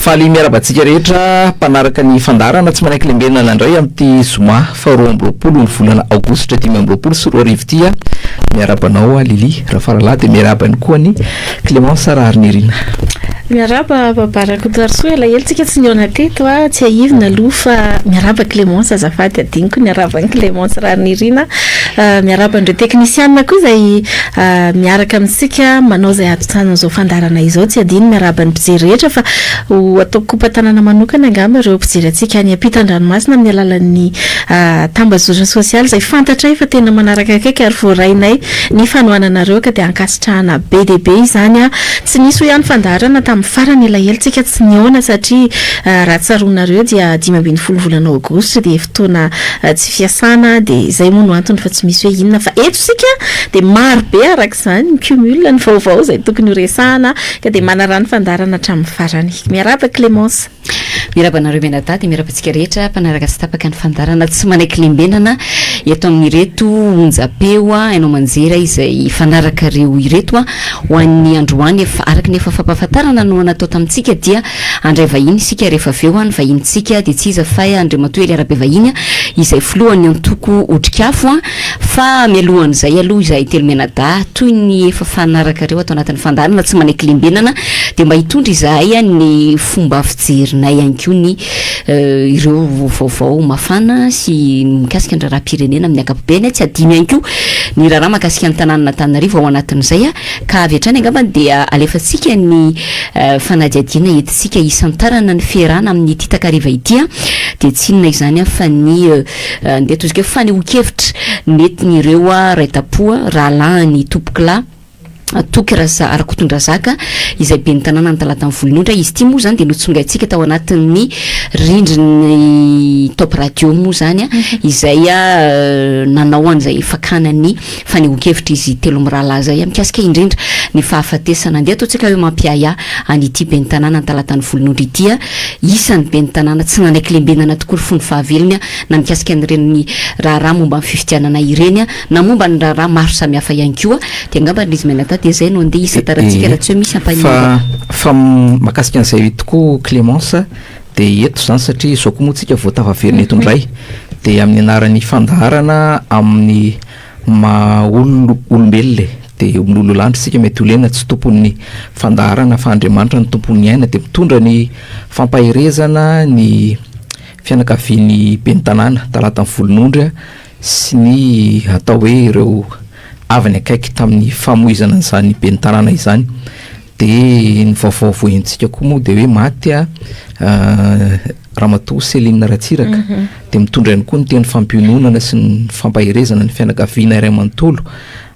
faly miarabantsika rehetra mpanaraka ny fandarana tsy manaiky lembena nandray amin'ity zoma faharoa amby roapolo ny volana aogositra 2024 miarabanao Lili Rafaralahy dia miarabany koa ny Clémence Rarinirina. Miaraba babaraka darso ela eltsika tsy niona teto tsy aivina aloha fa miaraba Clémence azafady adiniko miaraba Clémence Rarinirina miaraba andreo teknisianina koa izay miaraka amintsika manao izay atotanana izao fandarana izao tsy adino miaraba ny mpijery rehetra fa ataoko kompatanana manokana angamba ireo mpijery antsika any ampitan-dranomasina amin'ny alalan'ny tambazotry sosialy izay fantatra fa tena manaraka akaiky ary voarainay ny fanohananareo ka dia ankasitrahana be dia be izany tsy nisy ho ihany fandarana tamin'ny farany elahelitsika tsy niona satria raha tsaroanareo dia 20 volana aogositra dia fotoana tsy fiasana dia izay moa no antony fa tsy misy hoe inona fa eto sika dia maro be araka izany micumule ny vaovao izay tokony horesahana ka dia manarano fandarana hatramin'ny farany. Miaraba Clémence. Miaraba nareo menadady miarabantsika rehetra mpanaraka sy tapaka ny fandarana tsy manaiky lembena eto amin'ireto onjapeo hainao manjera izay fanaraka reo ireto ho an'ny androany araka ny efa fampahafantarana no natao tamintsika dia andray vahiny sika rehefa aveo ny vahinitsika dia tsy iza fa Andriamatoa Arabe vahiny izay filohany antoko otrikafo fa mialohan'izay aloha izay telo menada toy ny efa fanaraka reo atao anatin'ny fandarana tsy manaiky lembenana dia mba hitondra izahay ny fomba fijerinay ihany koa ny ireo vaovao mafana sy mikasika ny raharam-pirenena amin'ny ankapobeny tsy adimy ihany koa ny raharaha mahakasika ny tanàna Antananarivo ao anatin'izay ka avy hatrany angambany dia alefatsika ny fanadiadiana entintsika isantarana ny fiarahana amin'ny ity takariva ity dia tsy inona izany fa ny ndeha tozika fanehoan-kevitra nentin'ireo raitapoa rahalahy ny tompoky toky raha arakotondrazaka izay be ny tanàna ny talata ny volonondra izy ity moa zany dia notsongaitsika tao anatin'ny rindriny top radio moa zany izay nanao an'izay fakanany fanehoan-kevitra izy telo mirahalahy zay mikasika indrindra ny fahafatesana andeha ataontsika hoe mampiaya an'ity be ny tanàna ny talata ny volonondra ity isan'ny be ny tanàna tsy nanaiky lembenana tokoa fony fahavelony na mikasika an'ireny raharaha momba ny fifitianana ireny na momba ny raharaha maro samihafa ihany koa dia angamba izy menata dia zay no andeha isa tarantsika raha tsy hoe misy ampahany fa makasika an'izay tokoa Clémence dia eto zany satria izao koa moa tsika voatavaverina eto indray dia amin'ny anaran'ny fandarana amin'ny olombelona dia omin'olo landry sika mety olena tsy tompon'ny fandarana fa Andriamanitra ny tompon'ny aina dia mitondra ny fampaherezana ny fianakaviany be ny tanàna talata ny volonondra sy ny atao hoe ireo avany akaiky tamin'ny famoizana n'izany be ny tanàna izany dia ny vaovao voentsika koa moa dia hoe maty Ramatoa Céline Ratsiraka dia mitondra ihany koa ny teny fampiononana sy ny fampaherezana ny fianakaviana iray manontolo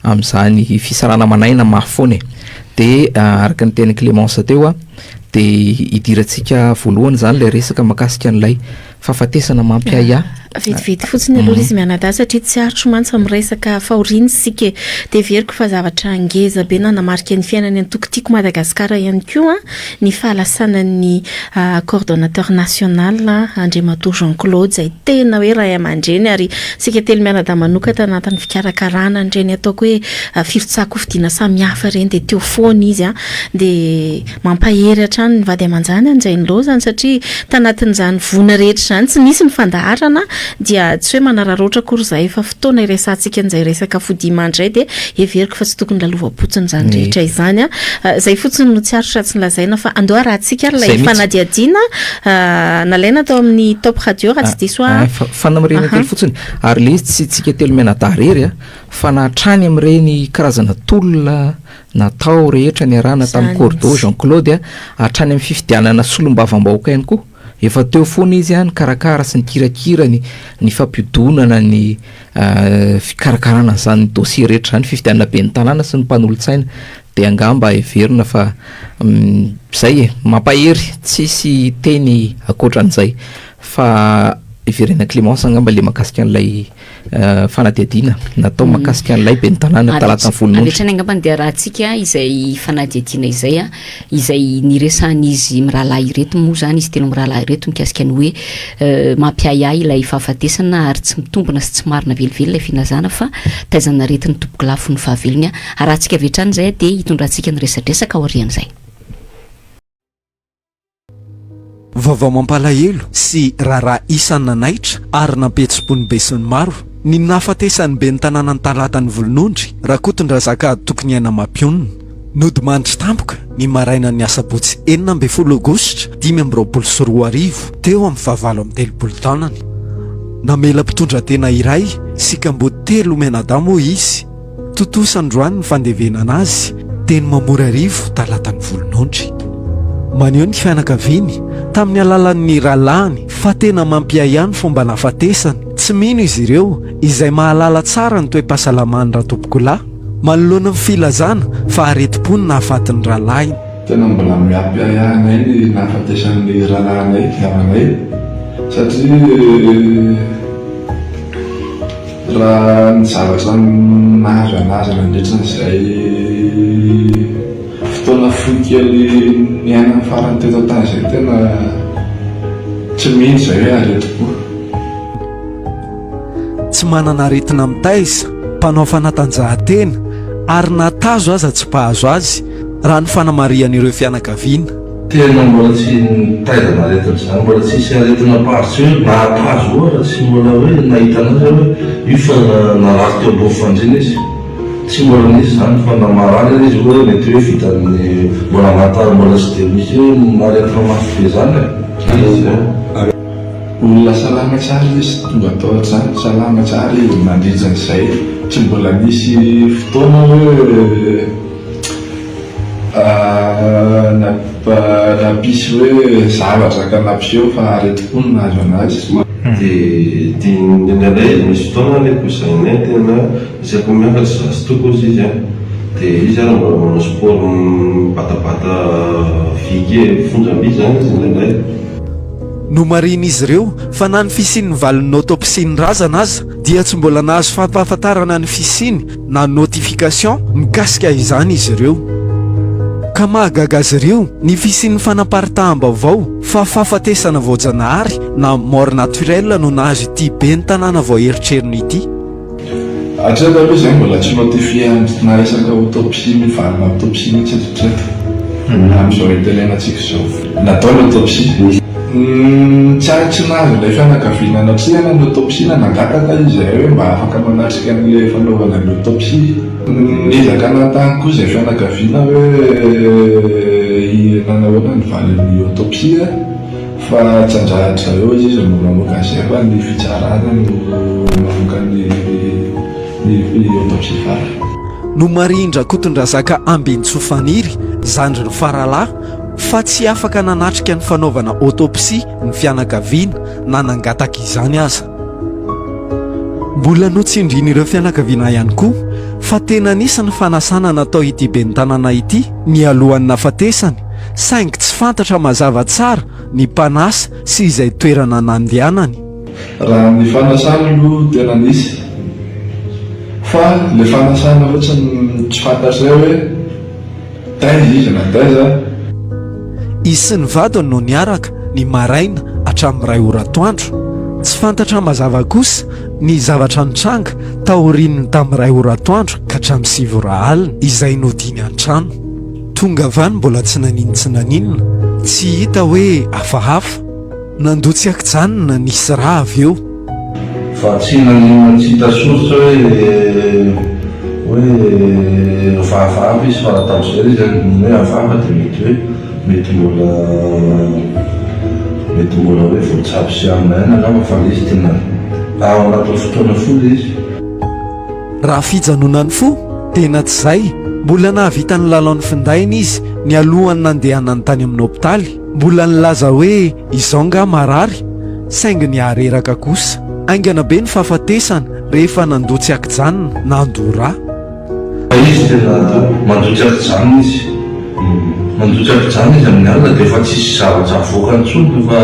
amin'izany fisarana manaina mafoana dia araka ny teny Clémence teo dia hidirantsika voalohany zany ilay resaka makasika an'ilay fahafatesana mampiaya vetivety fotsiny aloha izy mianadahy satria tsy arotro mantsy amin'ny resaka fahoriana sika dia veriko fa zavatra ngeza be namarika ny fiainany antokotiako Madagasikara ihany koa ny fahalasanan'ny coordonnateur national Andriamatoa Jean-Claude izay tena hoe ray aman-dreny ary sika telo mianadahy manokana anatin'ny fikarakarana ireny ataoko hoe firotsako fidiana samihafa ireny dia teo foana izy dia mampahery hatrany ny vady aman-jany an'izay ny lozany satria tanatin'izany vona rehetra izany tsy nisy ny fandaharana dia tsy hoe manararoatra kory izay fa fotoana iresantsika an'izay resaka fodimandray dia everiko fa tsy tokony lalovam-potsiny izany rehetra izany izay fotsiny no tsy arotra tsy nolazaina fa andao rahantsika ilay fanadiadiana nalaina tao amin'ny top radio raha tsy diso fanamarena kely fotsiny ary le izy tsy tsika telo menadarery fa nahatrany amin'ireny karazana tolona natao rehetra ny arahana tamin'ny cordo Jean-Claude hatrany amin'ny fifidianana solombavam-bahoaka ihany koa efa teo foana izy ihany karakara sy ny kirakira ny fampidonana ny fikarakarana izany dossier rehetra izany fifidianana be ny tanàna sy ny mpanolontsaina dia angamba everina fa izay mampahery tsisy teny akoatran'izay fa iverena Clémence angamba le makasika an'ilay fanadiadiana natao makasika an'ilay be ny tanàna talata ny volonondra avetrany angambany dia rahantsika izay fanadiadiana izay izay niresan'izy mirahalahy ireto moa zany izy telo mirahalahy ireto mikasika ny hoe mampiayay ilay fahafatesana ary tsy mitombona sy tsy marina velively ilay finazana fa taizana retiny tompoky lafo ny fahavelony rahantsika avetrany izay dia hitondrantsika ny resadresaka ao arian'izay vaovao mampalahelo sy raharaha isan'ny nanaitra ary nampetsim-pony besiny maro ny nahafatesany be ny tanàna ny talatany volonondry raha kotondrazaka tokony aina mampionina nodimandry tampoka ny maraina ny asabotsy 12 Aogositra 2024 teo amin'ny 7 taonany namela mpitondra tena iray sikambo telo menada moa izy totosandroany ny fandevenana azy teny mamora rivo talatany volonondry maneo ny fianakaviany tamin'ny alalan'ny rahalahiny fa tena mampiay ihany fomba nafatesany tsy mino izy ireo izay mahalala tsara ny toe-pahasalamany raha tompokolahy manoloana ny filazana fa aretim-pony nahafatin'ny rahalahiny tena mbola miampy anay ny nahafatesan'ny rahalahinay amanay satria raha ny zavatra nahazo anazy nandritran'izay fotoana fohy kely ny aina farany teto tany izay tena tsy mino izay hoe aretim-po tsy manana aretina mitaiza mpanao fanatanjahantena ary natazo aza tsy mpahazo azy raha ny fanamarian'ireo fianakaviana tena mbola tsy taizana aretina zany mbola tsisy aretina paritsy hoe nahampazo ohatra tsy mbola hoe nahitanazy hoe io fa naraty teo ambony fandrina izy tsy mbola nisy zany fa namarana izy hoe mety hoe vitany mbola matary mbola sy de misy hoe naretina mafy be zany olona salama tsara izy tonga atao zany salama tsara izy nandritran'izay tsy mbola nisy fotoana hoe napisy hoe zavatra ka nampiseho fa aretim-pony nahazo anazy dia nalay misy fotoana leko zainay tena isako miakatra zasy toko izy izy a dia izy ara mbola manao sport batabata vike fonjam-by zany izy nalay no marina izy ireo fa na ny fisiany valiny autopsie-ny razana aza dia tsy mbola nahazo fampahafantarana ny fisiny na notification mikasika izany izy ireo ka mahagaga azy ireo ny fisian'ny fanaparitaham-baovao fa fahafatesana voajanahary na mort naturel no nahazo ity be ny tanàna vao eritreriny ity atreto aloha zay mbola tsy notifie naresaka autopsie mivalina autopsie mitsetsitreto amin'izao itelenantsika zao natao ny autopsie tsy nahazo ilay fianakaviana natriana ny autopsie na nangataka izy hoe mba afaka manatrika n'le fanaovana ny autopsie nizaka natany koa izay fianakaviana hoe nanahoana ny valin'ny autopsie fa tsy andrahatra eo izy izy monamoka zay fa ny fitsarana no mamoka ny autopsie fara no marindra kotondrazaka ambintsofaniry zandry ny faralahy fa tsy afaka nanatrika ny fanaovana autopsie ny fianakaviana na nangataka izany aza mbola notsindrin'ireo fianakaviana ihany koa fa tena nisy ny fanasana natao ity be ny tanàna ity ny alohan'ny nafatesany saingy tsy fantatra mazava tsara ny mpanasa sy izay toerana nandehanany raha ny fanasana aloha tena nisy fa le fanasana ohatrany tsy fantatra hoe taiza izy na taiza izy sy ny vadiny no niaraka ny maraina hatramin'ny 2 oratoandro tsy fantatra mazava kosa ny zavatra nitranga taorininy tamin'ny 2 oratoandro ka hatramin'ny 7 alina izay nodiny an-trano tonga vany mbola tsy naninina tsy hita hoe hafahafa nandotsy akijanona nisy raha avy eo fa tsy naninina tsy hita soritra hoe hafahafa izy fa rahatao zay izy hoe hafahafa dia mety mbola hoe voatsabo sy aminay angamba fa izy tena ao anatin'ny fotoana fola izy raha fijanonany fo tena tsy zay mbola nahavita ny lalaon'ny findainy izy ny alohany nandehanany tany amin'ny hopitaly mbola nilaza hoe izao nga marary saingy ny areraka kosa aingana be ny fahafatesana rehefa nandotsy akijanona nandora izy tena mandotsy akijanona izy mandotsy akijanona izy amin'ny alina dia efa tsisy zavatra avoakany tsony fa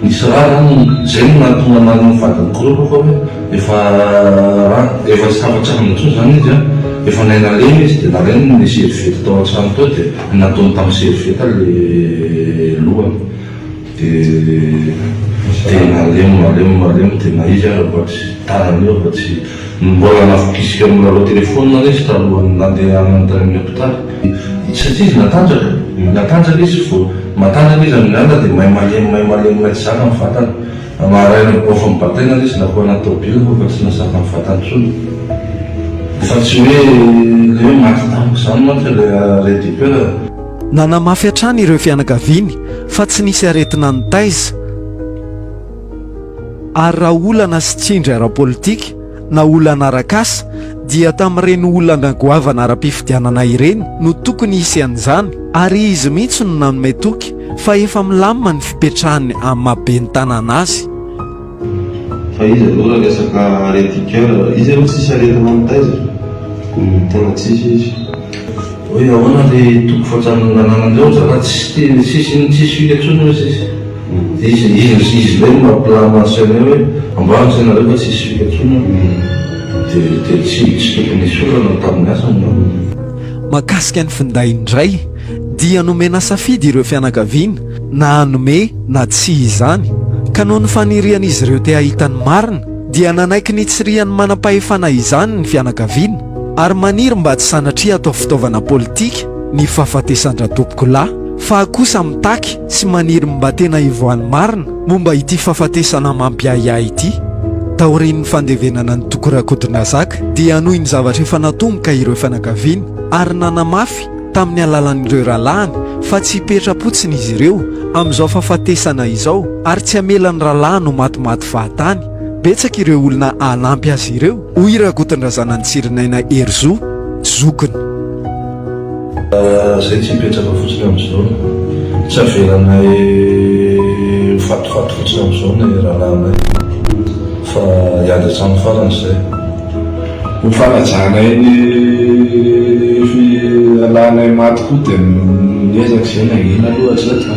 nisy raha zany zay no natonga naniny vadiny koroko fa hoe efa tsy tafatra amina tsony zany izy a efa nainalemy izy dia naleny ny serivety tao an-trano tao dia nataony tamin'ny seriveta le lohany dia malemy dia na izy fa tsy tanany eo fa tsy mbola nafokisika amin'ny lalao telefônina izy talohany nandeha anany tany amin'ny hopitaly satria izy natanjaka natanjaka izy vo matanjaka izy amin'nyala dia mahay malemy tsy zaka amin'ny vatana maharaina ofa mibatena izy na koa anaty tôbila fa tsy nasaka amin'ny vatana tsony fa tsy hoe le hoe maty tamiko zany mantsy le redipeur nanamafy hatrany ireo fianakaviany fa tsy nisy aretina ny taiza ary raha olana sy tsindry ara-politika na olana arakasa dia tamin'ireny olana goavana ara-pifidianana ireny no tokony hisy an'izany ary izy mihitsy no nanome toky fa efa milamina ny fipetrahany amin'ny mahabeny tanana azy fa izy aloha raha resaka redikeur izy aloha tsisy aretina ny taiza tena tsisy izy hoe ahoana le toko fatsanonananandreo zaka tsisy fikatsony hoe sisy izy le mampilamasaina hoe ambany sainareo fa tsisy fikatsony dia tsy tokony isorana tamin'ny asany makasika ny finday indray dia nomena safidy ireo fianakaviana na hanome na tsy izany ka noho ny fanirian'izy ireo te hahitany marina dia nanaiky nitsiriany manam-pahefana izany ny fianakaviana ary maniry mba tsy sanatria atao fitaovana politika ny fahafatesandra-tompoko lahy fa kosa mitaky sy maniry mba tena ivoan'ny marina momba ity fahafatesana mampiahiahy ity taorian'ny fandevenana ny toko rakodina zaka dia noho ny zavatra efa natomboka ireo fianakaviana ary nanamafy tamin'ny alalan'ireo rahalahiny fa tsy hipetra-potsiny izy ireo amin'izao fahafatesana izao ary tsy hamelan'ny rahalahy no matimaty fahatany betsaka ireo olona anampy azy ireo hoy rakodin-drazana ny tsirinayna Erzo zokiny zay tsy mipetraka fotsiny amin'izao tsy avelanay fatofato fotsiny amin'izao na rahalahinay fa hiady hatramin'ny farany zay ho fanajana iny alanay maty koa dia miezaka izay nangina aloha atsata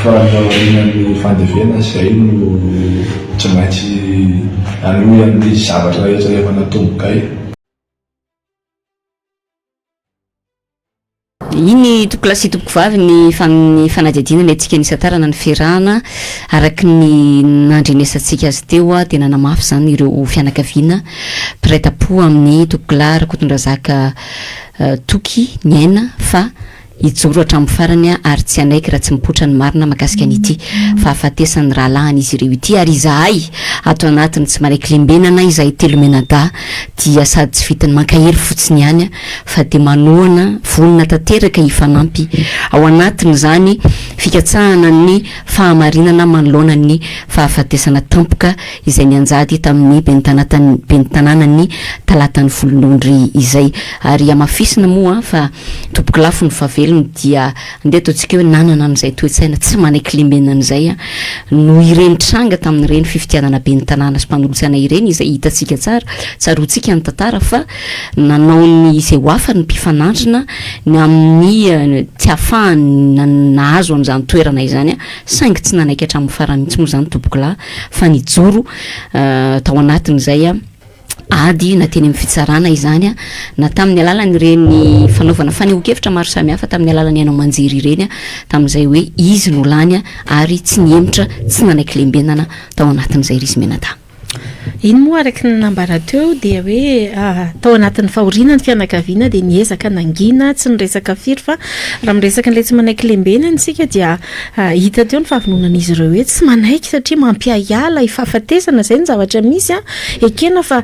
fa naorinan'ny fandevena izay no tsy maintsy anohy amin'ny zavatra rehetra rehefa natombokay iny tokolasy toboko vavy ny fanadiadinana antsika nisatarana ny fiarahana araky ny nandrenesantsika azy teo a dia nanamafy zany ireo fianakaviana piraitam-po amin'ny tokola Rakotondrazaka toky ny aina fa ijoro hatramin'ny farany ary tsy anaiky raha tsy mipotra ny marina makasika an'ity fa hafatesan'ny rahalahiny izy ireo ity ary izahay ato anatiny tsy maraiky lembenana izahay telo menada dia sady tsy vitany mankahery fotsiny ihany fa dia manoana vonina tanteraka ifanampy ao anatiny zany fikatsahana ny fahamarinana manoloana ny fahafatesana tampoka izay nianjady tamin'ny bentanàna ny talatan'ny volonondry izay ary amafisina moa fa tompoko lafo ny favelo dia andeha ataontsika hoe nanana an'izay toetsaina tsy manaiky lembenana an'izay no ireny tranga tamin'ireny fifitianana be ny tanàna sy mpanolotsiana ireny izay hitantsika tsara tsaroantsika ny tantara fa nanao ny izay ho afa ny mpifanandrina ny amin'ny tsy ahafahany nahazo an'izany toerana izany saingy tsy nanaiky hatramin'ny farany mihitsy moa zany tompoko lahy fa nijoro tao anatin'izay ady na teny amin'ny fitsarana izany na tamin'ny alalany ireny fanaovana fanehokevitra maro samihafa tamin'ny alalany ianao manjery ireny tamin'izay hoe izy no lany ary tsy niemitra tsy nanaiky lembenana tao anatin'izay ry izy menada iny moa araky ny nambara teo dia hoe tao anatin'ny fahoriana ny fianakaviana dia niezaka nangina tsy niresaka firy fa raha miresaka n'ilay tsy manaiky lembenana isika dia hita teo ny fahavononan'izy ireo hoe tsy manaiky satria mampiaiala ifahafatesana izay ny zavatra misy ekena fa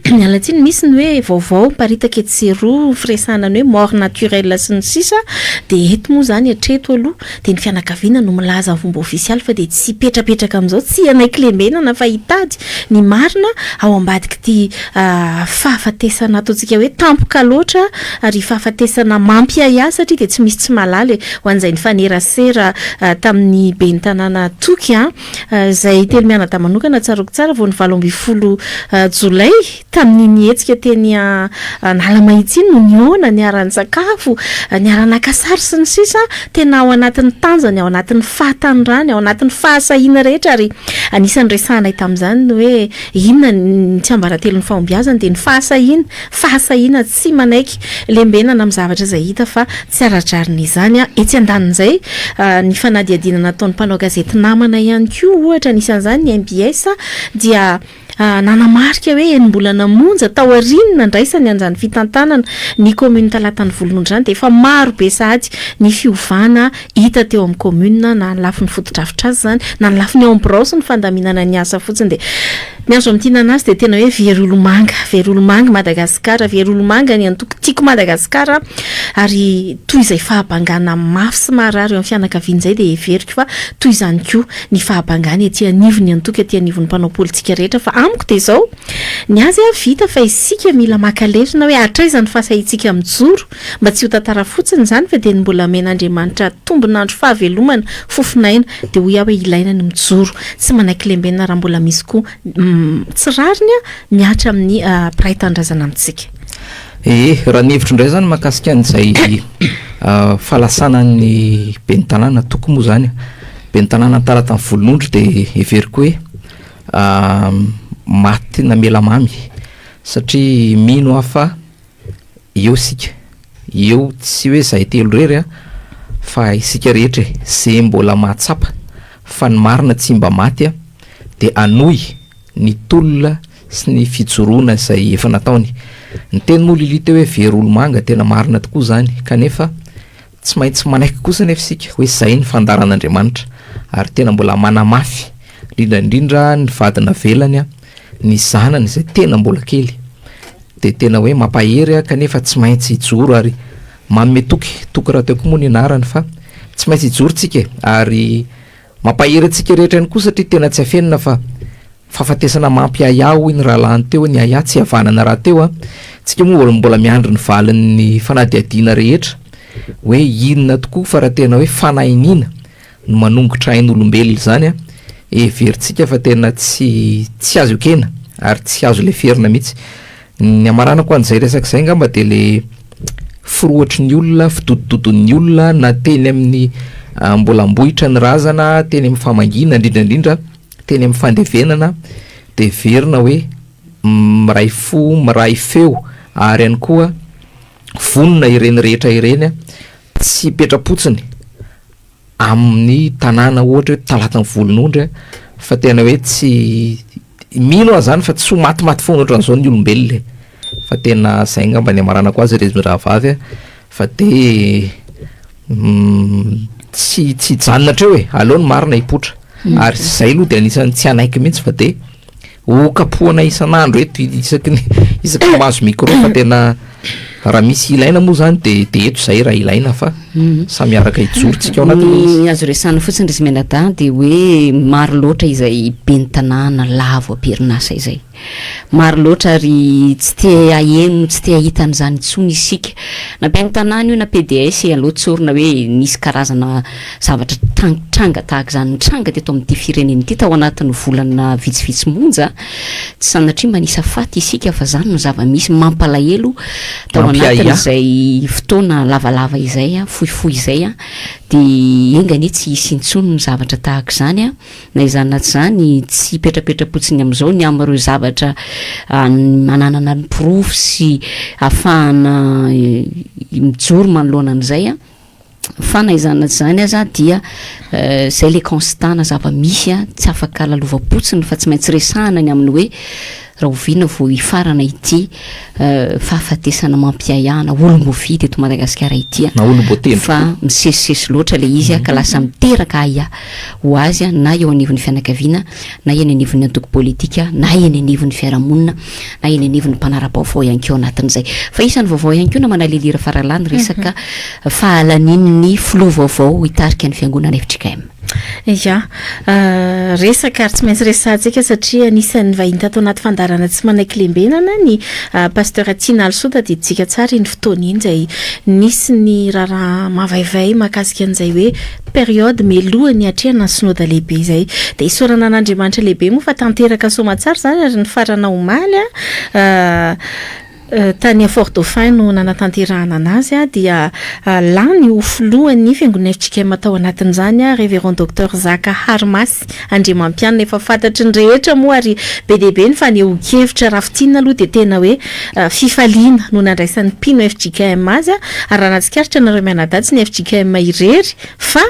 mialatsiny misy ny hoe vaovao mparitaka etsero firesana ny hoe mort naturel sy ny sisa dia eto moa zany hatreto aloha dia ny fianakaviana no milaza fomba ofisialy fa dia tsy petrapetraka amin'izao tsy anaiky lembenana fa hitady ny marina ao ambadiky ty fahafatesana ataontsika hoe tampoka loatra ary fahafatesana mampiaiah satria dia tsy misy tsy malala ho an'izay ny fanerasera tamin'ny be ny tanàna toky zay telo mianada manokana tsaroko tsara vao ny 20 jolay tamin'ny nietsika teny nalamahitsy iny no niona niarany sakafo niaranakasary sy ny sisa tena ao anatin'ny tanjany ao anatin'ny fahatanyrany ao anatin'ny fahasahiana rehetra ary anisan'ny resanay tamin'izany hoe inona tsy ambaratelo ny fahombiazany dia ny fahasahiana tsy manaiky lembenana amin'ny zavatra izay hita fa tsy aradrariny izany etsy andanin'izay ny fanadiadinana nataon'ny mpanao gazety namana ihany koa ohatra nisan'izany ny MBS dia nanamarika hoe enim-bola namonja tao arinina ndraisany anjany fitantanana ny commune Talatany Volonondry zany de efa maro be sahady ny fiovana hita teo amin'ny commune na ny lafiny fotodrafitra azy zany na ny lafiny ao amin'ny braosy ny fandaminana ny asa fotsiny de miazo amin'ny tinana azy de tena hoe verolomanga Madagasikara verolomanga ny antoko tiako Madagasikara ary toy izay fahabangana mafy sy marary eo amin'ny fianakaviana izay de everiko fa toy izany koa ny fahabangana etỳ anivony antoko etỳ anivony mpanao politika rehetra fa amiko de zao ny azy vita fa isika mila makalerina hoe atraizany fasahintsika mijoro mba tsy ho tantara fotsiny zany fa de ny mbola men'Andriamanitra tombonandro fahavelomana fofinaina de ho hoe ilaina ny mijoro tsy manaiky lembena raha mbola misy koa tsy rariny miatra amin'ny mpiray tandrazana amintsika. Raha ny hevitro indray zany mahakasika an'izay falasanan'ny ben'ny tanàna toko moa zany ben'ny tanàna Talatany Volonondry de everiko hoe maty na mela mamy satria mino afa eo sika eo tsy hoe zahay telo rery fa isika rehetra ze mbola mahatsapa fa ny marina tsy mba maty de anoy ny tolona sy ny fijoroana izay efa nataony ny teny moa lilita hoe verolomanga tena marina tokoa zany kanefa tsy maintsy manaiky kosa nefa sika hoe zay ny fandaran'Andriamanitra ary tena mbola manamafy indrindra ny vadina velany ny zanany izay tena mbola kely de tena hoe mampahery kanefa tsy maintsy hijoro ary manome toky raha teo koa moa ny anarany fa tsy maintsy hijoro tsika ary mampahery antsika rehetra ihany koa satria tena tsy afenina fa fahafatesana mampiayao iny raha lany teo ny aya tsy havanana raha teo tsika moa mbola miandry ny valin'ny fanadiadiana rehetra hoe inona tokoa fa raha tena hoe fanahinina no manongotra ain'olombelona zany everitsika fa tena tsy azo ekena ary tsy azo le ferina mihitsy ny amaranako an'izay resaka izay ngamba de le forohatry ny olona fidodidodon'ny olona na teny amin'ny mbola ambohitra ny razana teny amin'ny famangina indrindrandrindra teny amin'ny fandevenana de verina hoe miray fo miray feo ary ihany koa vonona ireny rehetra ireny tsy petrapotsiny amin'ny tanàna ohatra hoe Talatany Volonondry fa tena hoe tsy mino zany fa tsy ho matimaty foana ohatran'izao ny olombelona fa tena zay ngamba ny amaranako azy raha vavy fa de tsy janona treo hoe aleo ny marina hipotra ary zay aloha de anisan'ny tsy anaiky mihitsy fa de okapohana isan'andro eto isaky mahazo micro fa tena raha misy ilaina moa zany de eto zay raha ilaina fa samy araka hijorotsika ao anaty azo resana fotsiny izy menada de hoe maro loatra izay ben'ny tanàna lavo aperinasa izay maro loatra ary tsy te aheno tsy te ahita an'izany tsony isika na ben'ny tanàna io na PDS aloatsorina hoe nisy karazana zavatra tranga tahaka zany mitranga teto amin'ity firenena ity tao anatin'ny volana vitsivitsy monja tsy sanatria manisa faty isika fa zany no zava-misy mampalahelo tao anatin'izay fotoana lavalava izay fohifohy izay de engany tsy isintsony ny zavatra tahaka zany na izany naty zany tsy petrapetrapotsiny amin'izao ny amin'ireo zavatra mananana ny proof sy ahafahana mijoro manoloana an'izay fa na izany naty zany aza dia zay le constat na zava-misy tsy afaka lalovapotsiny fa tsy maintsy resahana ny amin'ny hoe raha oviana vo ifarana ity fahafatesana mampiayana olom-bofidy eto Madagasikara ity fa misesisesy loatra le izy ka lasa miteraka aya ho azy na eo anivon'ny fianakaviana na eny anivon'ny antoko politika na eny anivon'ny fiarahamonina na eny anivon'ny mpanara-baovao ihany keo anatin'izay fa isan'ny vaovao ihany keo na manalilira faralany resaka fahalanin'ny filoha vaovao hitarika ny fiangonana FJKM. Resaka ary tsy maintsy resantsika satria anisan'ny vahiny tato anaty fandarana tsy manaiky lembenana ny pasteur Tina Alsota de tsika tsara iny fotoana iny zay nisy ny raha mavaivay mahakasika an'izay hoe période melohany atrehana ny synode lehibe izay de isorana an'Andriamanitra lehibe moa fa tanteraka somatsara zany ary ny farana omaly tany a Fort Dauphin no nanatanterahana anazy a dia lany ho filohan'ny fiangonana FJKM atao anatin'izany a révérend docteur Zaka Harmasy Andriamampianina efa fantatry ny rehetra moa ary be dia be ny faneho-kevitra rafitinina aloha dia tena hoe fifaliana no nandraisan'ny mpino FJKM azy a ary raha natsikaritra nareo mianadatsy ny FJKM irery fa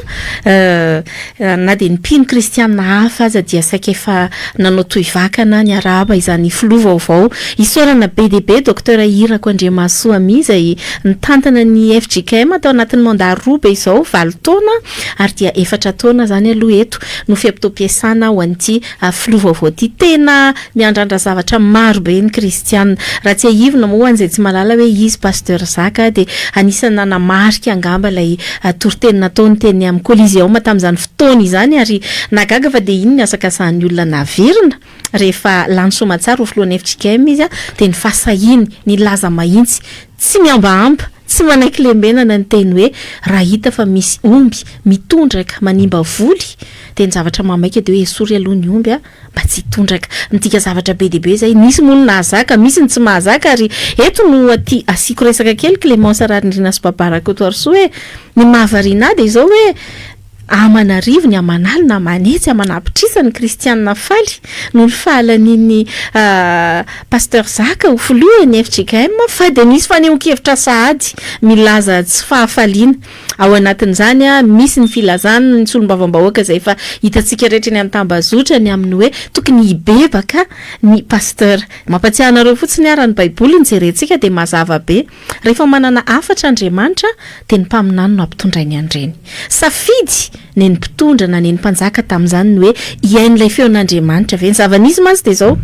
na dia ny mpino kristianina hafa aza dia saika efa nanao toivakana ny araba izany filova vaovao isorana be dia be docteur Irako Andriamasoa izay nitantana ny FJKM atao anatin'ny mandat roa be izao 20 taona ary dia 4 taona zany aloha eto no fiampitoam-piasana ho an'ity filova vaovao ity tena miandrandra zavatra maro be ny kristianina raha tsy ahivina moa an'izay tsy malala hoe izy pasteur Zaka dia anisany nanamarika angamba ilay toriteny nataony teny amin'ny Coliseum tamin'izany fotoana izany ary nagaga fa dia iny ny asakasahan'ny olona naverina rehefa lany somatsara ho filohan'ny FJKM izy dia ny fasahiny ny laza mahitsy tsy miambaamba tsy manaiky lembenana ny teny hoe raha hita fa misy omby mitondraka manimba voly dia ny zavatra mamaika dia hoe esory aloha ny omby mba tsy hitondraka midika zavatra be dia be zay misy mono nahazaka misy ny tsy mahazaka ary eto no aty asiko resaka kely Clémence Rarinirina sy Babarakotoarso hoe ny mahavariana dia izao hoe Amanarivo ny Amanaly na Manetsy amanapitrisana ny kristianina faly no ny fahalan'iny pasteur Zaka ho filohan'ny FJKM fa dia misy faneho-kevitra sahady milaza tsy fahafaliana ao anatin'izany misy ny filazana ny solombavam-bahoaka izay efa hitantsika rehetra ny amin'ny tambazotra ny amin'ny hoe tokony hibebaka ny pasteur mampatsiahy anareo fotsiny ary ny baiboly ny jerentsika dia mazava be rehefa manana afatra Andriamanitra dia ny mpaminany no ampitondray ny andreny safidy ny mpitondra na ny mpanjaka tamin'izany ny hoe iain'ilay feon'Andriamanitra ve ny zavanizy mantsy dia izao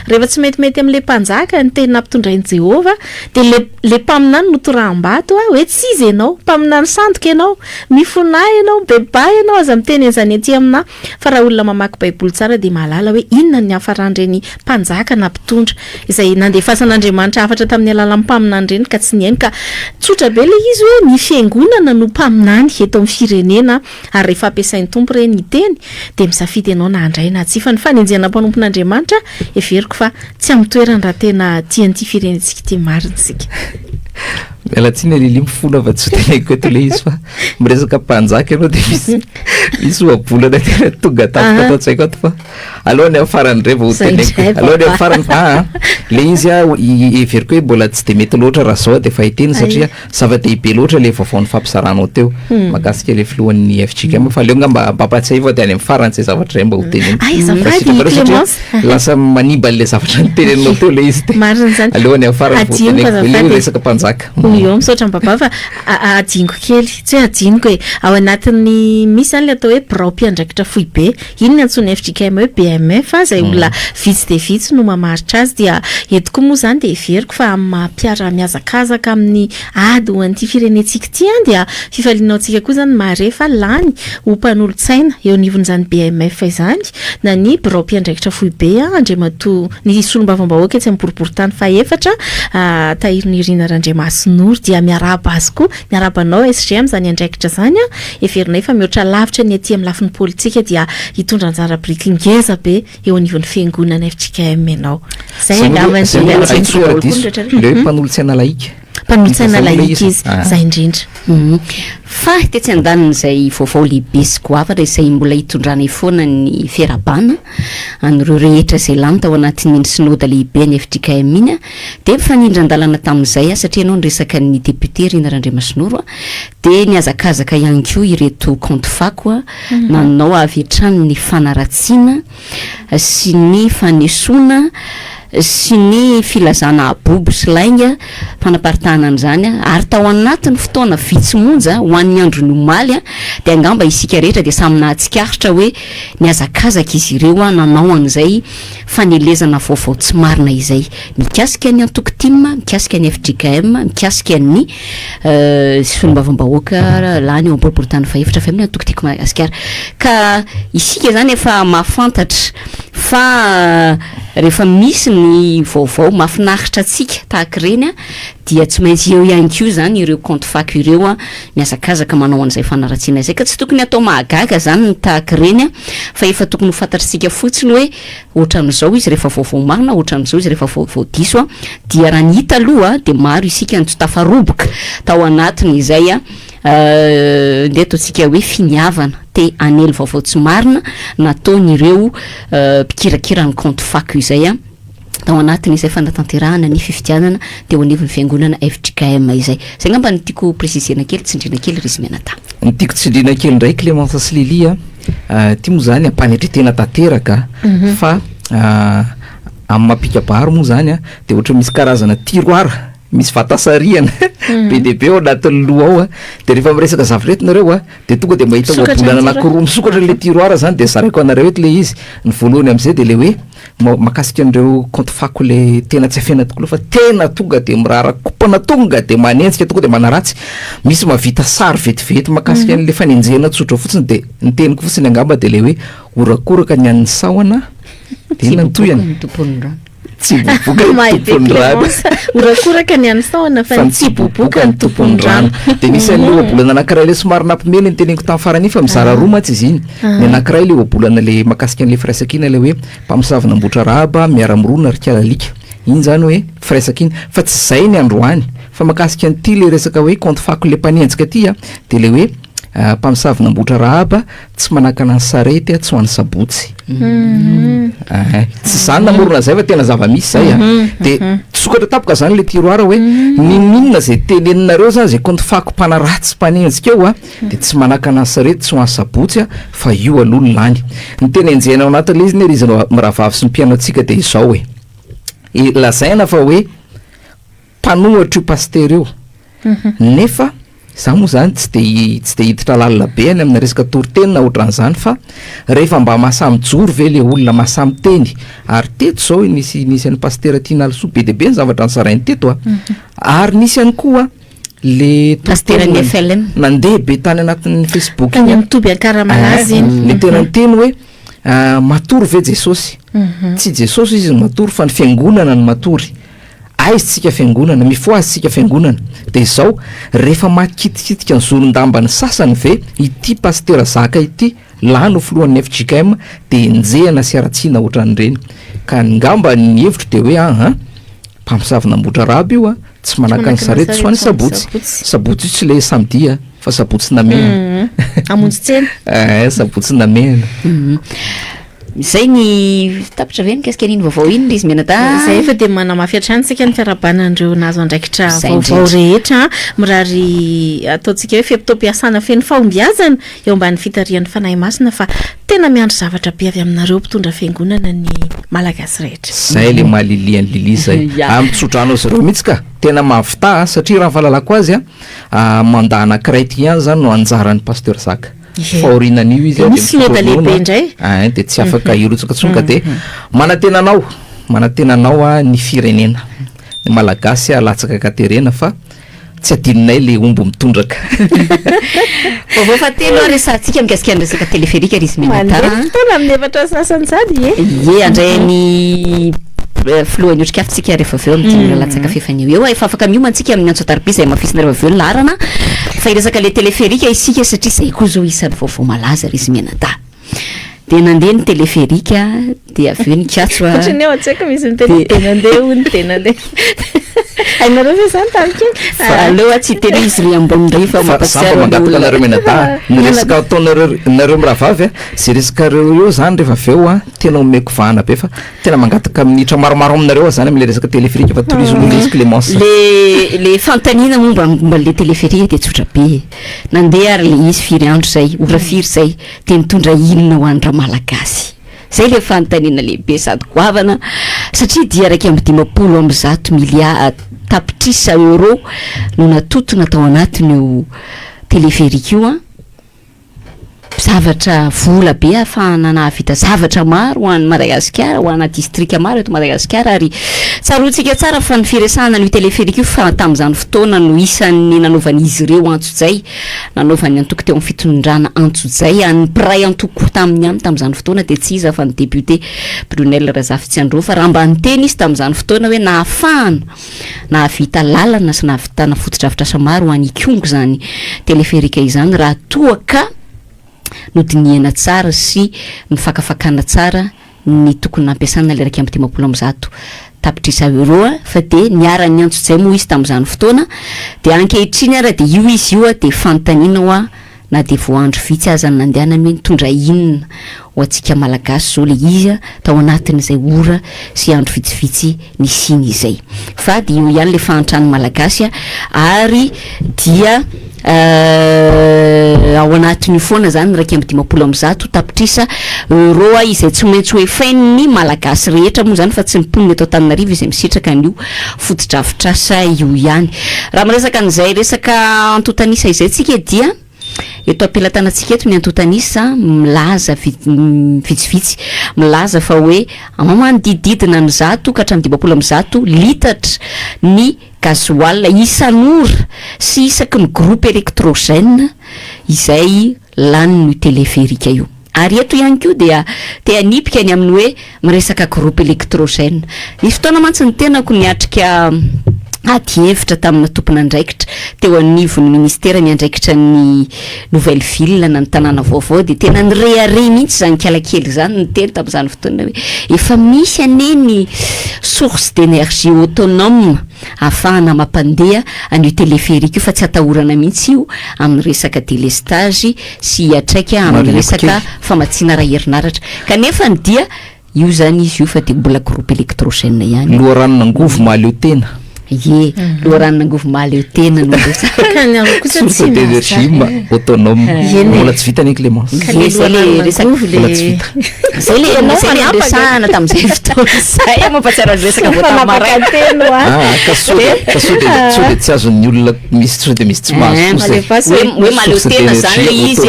rehefa tsy metimety amin'ilay mpanjaka ny teny nampitondrain'i Jehova dia le mpaminany no toraham-bato hoe tsy izy ianao mpaminany sandoka ianao mifonahy ianao bebay ianao aza miteny an'izany aty amina fa raha olona mamaky baiboly tsara dia mahalala hoe inona ny hafarandreny mpanjaka nampitondra izay nandefasan'Andriamanitra afatra tamin'ny alalan'ny mpaminany reny ka tsy niainy ka tsotra be ilay izy hoe ny fiangonana no mpaminany eto amin'ny firenena ary rehefa ampiasain'ny tompo ireny iteny dia misafidy ianao na handray na tsy fa ny fanenjehana mpanompon'Andriamanitra everiko fa tsy amin'ny toerana raha tena tian'ity firenentsika ity marina isika miala tsiny alili mifona fa tsy teneko eto le izy fa miresaka mpanjaka ianao dia misy oabolana tena tonga tapika atao tsaiko ato fa alohany amin'ny farany ray vao teneko alohany amin'ny farany le izy everiko hoe mbola tsy dia mety loatra raha zao dia fahiteny satria zava-dehibe loatra le vaovaon'ny fampisaranao teo makasika le filohan'ny FJKM fa leo ngamba mpampatsiahy fa dia any amin'ny farany zay zavatra ray mba ho teneny lasa manimba an'ilay zavatra ny tenenao teo le izy dia alohany amin'ny farany vao teneko le resaka mpanjaka eo misaotra mbaba fa adingo kely tsy hoe adingo hoe ao anatin'ny misy zany le atao hoe birao mpiandraikitra fohy be iny ny antsony FJKM hoe BMF zay olona vitsy dia vitsy no mamaritra azy dia etiko moa zany dia everiko fa amin'ny mampiara miazakazaka amin'ny ady ho an'ity firenentsika ity dia fifalinaontsika koa zany maharefa lany ho mpanolotsaina eo anivon'izany BMF izany na ny birao mpiandraikitra fohy be Andriamatoa ny solombavam-bahoaka tsy miboribory-tany faefatra Tahirinirina Randriamasinoro dia miaraba azy koa miarabanao SGM zany andraikitra zany everinay fa mihoatra lavitra ny aty amin'ny lafin'ny politika dia hitondra anjara biriky ngeza be eo anivon'ny fiangonana FJKM ianao zay le mpanolotsaina laika mpanolotsaina laika izy zay indrindra fa te tsy andanina izay vaovao lehibe sy goavatra izay mbola hitondrana foana ny fiarabana an'ireo rehetra izay lany tao anatin'ny synode lehibe ny FJKM iny dia mifanindran-dalana tamin'izay satria ianao niresaka ny député Rina Randriamasinoro dia niazakazaka ihany koa ireto compte fako nanao avy hatrany ny fanaratsiana sy ny fanesoana sy ny filazana abobo sy lainga fanaparitahana an'izany ary tao anatin'ny fotoana vitsy monja ho an'ny andro nomaly dia angamba isika rehetra dia samy nahatsikaritra hoe niazakazaka izy ireo nanao an'izay fanelezana vaovao tsy marina izay mikasika ny antokotima mikasika ny FJKM mikasika ny solombavam-bahoaka lany eo am-boribory-tany faefatra fa amin'ny antokotika Madagasikara ka isika zany efa mahafantatra fa rehefa misy ny vaovao mahafinaritra atsika tahaka ireny dia tsy maintsy eo ihany ko zany ireo compte fac ireo a miazakazaka manao an'izay fanaratsiana izay ka tsy tokony atao mahagaga zany ny tahaka reny a fa efa tokony ho fantatritsika fotsiny hoe ohatran'izao izy rehefa vaovao marina ohatran'izao izy rehefa vaovao diso a dia raha ny hita aloha de maro isika ny tsy tafaroboka tao anatiny izay a nde ataontsika hoe finiavana te anely vaovao tsy marina nataon'ireo mpikirakira ny compte fac izay a tao anatiny izay fanatanterahana ny fifidianana de ho anivon'ny fiangonana FJKM izay ngamba ny tiako précisena kely tsindrina kely Rizy Menata ny tiako tsindrina kely ndray Clémence Slilia ty moa zany ampanetretena tanteraka fa amin'ny mapikabary moa zany a de ohatra misy karazana tiroara misy vatasariana be de be ao anatin'ny loha ao a de rehefa miresaka zaviretinareo a de tonga de mahita oabolana anankiroa misokatra le tiroara zany de zaraiko anareo eto le izy ny voalohany am'izay de le hoe makasika an'ireo compte fac le tena tsy afena tokoa fa tena tonga de mirara kopana tonga de manenjika tonga de manaratsy misy mavita sary vetivety makasika an'le fanenjena tsotra fotsiny de ny teniko fotsiny angamba de le hoe orakoraka ny an'ny sahoana de nantoyany tsy boboka ny tompony rano orakoraka ny an'ny sahoana fa tsy boboka ny tompony rano de misy an'le oabolana anankiray le somary nampimena ny teneniko tamin'ny farany fa mizara roa matsy izy iny ny anankiray le oabolana le makasika an'le firaisakina le hoe mpamosavina ambotra rahaba miara-mirona rikialalika iny zany hoe firaisakina fa tsy zay ny androany fa makasika an'ty le resaka hoe compte fac le mpanenjika ty a de le hoe mpamosavina ambotra rahaba tsy manakana ny sarety tsy ho an'ny sabotsy tsy zany namorona zay fa tena zava-misy zay a de sokatra tapoka zany le tiroara hoe ninona zay teneninareo zany zay compte fac mpanaratsy mpanenjika eo a de tsy manakana ny sarety tsy ho an'ny sabotsy a fa io aloha ny lany ny tena enjena ao anatin'le izy ny rizana miravavy sy ny mpianaotsika de izao hoe lazaina fa hoe mpanohatra io paster io nefa za moa zany tsy de hiditra lalina be any amina resaka toritenina ohatran'izany fa rehefa mba mahasamy joro ve le olona mahasamy teny ary teto zao nisy an'ny paster tiana alsoa be de be ny zavatra ny sarainy teto a ary nisy ihany koa le pasterny FLM nandeha be tany anatin'ny Facebook any mitoby ankaramalazy le tena ny teny hoe matory ve Jesosy tsy Jesosy izy ny matory fa ny fiangonana ny matory aizy tsika fiangonana mifoazy tsika fiangonana de izao rehefa makitikitika ny zoron-damba ny sasany ve ity paster zaka ity lano filohan'ny FJKM de njehana sy aratsiana ohatran'ireny ka ngamba ny hevitro de hoe mpamosavina ambotra rahaba io a tsy manaka ny sarety tsy ho an'ny sabotsy io tsy le samedi a fa sabotsy namena amonjy tsena sabotsy namena zay ny tapitra ve mikasika an'iny vaovao iny Rizy Menata zay efa de manamafy hatrany tsika ny fiarabanandreo nazo andraikitra vaovao rehetra mirary ataontsika hoe fiapitoam-piasana feno fahombiazana eo ambany fitarian'ny fanahy masina fa tena miandry zavatra be avy aminareo mpitondra fiangonana ny malagasy rehetra zay le mahalilian'ny lili zay amitsodrano azy ireo mihitsy ka tena mahavita satria raha fahalalako azy a mandaa anankiray ty ihany zany no anjaran'ny pasteur zaka faorinan'io izy de tsy afaka irotsaka tsonga de manatenanao a ny firenena ny malagasy alatsaka katerena fa tsy adininay le ombo mitondraka vaovao fa telo resantsika mikasika ny resaka teleferika Rizy Menata amin'ny efatra sasany sady andrainy filohany otrikafintsika rehefa aveo amin'ny latsaka fefany eo efa afaka miomantsika amin'ny antsotarby zay mafisina rehefa aveo larana fa iresaka le teleferika isika satria zay koa zao isan'ny vaovao malaza Rizy Menata de nandeha ny teleferika de aveo ny katso atsika misy tena andeha ony tena ndeha ainareo ve zany tamikeny fa aloha tsy tena izy ry ambony ry fa mampasiaro mangataka anareo Menata ny resaka ataonareo miravavy a zay resaka reo eo zany rehefa aveo a tena omeko vahana be fa tena mangataka minitra maromaro aminareo zany am'le resaka teleferika fa tourisme izy Clémence le fantanina momba le teleferika de tsotra be nandeha ary le izy firy andro zay ora firy zay de mitondra inona ho andra malagasy zay le fanontaniana lehibe sady goavana satria dia raiky amby 50 milliard tapitrisa euro no natotona tao anatin'io teleferika io a zavatra vola be ahafahana nahavita zavatra maro ho an'ny Madagasikara, ho ana distrika maro eto Madagasikara, ary tsaroantsika tsara fa ny firesahana ny teleferika io fa tamin'izany fotoana no isan'ny nanaovan'izy ireo antso-jay, nanaovan'ny antoko teo amin'ny fitondrana antso-jay, an'ny pray antoko tamin'ny any tamin'izany fotoana dia tsy iza fa ny député Brunel Razafitsiandro, fa raha mba niteny izy tamin'izany fotoana hoe nahafahana nahavita lalana sy nahavitana fotodrafitrasa maro ho an'ny kongo zany teleferika izany raha toa ka nodinihana tsara sy ny fakafakana tsara ny tokony nampiasana le raika amin'ny 100 tapitrisa euro fa de niara-ny antso-jay moa izy tamin'izany fotoana de ankehitriny ara de io izy io de fantanina hoa na de voandro vitsy aza ny nandehana hoe nitondra inona ho antsika malagasy zao le izy tao anatin'izay ora sy andro vitsivitsy ny siny izay fa de io ihany le fahantrany malagasy ary dia ao anatin'io foana zany raika amin'ny 100 tapitrisa euro izay tsy maintsy hoe fain'ny malagasy rehetra moa zany fa tsy niponiny eto Antananarivo izay misitraka an'io fotodrafitrasa io ihany. Raha miresaka an'izay resaka antotanisa izay tsika dia eto ampelantanantsika eto ny antotanisa milaza vitsivitsy milaza fa hoe manodididina ny 100 ka hatramin'ny 200 litatra ny gasoil isan'ora sy isaky ny groupe électrogène izay laniny teleferika io. Ary eto ihany koa dia te anipika ny amin'ny hoe miresaka groupe électrogène. Ny fotoana mantsy ny tenako niatrika aty hevitra tamina tompona andraikitra teo anivon'ny ministera ny andraikitra ny nouvelle ville na ny tanàna vaovao de tena ny rehare mihitsy zany kalakely zany ny teny tamin'izany fotoana hoe efa misy aneny source d'énergie autonome ahafahana mampandeha an'io teleferika io fa tsy atahorana mihitsy io amin'ny resaka délestage sy atraika amin'ny resaka famatsiana raha herinaratra kanefa ny dia io zany izy io fa de mbola groupe électrogène ihany loharanona angovo maleo tena ye loharanona angovo maleo tena no source d'énergie autonome mbola tsy vita ny Clémence zay le resaka mbola tsy vita zay le ampiasana tamin'izay fotoana zay mampatsiaro ny resaka kasode tsy azon'ny olona misy tsy de misy tsy mahazo hoe maleo tena zany le izy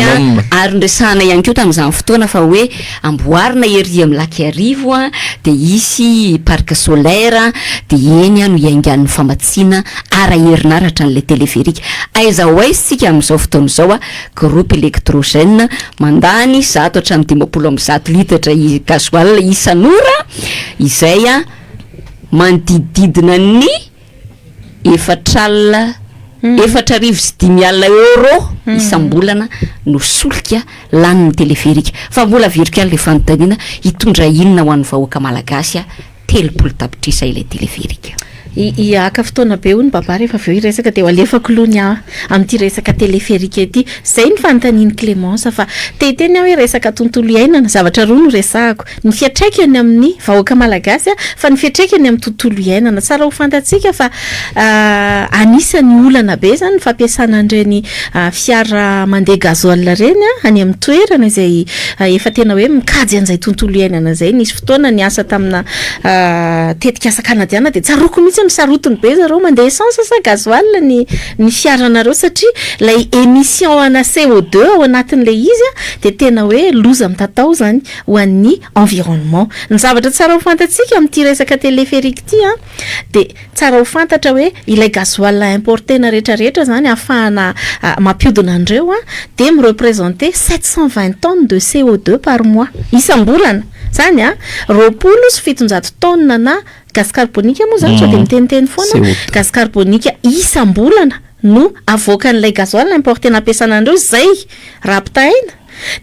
ary ndresahana ihany koa tamin'izany fotoana fa hoe amboarina ery amin'ny lac Arivo de isy parc solaire de eny no iaingan'ny famatsiana ara-herinaratra n'le teleferika aiza ho aiza sika amin'izao fotoana izao groupe électrogène mandany 100 hatramin'ny 200 litatra gasoil isan'ora izay manodididina ny 4,5 euro isam-bolana no solika laniny teleferika fa mbola virika le fanontaniana hitondra inona ho an'ny vahoaka malagasy 30 tapitrisa ilay teleferika aka fotoana be hoy ny baba rehefa aveo iresaka de alefako lony amin'ity resaka teleferika ety zay ny fanontaniany Clémence fa teteny hoe resaka tontolo iainana zavatra roa no resahako ny fiatraikany amin'ny vahoaka malagasy fa ny fiatraikany amin'ny tontolo iainana tsara ho fantatsika fa anisany olana be zany ny fampiasana an'ireny fiara mandeha gasoil reny any amin'ny toerana izay efa tena hoe mikajy an'izay tontolo iainana zay nisy fotoana ny asa tamina tetika asa kanadiana de tsaroko mihitsy ny sarotiny be zareo mandeha essence sa gasoil ny fiaranareo satria lay émission ana CO2 ao anatin'le izy de tena hoe loza mitatao zany ho an'ny environnement. Ny zavatra tsara ho fantatsika amin'ity resaka teleferika ity de tsara ho fantatra hoe ilay gasoil importé na rehetrarehetra zany ahafahana mampiodina andreo de mireprésenter 720 tonnes de CO2 par mois isam-bolana zany roapolo sy 700 tonnes na gaz carbonique moa zany de miteniteny foana gaz carbonique isam-bolana no avoakan'ilay gasoil importé nampiasana andreo zay rapitaina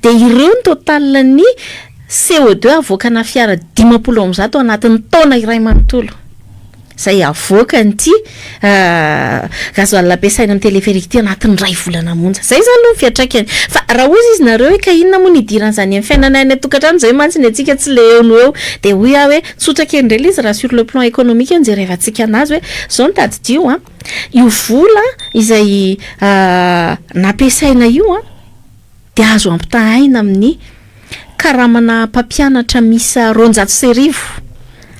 de ireo ny total ny CO2 avoakana fiara 500 ao anatin'ny taona iray manontolo zay avoakany ity gasoil ampiasaina amin'ny teleferika ity anatin'ny ray volana monja zay zany no fiatraikany fa raha ozy izy nareo hoe ka inona moa ny idiran'izany amin'ny fiainana any atokantrano zay mantsy ny atsika tsy le eo no eo de hoe hoe tsotra kendrely izy raha sur le plan économique anjerevantsika anazy hoe zao ny tadidio io vola izay nampiasaina io de azo ampitahaina amin'ny karamana mpampianatra misa 200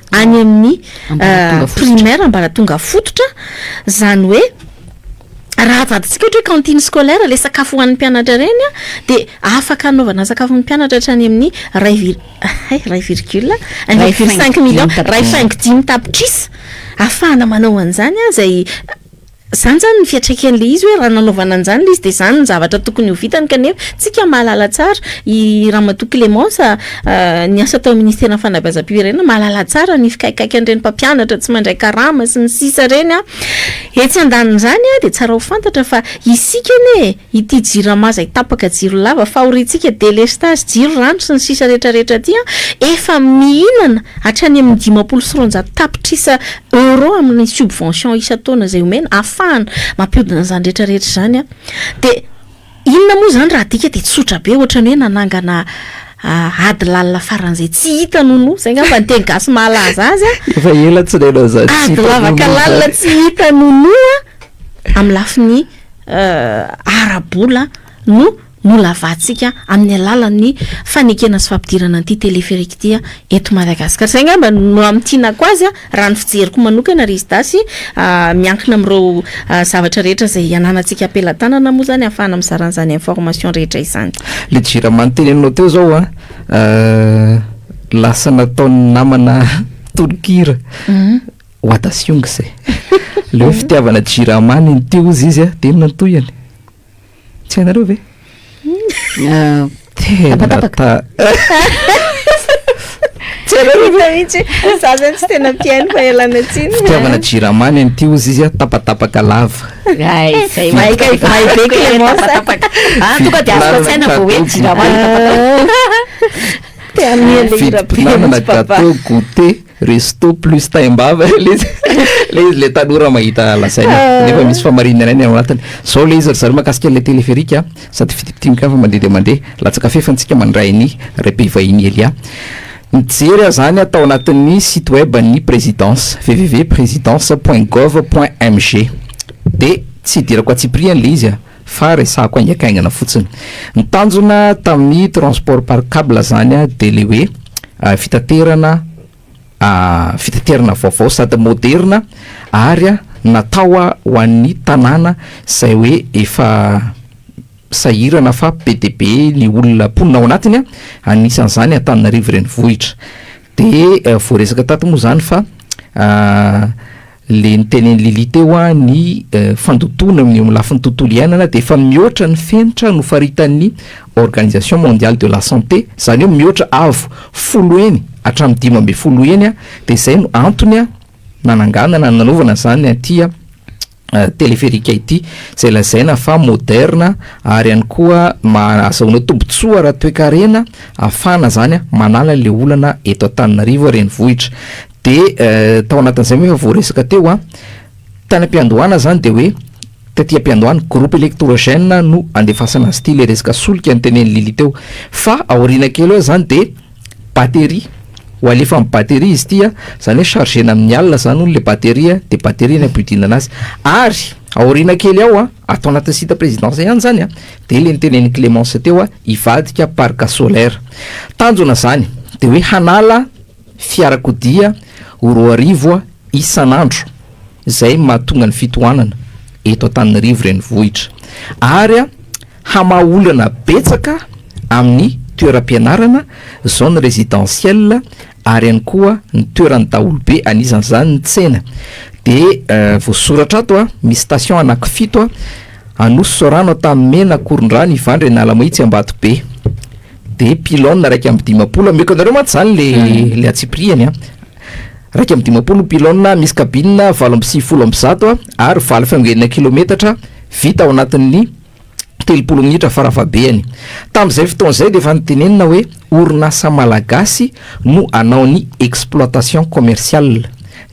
any amin'ny primaire ambaratonga fototra zany hoe raha vatantsika ohatra hoe cantine scolaire le sakafo hoan'ny mpianatra reny a de afaka anaovana sakafo ny mpianatra hatrany amin'ny ray virgule 5 million ray 5 tapitrisa ahafahana manao an'izany a zay zany zany ny fiatraikany le izy hoe raha nanaovana an'izany le izy de zany ny zavatra tokony ho vitany kanefa tsika mahalala tsara i Ramatoa Clémence ny asa tao ministère fanabeazam-pirenena mahalala tsara ny fikaikaiky an'ireny mpampianatra tsy mandray karama sy ny sisa reny a etsy andanin'izany a de tsara ho fantatra fa isika ne ity jirama zay tapaka jiro lava fahorintsika délestage jiro rano sy ny sisa rehetrarehetra ty a efa mihinana hatrany amin'ny 500 tapitrisa euro amin'ny subvention isa-taona zay omena afahana mampiodina zany rehetrarehetra zany a de inona moa zany raha dika de tsotra be ohatrany hoe nanangana ady lalina faran'izay tsy hita nono zay ngamba ny teny gasy mahalaza azy a efa ela tsy lelo zany ady lavaka lalina tsy hita nono a amin'ny lafiny arabola no lavatsika amin'ny alalan'ny fanekena sy fampidirana an'ity téléphérique ty eto Madagasikara zay ngamba no am'tianako azy a raha ny fijeriko manokana Risdasy miankina amin'ireo zavatra rehetra zay ananantsika ampelantanana moa zany ahafahana mizaran'izany information rehetra izany le jirama teneninao teo zao a lasa nataon'ny namana tolokira wadasyong zay le fitiavana jirama ny teo izy a de nantoyany tsy hainareo ve tapatapaka zaza tsy tena piaino fa elana tsiny fitiavana jiramany any teo izy a tapatapaka lava zay be Clémence tonga de azo tsaina vao hoe jiramany fitinanana gâteau goûter resto plus taimbava le izy le tanora mahita lasaina nefa misy famarinana any ao anatiny zao le izy zareo makasika le téléphérique a sady fitipitinika fa mandeha de mandeha latsaka fefantsika mandray ny ray-be vahiny elia mijery zany atao anatin'ny site web ny présidence www.présidence.gov.mg de tsy idirako atsipriany le izy a fa resako aingakaingana fotsiny ny tanjona tamin'ny transport par câble zany a de le hoe fitaterana vaovao sady moderna ary a natao ho an'ny tanàna zay hoe efa sahirana fa PDB ny olona ponina ao anatiny a anisan'izany Antananarivo renivohitra de voaresaka tato moa zany fa le niteneny Lili teo a ny fandotona amin'ny lafin'ny tontolo iainana de efa mihoatra ny fenitra no faritan'ny Organisation mondiale de la santé zany hoe mihoatra avo 10 eny hatramin'ny 12 eny a de zay no antony a nananganana nanaovana zany aty téléphérique ity zay lazaina fa moderna ary ihany koa azahoana tombotsoa raha toe-karena afana zany manala le olana eto Antananarivo renivohitra de tao anatin'izay efa voaresaka teo a tany am-piandohana zany de hoe taty am-piandohana groupe électrogène no andefasana azy ity le resaka solika ny teneny Lili teo fa aoriana kely eo zany de batterie ho alefa amin'ny batterie izy ity a zany hoe chargena amin'ny alina zany hono le batterie de batterie ny ampidina anazy ary aoriana kely ao a atao anatin'ny site présidence ihany zany a de le niteneny Clémence teo a ivadika parc solaire tanjona zany de hoe hanala fiarakodia 2,000 isan'andro zay mahatonga ny fitohanana eto Antananarivo renivohitra ary a hamaolana betsaka amin'ny toeram-pianarana zone résidentielle ary ihany koa ny toerany daholobe anisan'izany ny tsena de voasoratra ato a misy station anankifito a Anosy Sorano tamin'ny Mena Korondrano Ivandry Analamahitsy Ambatobe de pylône raiky amby 10 meko anareo maty zany le atsipriany a raiky amby 10 pylône misy kabine 760 ary 7,5 kilometatra vita ao anatin'ny 30 minitra faravabeany tamin'izay fotoana zay de efa nitenenina hoe orinasa malagasy no anao ny exploitation commerciale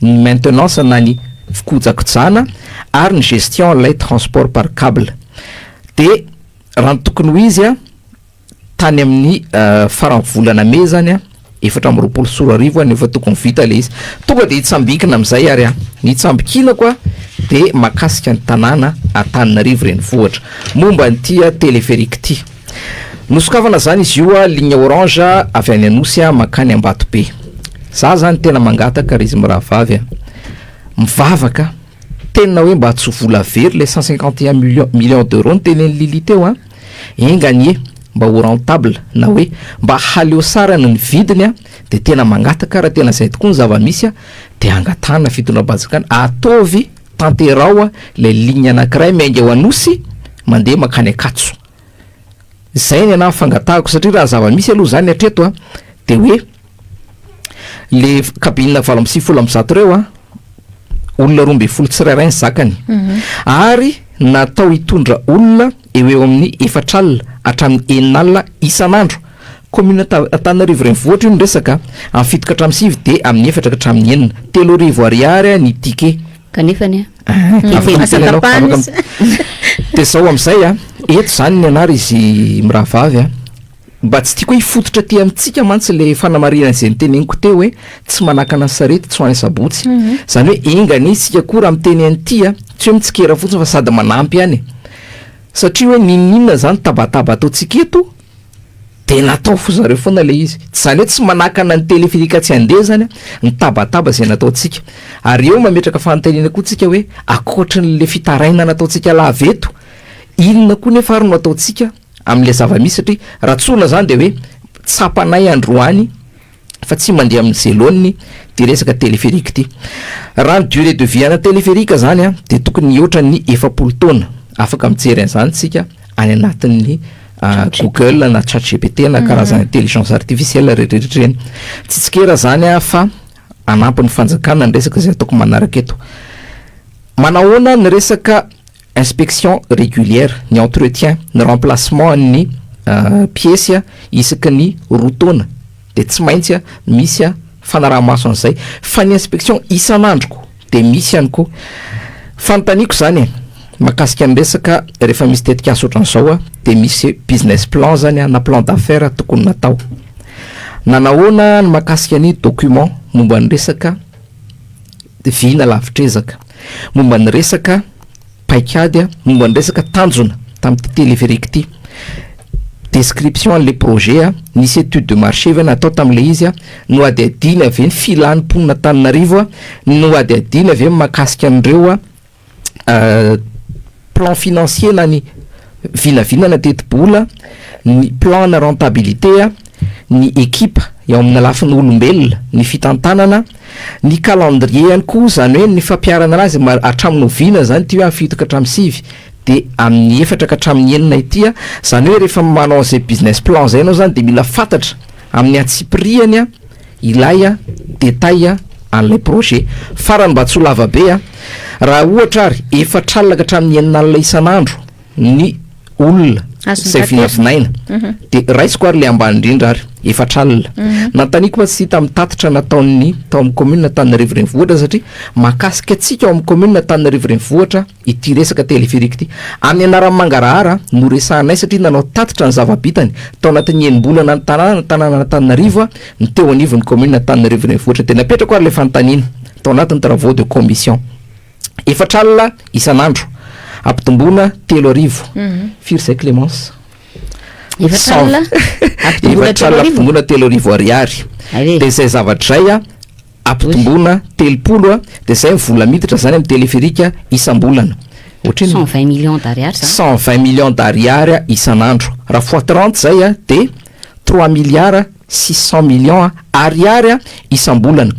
ny maintenance na ny fikojakojana ary ny gestion lay transport par câble de raha ny tokony ho izy a tany amin'ny faran'ny volana me zany a 4 ny efa tokony vita le izy tonga de hitsambikina amin'izay ary a nitsambikina koa de makasika ny tanàna Antananarivo renivohitra momba nyty téléphérique ty nosokafana zany izy io a ligne orange avy any Anosy makany Ambatobe za zany tena mangataka izy mirahavavy a mivavaka tena hoe mba tsy vola very le 151 millions d'euros ny tenen'ny Lili teo a enganie mba ho rentable na hoe mba haleo sarana ny vidiny a de tena mangataka raha tena zay tokoa ny zava-misy a de angatana fitondram-bajakana ataovy tanterao a le ligne anankiray mainga ho anosy mandeha makany akatso zay ny ana fangatahako satria raha zava-misy aloha zany hatreto a de hoe le kabinina 7 reo a olona 12 tsirairay ny zakany ary natao hitondra olona eo amin'ny 4 alina hatramin'ny 9 alina isan'andro commune Antananarivo renivohitra io ny resaka amin'ny 7 hatramin'ny 9 de amin'ny 4 hatramin'ny 9 3,000 ariary ny ticket kanefany de zao am'izay a eto zany ny anary izy mirahavavy a mba tsy tiako hoe hifototra ty amitsika mantsy le fanamarina izay nyteneniko teo hoe tsy manakana ny sarety tsy ho any sabotsy zany hoe engany isika koa raha miteny an'ity a tsy hoe mitsikera fotsiny fa sady manampy any satria hoe ninina zany tabataba ataotsika eto de natao fo zareo foana le izy tsy zany hoe tsy manakana ny telefirika tsy andeha zany ny tabataba zay nataotsika ary eo mametraka fanontaniana koa tsika hoe akoatrin'le fitaraina nataotsika laveto inona koa nefa ary no ataotsika am'le zava-misy satria raha tsona zany de hoe tsapanay androany fa tsy mandeha amin'ny zelonny de resaka telefirika ty raha ny durée de vie ana telefirika zany a de tokony oatra ny 7 taona afaka mijery an'izany tsika any anatin'ny Google na ChatGPT na karazana intelligence artificielle rehetrarehetra reny tsy tsikera zany a fa anampy ny fanjakana ny resaka zay ataoko manaraka eto manahoana ny resaka inspection régulière ny entretien ny remplacement ny pièce isaka ny rotaona de tsy maintsy a misy a fanarahamaso an'izay fa ny inspection isan'androko de misy ihany koa fanontaniako zany makasika ny resaka rehefa misy tetika asa ohatran'izao a de misy business plan zany a na plan d'affaires tokony natao nanahoana ny makasika ny document momba ny resaka vina lavitrezaka momba ny resaka paikady a momba ny resaka tanjona tamin'ity telefirika ity description an'le projet a nisy étude de marché ve natao tam'le izy a no ady adiny avy ny filany mponina Antananarivo a no ady adiny avy makasika an'ireo a plan financier na ny vinavinana teti-bola ny plan na rentabilité a ny équipe eo amin'ny lafiny olombelona ny fitantanana ny calendrier ihany koa zany hoe ny fampiarana anazy hatramin'ny ovina zany ty hoe amin'ny 7 hatramin'ny 9 de amin'ny 4 hatramin'ny 9 ity a zany hoe rehefa manao zay business plan zay anao zany de mila fantatra amin'ny antsipriany a ilay a détail a an'ilay projet farany mba tsy ho lava be a raha ohatra ary 4 alina hatramin'ny 9 alina isan'andro ny olona zay vinavinaina de raisiko ary le ambany indrindra ary 4 alina nantaniko fa tsy tamin'ny tatitra nataon'ny tao amin'ny commune Antananarivo renivohitra satria makasika atsika ao amin'ny commune Antananarivo renivohitra ity resaka telefirika ity amin'ny anaran'ny mangarahara no resahanay satria nanao tatitra ny zava-bitany tao anatin'ny enim-bolana ny tanàna Antananarivo ny teo anivon'ny commune Antananarivo renivohitra de napetrako ary le fanontaniana tao anatin'ny travaux de commission 4 alina isan'andro ampitombona 3,000 firy zay Clémence 4 alina ampitombona 3,000 ariary de zay zavatray a ampitombona 3 a de zay mivola miditra zany amin'ny telefirika isam-bolana 120 millions d'ariary 120 millions d'ariary isan'andro raha fois 30 zay a de 3 milliards 600 millions ariary isam-bolana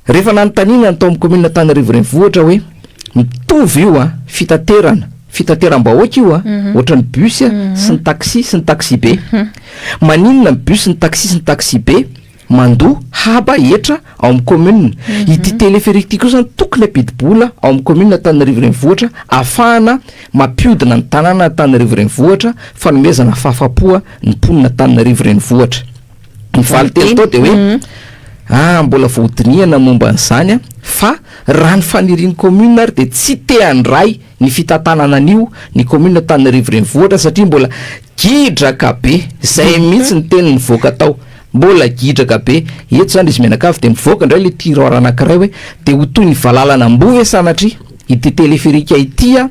rehefa nanontaniana ny tao amin'ny commune Antananarivo renivohitra hoe mitovy io a fitateram-bahoaka io a ohatran'ny bus sy ny taxi be maninona ny bus ny taxi sy ny taxi be mandoa haba etra ao amin'ny commune ity telefirika ity koa zany tokony apidi-bola ao amin'ny commune Antananarivo renivohitra ahafahana mampiodina ny tanàna Antananarivo renivohitra fanomezana fahafapoa ny mponina Antananarivo renivohitra ny valitelo tao de hoe mbola voadiniana momba an'izany a fa raha ny fanirian'ny commune ary de tsy te handray ny fitantanana an'io ny commune Antananarivo renivohitra satria mbola gidraka be zay mihitsy ny teny nivoaka tao mbola gidraka be eto zany izy menakavy de mivoaka indray le tiroara anankiray hoe de ho toy ny valalana mbove sanatria ity telefirika ity a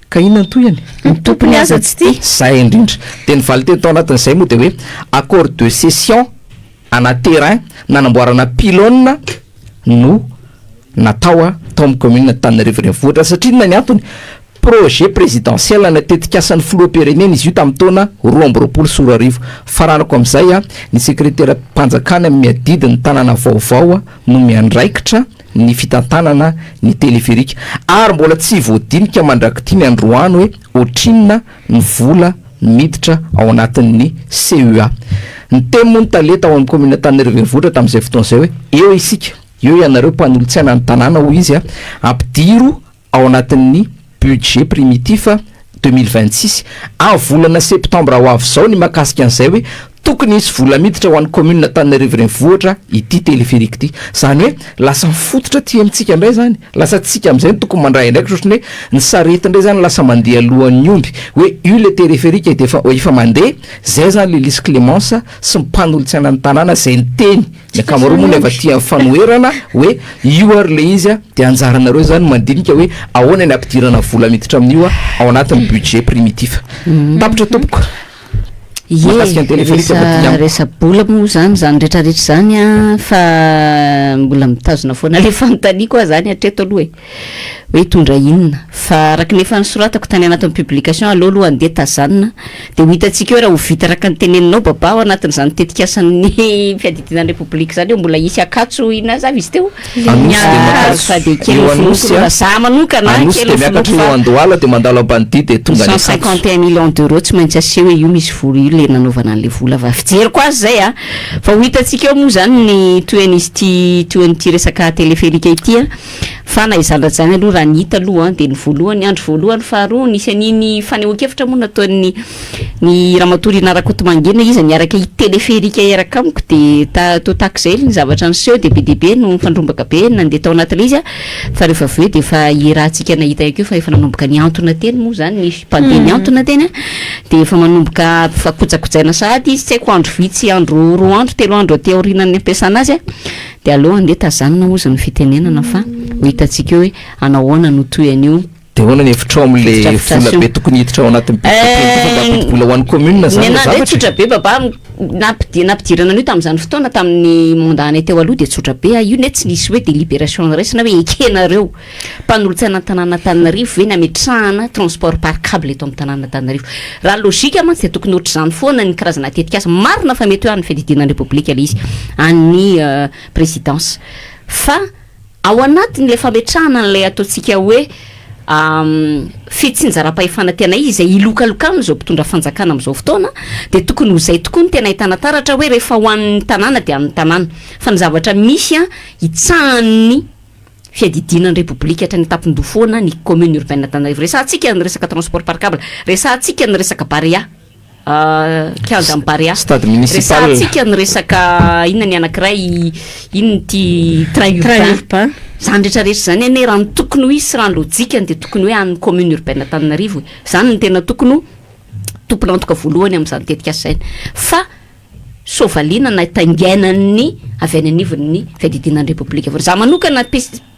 ka inona nytoyany tompony aza tsy ty zay indrindra de ny valiteny tao anatin'izay moa de hoe accord de cession ana terrain nanamboarana pylône no natao tao amin'ny commune Tananarivo renivohitra satria na ny antony projet présidentiel natetika asan'ny filoha-pirenena izy io tamin'ny taona 2024 faranako amin'izay ny secrétaire mpanjakana miadidy ny tanàna vaovao no miandraikitra ny fitantanana ny téléphérique ary mbola tsy voadinika mandrakity ny Androany hoe otrinina ny vola miditra ao anatin'ny CEA ny temony taleta ao amin'ny commune Tananarivo renivohitra tamin'izay fotoan'izay hoe eo isika eo ianareo mpanolotsaina ny tanàna hoy izy ampidiro ao anatin'ny budget primitif 2026 volana septembre ho avy zao ny makasika an'izay hoe tokony isy vola miditra ho an'ny commune Tananarivo renivohitra ity téléphérique ity zany hoe lasa mifototra ty amintsika indray zany lasa tsika amin'izay tokony mandray indraiky ohatrany hoe ny sarety indray zany lasa mandeha alohan'ny omby hoe io le téléphérique de efa mandeha zay zany le Lisy Clémence sy mmpanolotsaina ny tanàna zay ny teny ny akamaroa moa nefa tia fanoherana hoe io ary le izy de anjaranareo zany mandinika hoe ahoana ny ampidirana vola miditra amin'io ao anatin'ny budget primitif tapitra tompoko resa bola moa zany rehetrarehetra zany fa mbola mitazona foana le fanontania koa zany hatreto aloha hoe hitondra inona fa araka nefa nisoratako tany anatin'ny publication aloha andeha tazanina de ho hitantsika hoe raha ho vita raka ny teneninao baba ao anatin'izany tetikasan'ny fiadidinan'ny republique zany mbola isy akatso ina zavy izy teo fa de kely za manokana kely andohala de mandalo ambanidy de tonga 151 millions d'euros tsy maintsy aseho hoe io misy vola io le nanaovana an'le vola va fijeriko azy zay fa ho hitantsika eo moa zany ny toen'ity resaka téléphérique ity fa na izandratra zany aloha raha nihita aloha de ny voalohany andro voalohany faharoa nisy an'iny fanehoan-kevitra moa nataon'ny ny ramatory Narakoto Mangena izy niaraka i téléphérique iaraka amiko de to takzay ny zavatra niseho de be debe no mifandrombaka be nandeha tao anatin'le izy fa rehefa aveo de fa irahantsika nahita eo fa efa nanomboka ny antona teny moa zany ny mpandeha ny antona teny de efa manomboka fakojakojaina sady izy tsy haiko andro vitsy andro roa andro telo andro aty aorinan'ny ampiasana azy de aleo andeha tazanina ozy ny fitenenana fa ho hitantsika hoe anahoana no toy an'io de hoana ny hevitra am'le vola be tokony hiditra ao anatin'ny vola ho an'ny commune zany zavatra tsotra be baba nampidirana an'io tamin'izany fotoana tamin'ny mondany teo aloha de tsotra be io ne tsy nisy hoe délibération raisina hoe ekenareo mpanolotsaina tanàna Tananarivo ve nametrahana transport par câble eto amin'ny tanàna Tananarivo raha logika mantsy de tokony ohatr'izany foana ny karazana tetikasa marina fa mety hoe an'ny fiadidinan'ny republique le izy an'ny présidence fa ao anatiny le fametrahana an'ilay ataontsika hoe fitsinjaram-pahefana tena izy izay ilokaloka am'izao mpitondra fanjakana am'izao fotoana de tokony ho zay tokoa ny tena ahitana taratra hoe rehefa ho an'ny tanàna de amin'ny tanàna fa ny zavatra misy hitsahan'ny fiadidinan'ny republique hatrany tapindofona ny commune urbaine Tananarivo resantsika ny resaka transport par câble resantsika ny resaka barea kianjam barea stade municipal resantsika ny resaka inona ny anankiray inony ty train urbain zany rehetrarehetra zany ane raha ny tokony ho isy raha ny lojika de tokony hoe an'ny commune urbaine Tananarivo zany ny tena tokony tompona antoka voalohany amin'izany tetikasaina fa sovaliana na taingenan'ny avy any anivon'ny fiadidinan'ny republique za manokana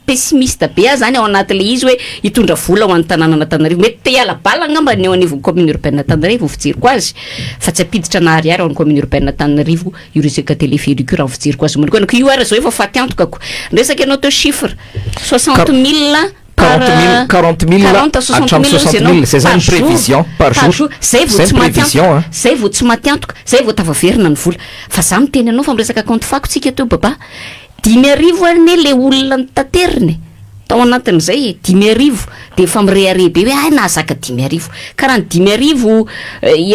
pessimiste be zany ao anatin'le izy hoe hitondra vola ho an'ny tanàna Tananarivo mety te hiala bala ngamba ny ao anivon'ny commune urbaine Tananarivo fijeriko azy fa tsy apiditra nahariary ao an'ny commune urbaine Tananarivo io resaka téléphérique raha fijeriko azy manokana ko io ara zao efa faty antokako resaka ianao teo chiffre 60 000 40 000 hatramin'ny 60 000 c'est ça une prévision par jour zay vao tsy matiantoka zay vao tavaverina ny vola fa za miteny anao fa miresaka compte fako tsika teo baba 10,000 ane le olona ny tateriny tao anatin'izay 10,000 de efa mireharebe hoe nahazaka 10,000 karaha ny 10,000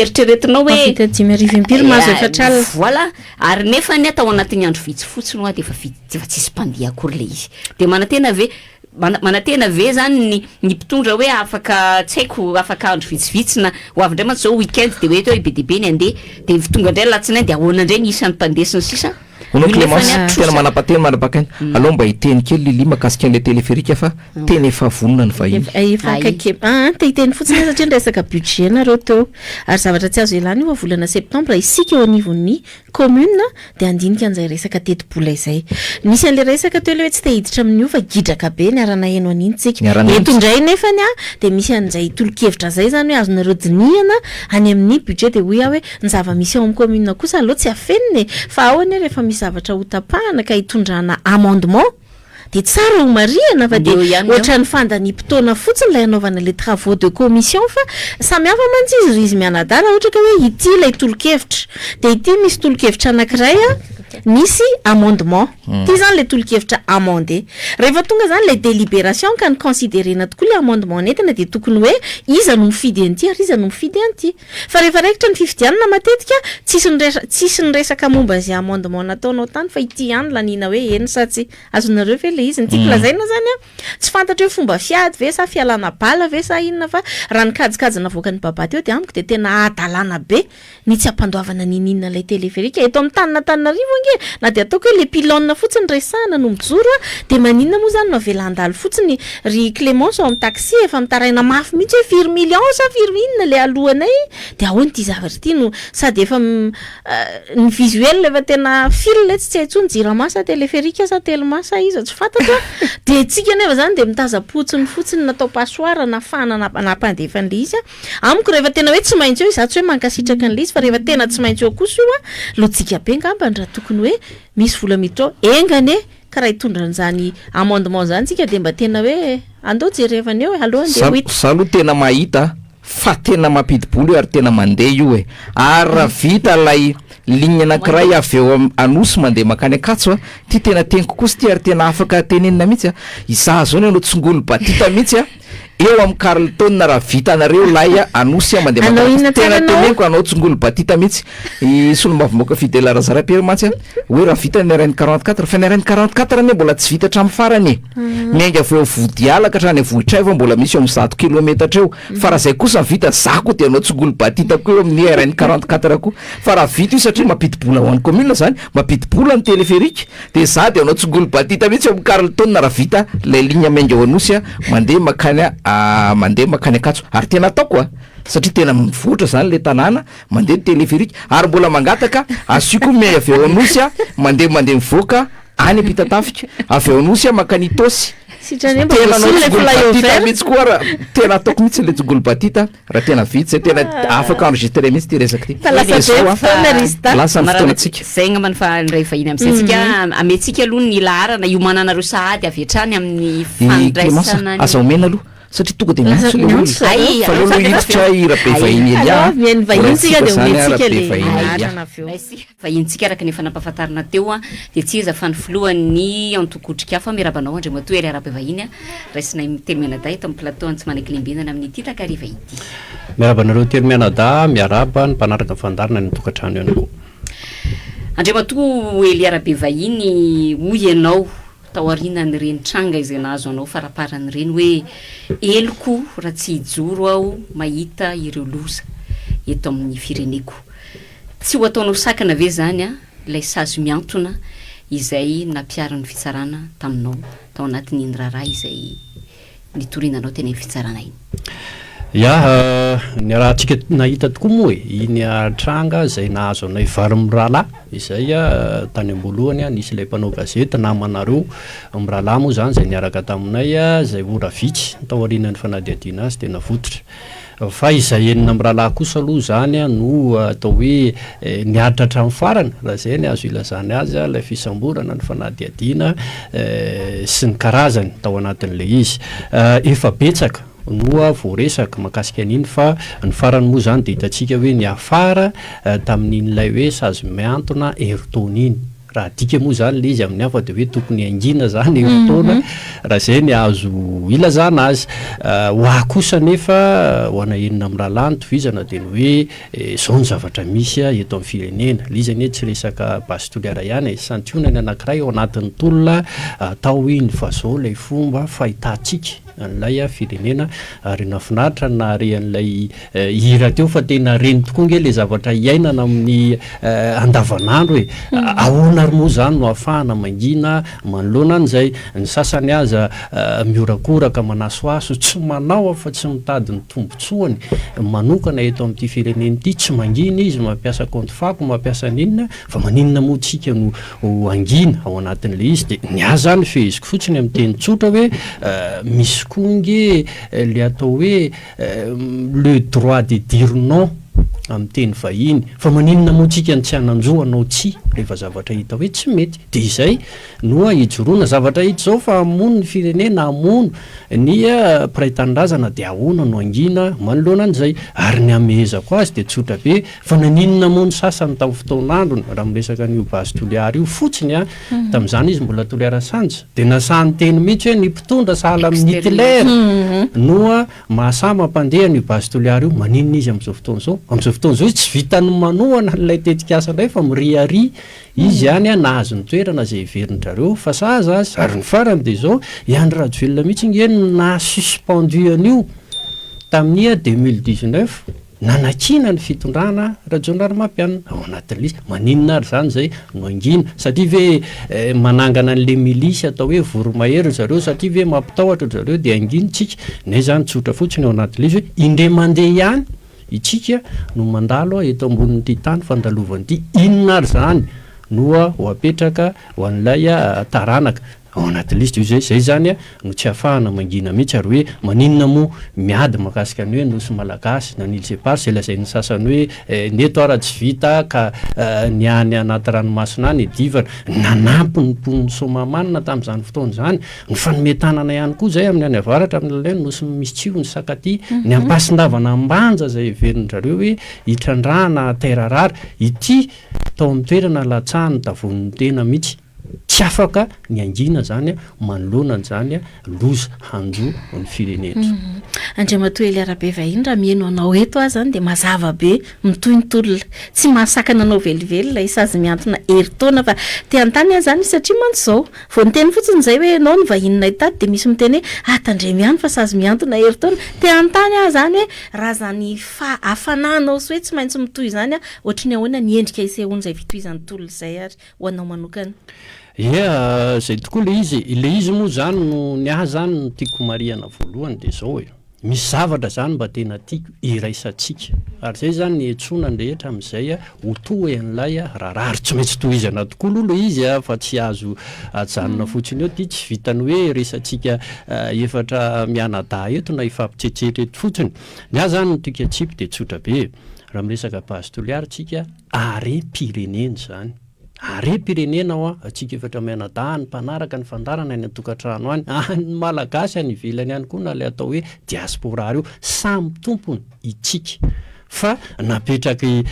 eritreretinao hoe 10,000 impiry mahazo efatra alina voilà ary nefa ny tao anatin'ny andro vitsy fotsiny hoa de efa tsisy mpandeha akory le izy de manatena ve zany ny mpitondra hoe afaka tsy haiko afaka andro vitsivitsy na ho avy ndray mantsy zao weekend de hoe be debe ny andeha de tonga ndray latsinainy de ahoana ndray ny isan'ny mpandesiny sisa Ono Clémence tena manapateny manapakany allo mba hiteny kely lili makasika an'le téléphérique fa teny efa vonona ny vahiny efa akaiky hiteny fotsiny satria ny resaka budget nareo teo ary zavatra tsy azo elany io volana septembre isika eo anivon'ny commune de andinika an'izay resaka teti-bola izay misy an'le resaka teo le hoe tsy te hiditra amin'io fa gidraka be ny arana heno an'iny tsika eto indray nefany de misy an'izay tolo-kevitra zay zany hoe azonareo dinihana any amin'ny budget de hoe hoe ny zava-misy ao amin'ny commune kosa aloha tsy afeniny fa ao ane rehefa misy zavatra ho tapahana ka hitondrana amendement de tsara ho mariana fa de ohatrany fandany-potoana fotsiny lay anaovana le travaux de commission fa samihafa mantsy izy izy mianadara ohatra ka hoe ity lay tolo-kevitra de ity misy tolo-kevitra anankiray misy amendement ty zany le tolo-kevitra amendé rehefa tonga zany le délibération ka ny considérena tokoa le amendement nentina de tokony hoe iza no mifidy an'ity ary iza no mifidy an'ity fa rehefa raikitra ny fifidianana matetika tsisy ny resaka momba an'izay amendement nataonao tany fa ity ihany lanina hoe eny sa tsy azonareo ve le izy nytiako lazaina zany tsy fantatra hoe fomba fiady ve sa fialana bala ve sa inona fa raha nikajikajina avoaka ny baba teo de amiko de tena adalana be ny tsy ampandoavana nininna lay téléphérique eto amin'ny tanina na de ataoko hoe le pilone fotsiny resahana no mijoro de maninona moa zany mavelandalo fotsiny ry Clémence amin'ny taxi efa mitaraina mafy mihitsy hoe firy million sa firy inona le alohanay de ahoana ty zavatra ty no sady efa ny visuel efa tena fil le tsy haitsony jiramasa téléphérique sa telmasa izy tsy fantatra de tsika nefa zany de mitazapotsiny fotsiny natao passoir na fana na pandefany le izy amiko rehefa tena hoe tsy maintsy eo za tsy hoe mankasitraka an'le izy fa rehefa tena tsy maintsy eo kosa io lotsika be ngamba raha tokony hoe misy vola miditra engane ka raha hitondran'izany amendement zany tsika de mba tena hoe andao jerevany eo alohan'ny de wit za aloha tena mahita fa tena mampidi-bolo io ary tena mandeha io e ary raha vita lay ligne anankiray avy eo anosy mandeha makany akatso ty tena teniko kosa ty ary tena afaka tenenina mihitsy izaho zao ny anao tsongolo batita mihitsy eo amin'ny Carlton raha vita anareo lay anosy mandeha makany tena teneniko anao tsongolo batita mihitsy solombavimaoka Fidèle Razarapiero mantsy hoe raha vita ny RN 44 fa ny RN 44 ane mbola tsy vita hatramin'ny farany miainga avy eo Vodiala ka hatrany Vohitraiva mbola misy eo amin'ny 100 kilometatra eo fa raha zay kosa vita zako de anao tsongolo batita koa eo amin'ny RN 44 koa fa raha vita io satria mampidi-bola ho an'ny commune zany mampidi-bola ny téléphérique de za de anao tsongolo batita mihitsy eo amin'ny Carlton raha vita lay ligne miainga ao anosy mandeha makany akatso ary tena ataoko satria tena mivoatra zany le tanàna mandeha téléphérique ary mbola mangataka asiko miay avy eo anosy mandeha mivoaka any Ampitatafika avy eo anosy makany Tosy mihitsy koa raha tena ataoko mihitsy le tsongolo batita raha tena vitsy zay tena afaka enregistré mihitsy ty resaka ty lasa ny fotoanatsika zay ngambany fa ndray vahiny am'izay tsika ametsika aloha ny laharana iomananareo sahady avy hatrany amin'ny fandraisana aza omena aloha satria tonga de miantso le olo fa aloha hiditra irabe vahiny vahintsika araka ny efa nampahafantarina teo de tsy iza fa ny filohan'ny antokotrika fa mirabanao andre matoery arabe vahiny raisina telo mianada eto amin'ny plateau tsy maneky limbinana amin'ny ity takariva ity mirabanareo telo mianada miaraba ny mpanaraka fandarina ny tokantrano ihany koa andre mato ely arabe vahiny hoy ianao taoarinany reny tranga izay nahazo anao faraparany reny hoe eloko raha tsy hijoro aho mahita ireo loza eto amin'ny fireneko tsy ho ataonao sakana ve zany lay sazo miantona izay nampiarany fitsarana taminao tao anatin'ny raharaha izay nitorinanao tena fitsarana iny ny raha tsika nahita tokoa moa iny tranga zay nahazo anay vary mirahalahy izay tany ambolohany nisy ilay mpanao gazety namanareo mirahalahy moa zany zay niaraka taminay zay ora vitsy taorinan'ny fanadiadiana azy tena vototra fa izay enina mirahalahy kosa aloha zany no atao hoe niaditra hatramin'ny farany raha zay ny azo ilazany azy ilay fisamborana ny fanadiadiana sy ny karazany tao anatin'le izy efa betsaka noa voaresaka makasika an'iny fa ny farany moa zany de hitatsika hoe ny afara tamin'in'ilay hoe sazy miantona eritaona iny raha dika moa zany le izy amin'ny hafa de hoe tokony angina zany eritaona raha zay ny azo ilazana azy hoa kosa nefa ho ana enina amin'ny rahalahy ny tovizana de ny hoe zao ny zavatra misy eto amin'ny firenena le izy anie tsy resaka base toliara ihany santionany anankiray ao anatin'ny tolona atao iny fa zao lay fomba fahitantsika an'ilay firenena ary nafinaritra na rean'ilay hira teo fa tena reny tokoa nge le zavatra iainana amin'ny andavanandro hoe ahoana ary moa zany no ahafahana mangina manoloana an'izay ny sasany aza miorakoraka manasoaso tsy manao fa tsy mitady ny tombotsoany manokana eto amin'ity firenena ity tsy mangina izy mampiasa compte fako mampiasa ninona fa maninona moa tsika no angina ao anatin'le izy de ny aza zany feheziko fotsiny amin'ny teny tsotra hoe misy konge le atao hoe le droit de dire non amin'ny teny vahiny fa maninona moa tsika ny tsy hananjoa anao tsy rehefa zavatra hita hoe tsy mety de izay noa hijoroana zavatra hita zao fa amono ny firenena amono ny mpiray tanindrazana de ahoana no angina manoloana an'izay ary ny amehezako azy de tsotra be fa naninona mono sasany tamin'ny fotoan'androny raha miresaka an'io basy toliara io fotsiny a tamin'izany izy mbola toliara sanja de nasany teny mihitsy hoe ny mpitondra sahala amin'ny Hitler noa mahasama mpandeha ny basy toliara io maninona izy amin'izao fotoana zao izy tsy vitany manohana n'ilay tetikasa indray fa miriary izy ihany a nahazo ny toerana zay iverindrareo fa saza azy ary ny farany de zao ihany rajoelona mihitsy ngeny na suspendu an'io tamin'ny 2019 nanakina ny fitondrana rajonary mampianina ao anatin'lisy maninona ary zany zay no angina satria ve manangana an'le milisy atao hoe voromahery zareo satria ve mampitahotra zareo de anginitsika nay zany tsotra fotsiny ao anatin'lisy hoe indre mandeha ihany itsika no mandalo eto ambonin'ity tany fandalovan'ity inona ary zany noa ho apetraka ho an'ilay taranaka ao anatin'lisy io zay zany no tsy ahafahana mangina mihitsy ary hoe maninona moa miady makasika ny hoe nosy malagasy na nilse par zay lazay ny sasany hoe neto ara tsy vita ka ny any anaty ranomasina any divana nanampy ny mpon'ny somamanina tamin'izany fotoana zany ny fanometanana ihany koa zay amin'ny any avaratra amin'ilay nosy misy tsio ny sakaty ny ampasindavana ambanja zay iverindrareo hoe hitrandrana terarara ity tao amin'ny toerana latsahany tavon'ny tena mihitsy tsy afaka ny angina zany manoloana zany loza hanjo ny firenena Andriamatoely Arabe vahiny raha mieno anao eto azy zany de mazava be mitoy ny tolona tsy mahasakana anao velively isazy miantona heritaona fa te antany azy zany satria mantsy zao vao niteny fotsiny zay hoe anao ny vahinina itady de misy miteny hoe atandremy ihany fa sazy miantona heritaona te antany azy zany hoe raha zany afananao sy hoe tsy maintsy mitoy zany ohatry ny ahoana ny endrika isehoany zay fitohizany tolona zay ary ho anao manokana zay tokoa le izy moa zany no ny aha zany no tiako mariana voalohany de zao hoe misy zavatra zany mba tena tiako iraisantsika ary zay zany ny etsona rehetra amin'izay ho toy an'ilay raharary tsy maintsy tohizana tokoa aloha le izy fa tsy azo ajanona fotsiny eo ty tsy vitany hoe resantsika efatra mianada eto na ifampitsetsetra eto fotsiny ny aha zany no tiako atsipy de tsotra be raha miresaka basy toliara tsika arem-pirenena zany arem-pirenena atsika efatra mianada ny mpanaraka ny fandarana ny atokantrano any ny malagasy any ivelany ihany koa na le atao hoe diaspora reo samy tompony itsika fa napetraky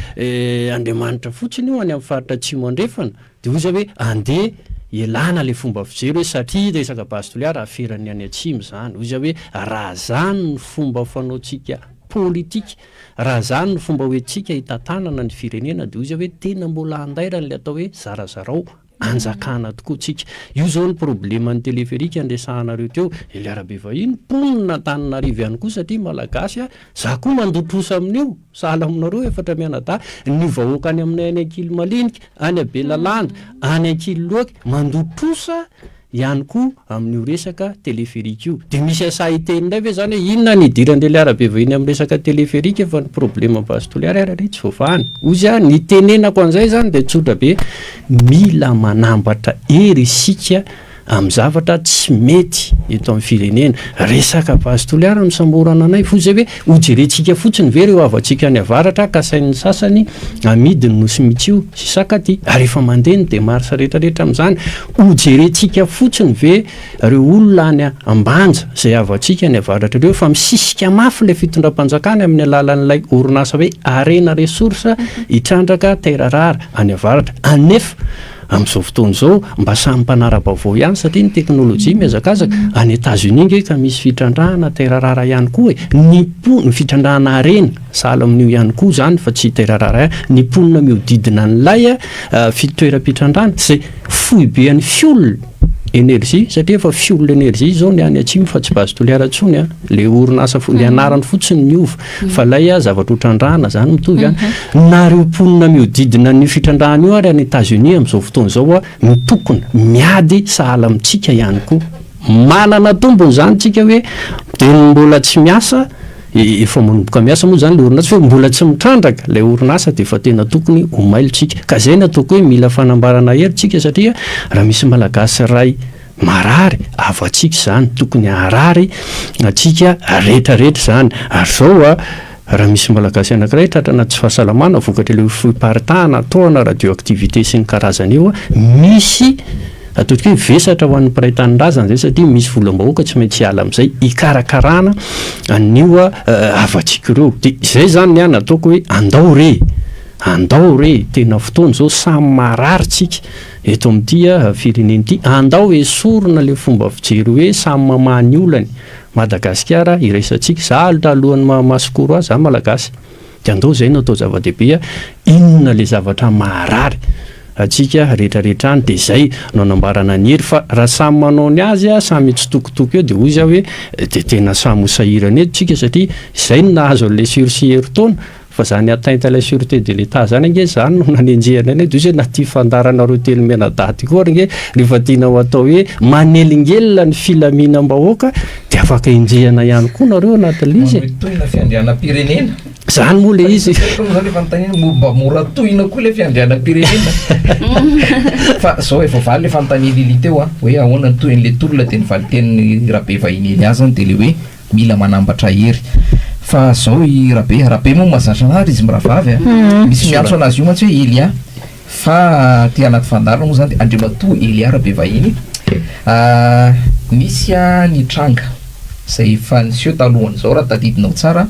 Andriamanitra fotsiny io any amin'ny faritra atsimo andrefana de ozy hoe andeha elana le fomba fijery hoe satria resaka basy toliara aferany any atsimo zany ozy hoe raha zany ny fomba fanaotsika politika raha zany ny fomba hoentsika hitantanana ny firenena de ozy hoe tena mbola andairany le atao hoe zarazarao anjakana tokoa tsika io zao ny problema ny teleferika andresahanareo teo ele Arabe vahiny ponina Antananarivo ihany koa satria malagasy za koa mandotrosa amin'io sahala aminareo efatra mianada ny vahoaka any aminay any ankily malinika any Belalanda any ankily loaka mandotrosa ihany koa amin'io resaka teleferika io de misy asa iteninay ve zany hoe inona ny idirandele Arabe vahiny amin'ny resaka teleferika fa ny problema basy toliara ary tsy voafahany ozy ny tenenako an'izay zany de tsotra be mila manambatra hery isika amin'ny zavatra tsy mety eto amin'ny firenena resaka basy toliara no samborana anay fo zay hoe hojerentsika fotsiny ve reo avantsika ny avaratra ka sain'ny sasany amidiny nosy mitsio sy sakaty ary efa mandeha ny demarsa rehetrarehetra amin'izany hojerentsika fotsiny ve reo olona any ambanja zay avantsika ny avaratra reo fa misisika mafy le fitondram-panjakany amin'ny alalan'ilay orinasa hoe arena resorsa hitrandraka terarara any avaratra anefa amin'izao fotoana zao mba samy mpanara-bavao ihany satria ny teknôlôjia miazakazaka any États-Unis nge ka misy fitrandrahana terarara ihany koa ny fitrandrahana arena sahala amin'io ihany koa zany fa tsy terarara ny mponina miodidina n'ilay fitoeram-pitrandrahana zay foibean'ny fiolona énergie satria efa fiolona énergie zao ny any atsimo fa tsy basy toliara tsony le orinasa ny anarany fotsiny ny ova fa lay zavatra hotrandrahana zany mitovy any nareo mponina miodidina ny fitrandrahana io ary any États-Unis amin'izao fotoana zao mitokona miady sahala amintsika ihany koa manana tombony zany tsika hoe de mbola tsy miasa efa manomboka miasa moa zany le orinasa fa mbola tsy mitrandraka le orinasa de efa tena tokony ho mailitsika ka zay natoko hoe mila fanambarana heritsika satria raha misy malagasy ray marary avatsika zany tokony harary atsika rehetrarehetra zany ary zao raha misy malagasy anankiray tratrana tsy fahasalamana vokatra le fiparitahana taona radioactivité sy ny karazany io misy atotiko hoe vesatra ho an'ny mpiray-tanindrazana zay satria misy volam-bahoaka tsy maintsy hiala amin'izay hikarakarana anio avatsika ireo dia izay zany ny any ataoko hoe andao re tena fotoana zao samy mararitsika eto amin'ity fireneny ity andao esorona le fomba fijery hoe samy mamany olany Madagasikara iraisantsika zalitra alohan'ny mahamasokoro azy za malagasy dia andao zay no atao zava-dehibe inona le zavatra marary atsika rehetrarehetra any dia izay no anambarana ny hery fa raha samy manao ny azy samy tsitokotoko eo dia hoy izy hoe dia tena samy hosahirana eto tsika satria izay no nahazo an'ilay sursis hery-taona fa zany atainta ilay sûreté de l'État zany nge zany no nanenjehana anay dia na ty fandaranareo telo mena daty koa nge rehefa tianao atao hoe manelingelina ny filaminam-bahoaka dia afaka enjehana ihany koa nareo anatin'ilay izy tohina fiandrianam-pirenena zany moa le izy zany efa nontanina mba mora tohina koa le fiandrianam-pirenena fa zao efa valy le fanontaniana ili teo hoe ahoana ny tohin'le tolona dia ny valiteniny rabe vahiny ely azany dia le hoe mila manambatra hery fa zao i rabe moa mazatra anary izy miravavy misy miantso anazy io mantsy hoe Elia fa ty anaty fandarina moa zany dia andriamato Elia rabe vahiny nisy ny tranga zay fa niseo talohany zao raha tadidinao tsara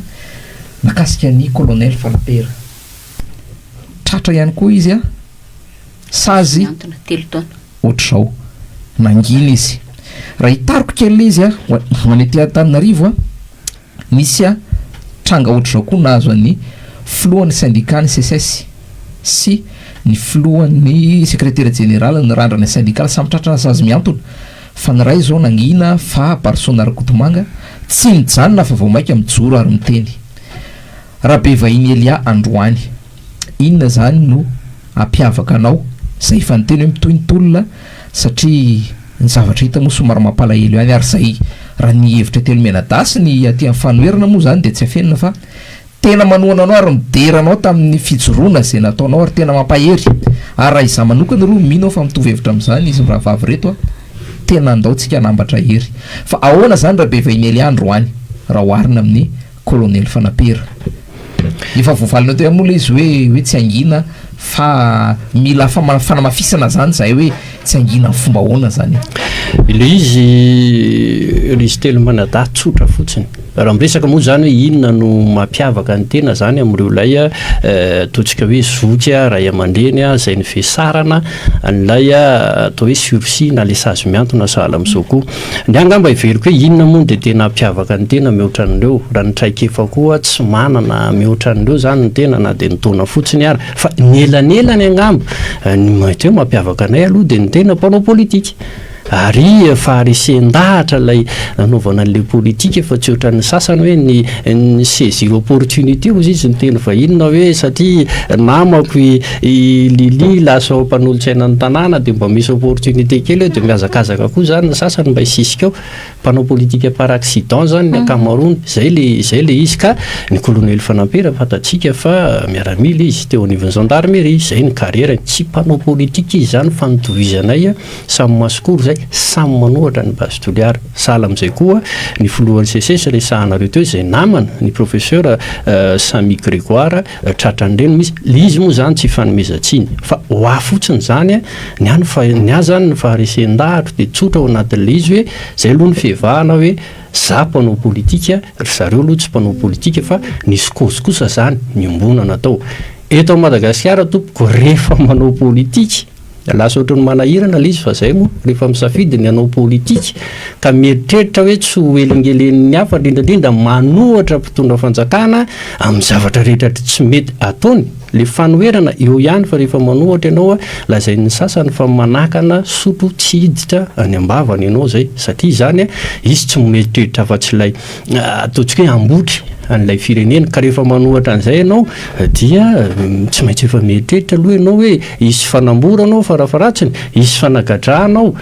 nakasika ny colonel Falapera tratra ihany koa izy sazy ohatr'izao nangina izy raha hitariko kely izy manety Antananarivo nisy tranga ohatr'izao koa nahazo ny filohan'ny syndicat ny CSS sy ny filohan'ny secrétaire général ny randrana syndical samy tratrana sazy miantona fa ny ray zao nangina fa Barsona Rakotomanga tsy mijanona fa vao maika mijoro ary miteny rabe vahiny Elia Androany inona zany no ampiavaka anao zay fa niteny hoe mitohy ny tolona satria ny zavatra hita moa somary mampalahelo ihany ary zay raha ny hevitra telo menadasy ny aty amin'ny fanoherana moa zany dia tsy afenina fa tena manohana anao ary mideranao tamin'ny fijoroana zay nataonao ary tena mampahery ary raha iza manokana ro mino fa mitovy hevitra amin'izany izy miravavy reto tena andaontsika anambatra hery fa ahoana zany rabe vahiny Elia Androany raha oharina amin'ny colonel Fanapera efa voavalinao teo moa le izy hoe tsy angina fa mila fanamafisana zany zay hoe tsy angina fomba ahoana zany le izy telo manada tsotra fotsiny raha miresaka moa zany hoe inona no mampiavaka ny tena zany amin'ireo lay ataontsika hoe zoky ray aman-dreny zay ny fesarana an'ilay atao hoe sursis na le sazy miantona sahala amin'izao koa ny angamba iveriko hoe inona moa dia tena mampiavaka ny tena mihoatra an'ireo raha ny traikefa koa tsy manana mihoatra an'ireo zany ny tena na dia nitaona fotsiny ary fa ny elanelany angamba ny mety hoe mampiavaka anay aloha dia ny tena mpanao politika ary faharesen-dahatra lay nanaovana an'ilay politika fa tsy ohatran'ny sasany hoe ny saisir opportunité ozy izy ny teny vahinona hoe satria namako lili lasa mpanolotsaina ny tanàna dia mba misy opportunité kely eo dia miazakazaka koa zany ny sasany mba hisisika eo mpanao politika par accident zany ny akamarony zay le izy ka ny colonel Fanapera fatatsika fa miaramila izy teo anivon'ny gendarmerie zay ny carrière tsy mpanao politika izy zany fa nitovizanay samy masikoro zay samy manohatra ny base toliara sahala amin'izay koa ny filohan'ny CSS resahanareo teo izay namana ny professeur Samy Grégoire tratrany reny misy le izy moa zany tsy fanomezantsiny fa ho afotsiny zany ny azy zany ny faharesen-dahatra dia tsotra ao anatin'le izy hoe zay aloha ny fihevahana hoe za mpanao politika ry zareo aloha tsy mpanao politika fa nisy kozy kosa zany niombona natao eto Madagasikara tompoko rehefa manao politika lasa ohatrany manahirana le izy fa zay moa rehefa misafidy ny anao politika ka mieritreritra hoe tsy ho elingelen'ny hafa indrindrandrindra manohatra mpitondra fanjakana amin'ny zavatra rehetra tsy mety ataony le fanoherana eo ihany fa rehefa manohatra ianao lazain'ny sasany fa manakana sotro tsy hiditra any ambavany ianao zay satria zany izy tsy mieritreritra afa-tsy lay ataontsika hoe ambotry an'ilay firenena ka rehefa manohatra an'izay ianao dia tsy maintsy efa mieritreritra aloha ianao hoe isy fanamboranao farafaratsiny isy fanagadrahanao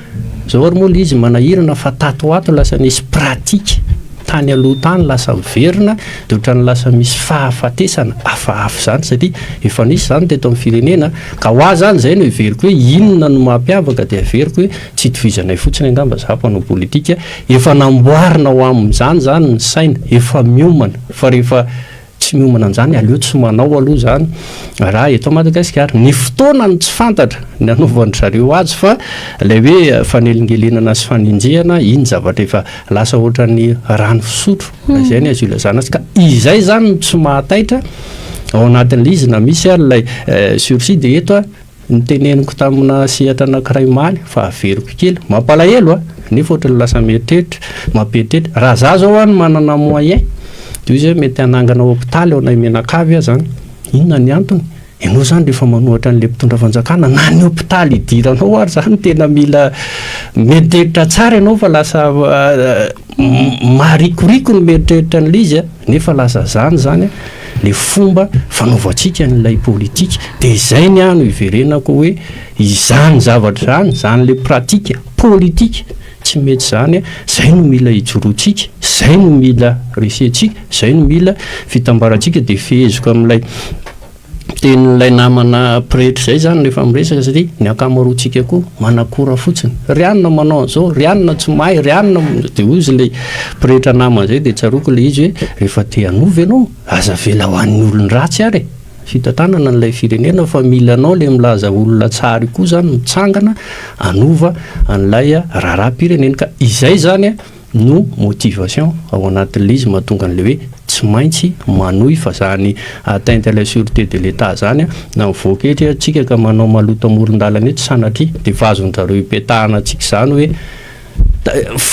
zao ary moa le izy manahirana fa tatoato lasa nisy pratika tany aloha tany lasa miverina dia ohatrany lasa misy fahafatesana hafahafa zany satria efa nisy zany teto amin'ny firenena ka ho azy zany zay no iveriko hoe inona no mampiavaka dia averiko hoe tsy itovizanay fotsiny angamba za mpanao politika efa namboarina ho amin'izany zany ny saina efa miomana fa rehefa tsy miomana an'izany aleo tsy manao aloha zany raha eto Madagasikara ny fotoana ny tsy fantatra ny anaovan'ny zareo azy fa ilay hoe fanelingelenana sy faninjehana iny zavatra efa lasa ohatran'ny rano fisotro izay ny azo ilazana azy ka izay zany no tsy mahataitra ao anatin'ilay izy na misy ilay sursis dia eto ny teneniko tamina sehatra anankiray maly fa averiko kely mampalahelo nefa ohatrany lasa mieritreritra mampieritreritra raha za zao any manana moyen dia izy hoe mety hanangana hôpitaly ao anay Menakavy zany inona ny antony ianao zany rehefa manohatra an'ilay mpitondra fanjakana na ny hôpitaly idiranao ary zany tena mila mieritreritra tsara ianao fa lasa maharikoriko no mieritreritra an'ilay izy nefa lasa zany le fomba fanaovantsika n'ilay politika dia izay ny ano iverenako hoe izany zavatra zany le pratika politika tsy mety zany zay no mila hijoroantsika zay no mila resentsika zay no mila fitambarantsika dia feheziko amin'ilay tenin'ilay namana pretra zay zany rehefa miresaka satria ny akamaroantsika koa manakora fotsiny rianina manao an'izao rianina tsy mahay rianina dia ozy ilay pretra namana zay dia tsaroko ilay izy hoe rehefa te hanovy ianao aza vela ho an'ny olony ratsy ary fitantanana n'ilay firenena fa milanao le milaza olona tsara koa zany mitsangana anova an'ilay raharam-pirenena ka izay zany no motivation ao anatin'ilay izy mahatonga an'ilay hoe tsy maintsy manohy fa zany atteinte à la sûreté de l'État zany na mivoaketra atsika ka manao maloto amoron-dalana ety sanatria dia vazon-jareo ipetahana atsika zany hoe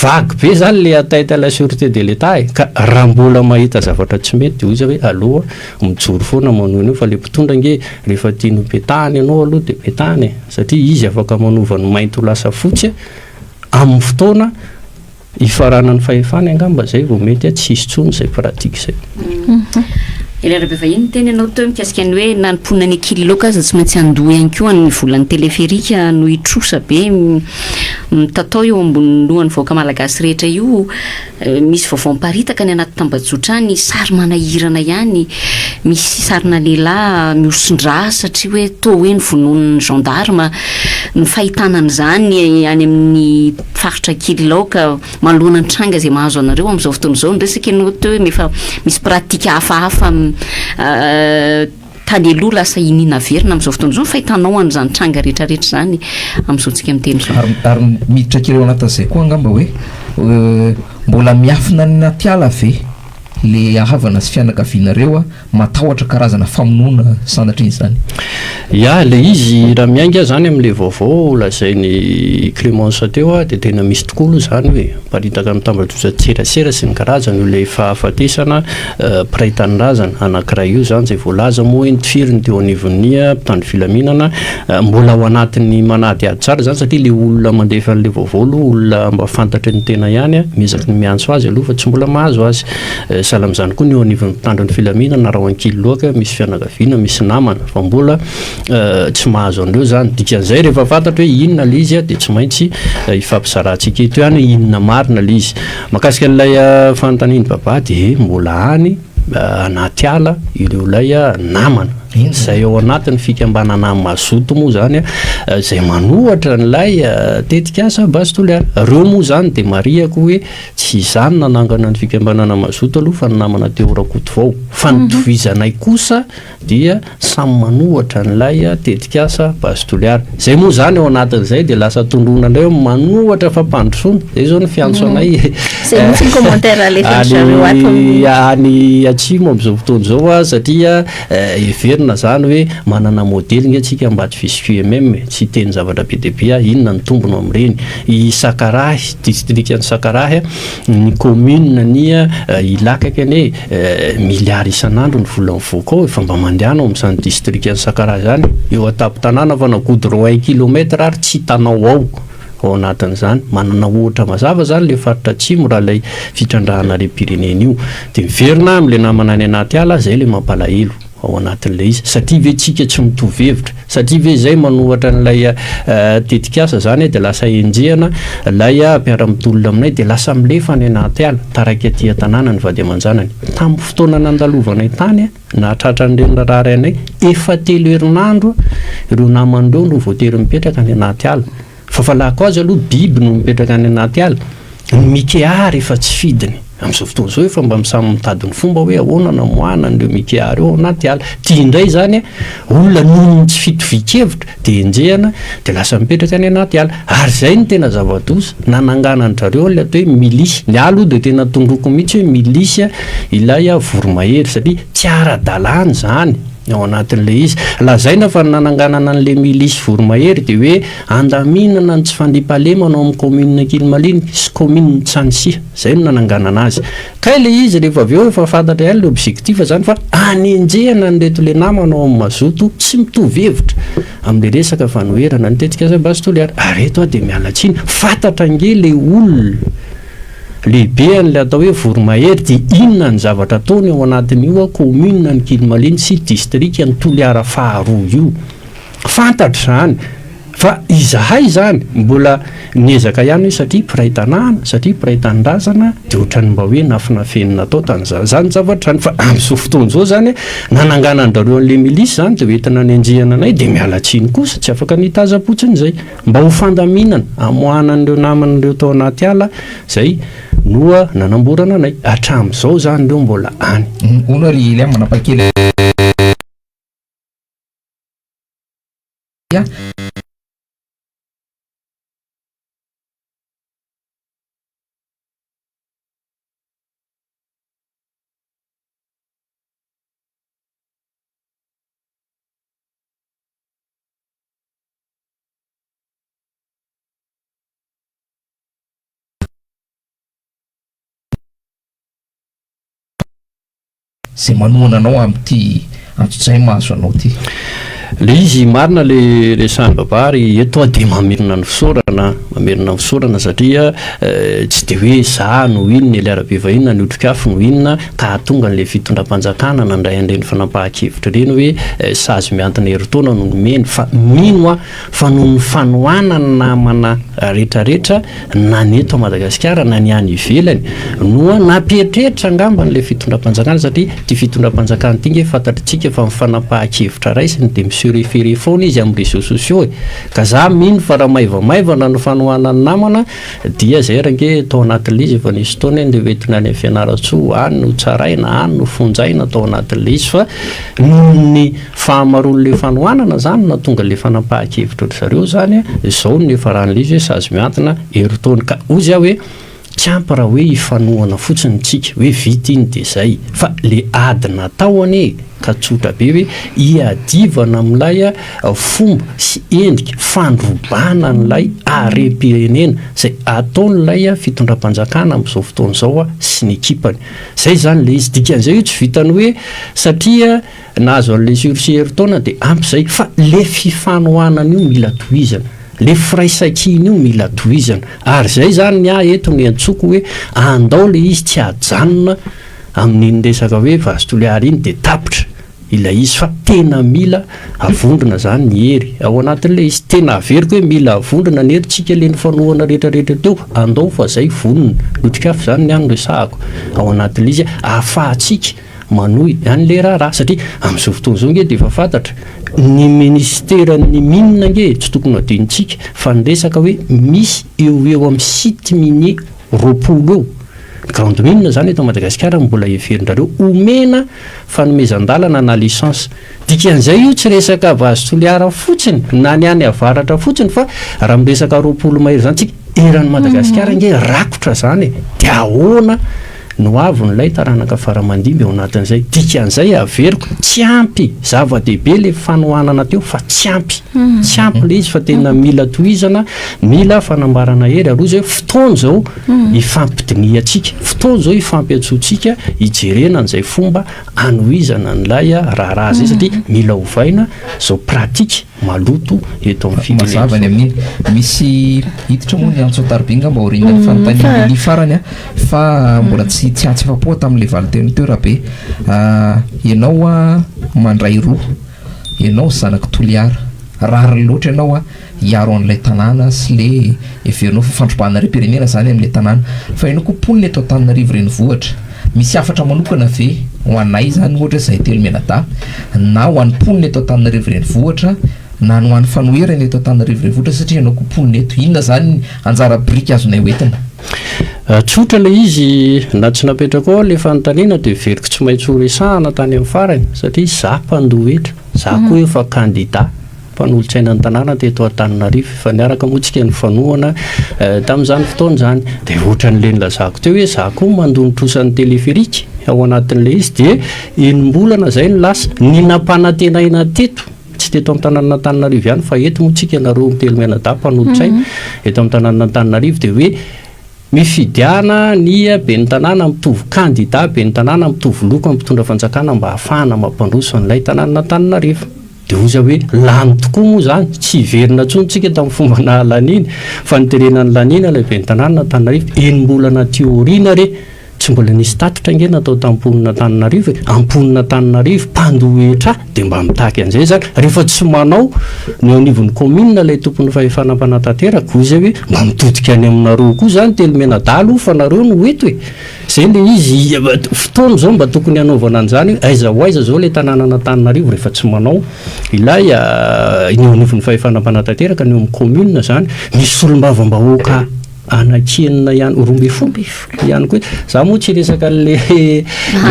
vaky be zany le atteinte à la sûreté de l'État ka raha mbola mahita zavatra tsy mety dia ozy hoe aloha mijoro foana manohy anio fa le mpitondra nge rehefa tiany petahany ianao aloha dia petahany satria izy afaka manovany mainty ho lasa fotsy amin'ny fotoana ifaranany fahefany angamba zay vao mety tsisy tsony zay pratika zay Elerabe vahiny teny ianao teo mikasika ny hoe nanomponana ny kililoka aza tsy maintsy andoha ihany koa ny volan'ny teleferika no hitrosa be mitatao eo ambony lohan'ny vahoaka malagasy rehetra io misy vaovao miparitaka ny anaty tambajotra ny sary manahirana ihany misy sarina lehilahy miosindra satria hoe toa hoe ny vonon'ny gendarme ny fahitanana zany any amin'ny faritra kililoka manoloana ny tranga izay mahazo anareo amin'izao fotoana izao nyresaka ianao teo efa misy pratika hafahafa tany aloha lasa inina verina amin'izao fotoana izao fahitanao an'izany tranga rehetrarehetra zany amin'izao tsika miteny ary miditra kireo anatin'izay koa angamba hoe mbola miafina ny natiala ve le ahavana sy fianakavianareo matahotra karazana famonoana sanatry iny zany le izy raha miainga zany amin'le vaovao lazainy Clémence teo dia tena misy tokoa aloha zany hoe paritaka amin'ny tambajotra tserasera sy ny karazany io le fahafatesana piraitan'ny razana anankiray io zany zay voalaza moa intifiriny teo anivon'ny mpitandro filaminana mbola ao anatin'ny manady ady tsara zany satria le olona mandefa an'le vaovao aloha olona mba fantatry ny tena ihany mezaky ny miantso azy aloha fa tsy mbola mahazo azy sahala amin'izany koa ny eo anivon'ny mpitandro ny filaminana raha hoankily loaka misy fianakaviana misy namana fa mbola tsy mahazo an'ireo zany dikan'izay rehefa fantatra hoe inona le izy dia tsy maintsy ifampizarantsika eto ihany inona marina le izy makasika an'ilay fanontaniany baba dia mbola any anaty ala ireo lay namana zay ao anatin'ny fikambanana mazoto moa zany zay manohatra n'ilay tetika asa basy toliara reo moa zany dia mariako hoe tsy izany nanangana ny fikambanana mazoto aloha fa ny namana teo rakoto vao fa nitovizanay kosa dia samy manohatra n'ilay tetika asa basy toliara zay moa zany ao anatin'izay dia lasa tondronanay manohatra fampandrosoana zay zao ny fiantso anay any atsimo amin'izao fotoana izao satria everina zany hoe manana modely nge atsika mba tsy fisy QMM tsy teny zavatra be dia be inona ny tombony amin'ireny i Sakarahy distrikany Sakarahy ny commune ny ilakaka ny miliary isan'andro ny vola mivoaka ao efa mba mandehanao amin'izany distrikany Sakarahy zany eo atapy-tanàna fa na goudron 1 kilomètre ary tsy hitanao ao anatin'izany manana ohatra mazava zany le faritra atsimo raha ilay fitrandrahana le Pyrénées io dia miverina amin'le namana any anaty ala zay le mampalahelo ao anatin'ilay izy satria ve tsika tsy mitovy hevitra satria ve zay manohatra n'ilay tetikasa zany dia lasa enjehana lay mpiara-mitolona aminay dia lasa milefa any anaty ala taraiky aty an-tanàna ny vady aman-janany tamin'ny fotoana nandalovanay tany na tratran'ireny rarary anay efa 3 herinandro ireo naman'ireo no voatery mipetraka any anaty ala fa falako azy aloha biby no mipetraka any anaty ala ny mikehary efa tsy fidiny amin'izao fotoana zao efa mba misamy mitadiny fomba hoe ahoana namoana an'ireo mikiary eo anaty ala tia indray zany olona nohony tsy fitovikevitra de enjehana de lasa mipetraka any anaty ala ary zay ny tena zava-doza nananganany zareo le atao hoe milisy ny alo de tena tondroko mihitsy hoe milisy ilay voromahery satria tsy ara-dalàna zany ao anatin'le izy lazaina fa nananganana an'le milisy voromahery de hoe andaminana ny tsy fandriam-pahalemana ao amin'ny commune Kilmaliny sy commune Tsansia zay no nananganana azy ka le izy rehefa avy eo efa fantatra ihany le objectif zany fa anenjehana an'ireto le namana ao amin'ny mazoto tsy mitovy hevitra amin'le resaka fanoherana ny tetika Sebastoliary areto de miala tsiny fantatra nge le olona lehibe an'le atao hoe voromahery de inona ny zavatra ataony ao anatin'io commune ny Kilmaliny sy district ny Toliara faharoa io fantatra zany fa izahay zany mbola niezaka ihany satria piraitanana satria piraitan-drazana de ohatrany mba hoe nafinafenina atao tan'zany zavatra fa amin'izao fotoana zao zany nananganan-dareo an'le milisy zany de hoentina nenjehana anay de miala tsiny kosa tsy afaka nitaza-potsiny zay mba ho fandaminana amoahana an'ireo naman'ireo tao anaty ala zay noa nanamborana anay hatramin'izao zany reo mbola any ona ry le manapakely zay manoana anao amin'ity antsotsay mahazo anao ty le izy marina le sany babary eto de mamerina ny fisaorana satria tsy de hoe za no inona le ara-bevahina ny otrikafo no inona ka tonga n'le fitondram-panjakana nandray an'ireny fanapahan-kevitra reny hoe sazy miantona heritaona no nomeny fa mino fa no ny fanoana ny namana rehetrarehetra na ny eto Madagasikara na ny any ivelany noa napetrehitra angamba n'le fitondram-panjakana satria ty fitondram-panjakana ty nge fantatritsika fa mifanapahan-kevitra raisiny de référé foana izy amin'ny réseaux sociaux ka za mino fa raha maivamaivana no fanohana ny namana dia zay range tao anatin'le izy efa nisy taona de hoentina any fianaratsoa any no tsaraina any no fonjaina tao anatin'le izy fa ny fahamaroan'le fanohanana zany na tonga le fanapahan-kevitra zareo zany zao ny efa rahan'le izy hoe sazy miantona heritaony ka ozy hoe tsy ampy raha hoe ifanohana fotsiny tsika hoe vita iny de zay fa le adina tao ane ka tsotra be hoe iadivana amin'ilay fomba sy endrika fandrobana n'ilay harem-pirenena zay ataon'ilay fitondram-panjakana amin'izao fotoana zao sy ny ekipany zay zany le izy dikan'izay io tsy vitany hoe satria nahazo an'le sursi heritaona de ampy zay fa le fifanohanana io mila tohizana le firaisakiny io mila tohizana ary zay zany ny eto ny antsoko hoe andao le izy tsy ajanona amin'iny resaka hoe Sebastoliary iny de tapitra ilay izy fa tena mila avondrona zany ny hery ao anatin'le izy tena averiko hoe mila avondrona ny heritsika le ny fanohana rehetrarehetra teo andao fa zay vonona lotrikafo zany ny any resahako ao anatin'le izy ahafahantsika manohy an'le raha satria amin'izao fotoana zao nge de efa fantatra ny ministeran'ny minina nge tsy tokony adinitsika fa ny resaka hoe misy eo amin'ny site minier roapolo eo grande mine zany eto Madagasikara mbola heverinareo omena fanomezan-dalana na licence dikan'izay io tsy resaka Sebastoliary fotsiny na ny any avaratra fotsiny fa raha miresaka roapolo mahery zany tsika eran'ny Madagasikara nge rakotra zany de ahoana no avy n'ilay taranaka faramandimby ao anatin'izay dikan'izay averiko tsy ampy zava-dehibe le fanohanana teo fa tsy ampy le izy fa tena mila tohizana mila fanambarana hery aloha zay fotoana zao ifampidiniatsika fotoana zao ifampiatsotsika ijerena an'izay fomba anohizana n'ilay raharaha zay satria mila hovaina zao pratika maloto eto amin'ny firenezavany amin'iny misy hiditra moa ny antsotaribinga mba horinany fanontaniana ny farany fa mbola tsy afa-po tamin'le valiteny teo raha be ianao mandray roa ianao zanaky Toliara rary loatra ianao hiaro an'ilay tanàna sy le everinao fandrobahana re-pirenena zany amin'le tanàna fa ianao koa poniny eto Antananarivo renivohitra misy afatra manokana ve ho anay zany ohatra zay telo menada na ho an'ny poniny eto Antananarivo renivohitra na ho an'ny fanoherana eto Antananarivo renivohitra satria ianao koa poniny eto inona zany anjara briky azonay hoentina tsotra le izy na tsy napetraka ao le fanontaniana dia veriko tsy maintsy ho resahana tany amin'ny farany satria za mpandohetra za koa efa kandida mpanolotsaina ny tanàna teto Antananarivo fa niaraka moantsika ny fanohana tamin'izany fotoana izany dia ohatran'le nilazako teo hoe za koa mandonitrosan'ny teleferika ao anatin'le izy dia enim-bolana izay ny lasa ny nampanantenaina teto tsy teto amin'ny tanàna Antananarivo ihany fa eto moantsika nareo mitelo mianadahy mpanolotsaina eto amin'ny tanàna Antananarivo dia hoe mifidiana ny be ny tanàna mitovy kandida be ny tanàna mitovy loko amin'ny mpitondra fanjakana mba hahafahana mampandroso an'ilay tanàna Antananarivo dia ozy hoe lany tokoa moa zany tsy hiverina tsontsika tamin'ny fomba nahalaniny fa niterenany lanina ilay be ny tanàna Antananarivo enim-bolana teoriana re tsy mbola nisy tatitra nge natao tamponina Antananarivo amponina Antananarivo mpandohetra dia mba mitaky an'izay zany rehefa tsy manao ny anivon'ny commune ilay tompon'ny fahefana mpanantanteraka ozy hoe mba mitodika any aminareo koa zany telo menadalo fa nareo no eto hoe zay le izy fotoana zao mba tokony hanaovana an'izany aiza ho aiza zao le tanàna Antananarivo rehefa tsy manao ilay ny anivon'ny fahefana mpanantanteraka ny eo amin'ny commune zany misy olombavambahoaka anakenina ihany rombe fomba ihany koa za moa tsy resaka le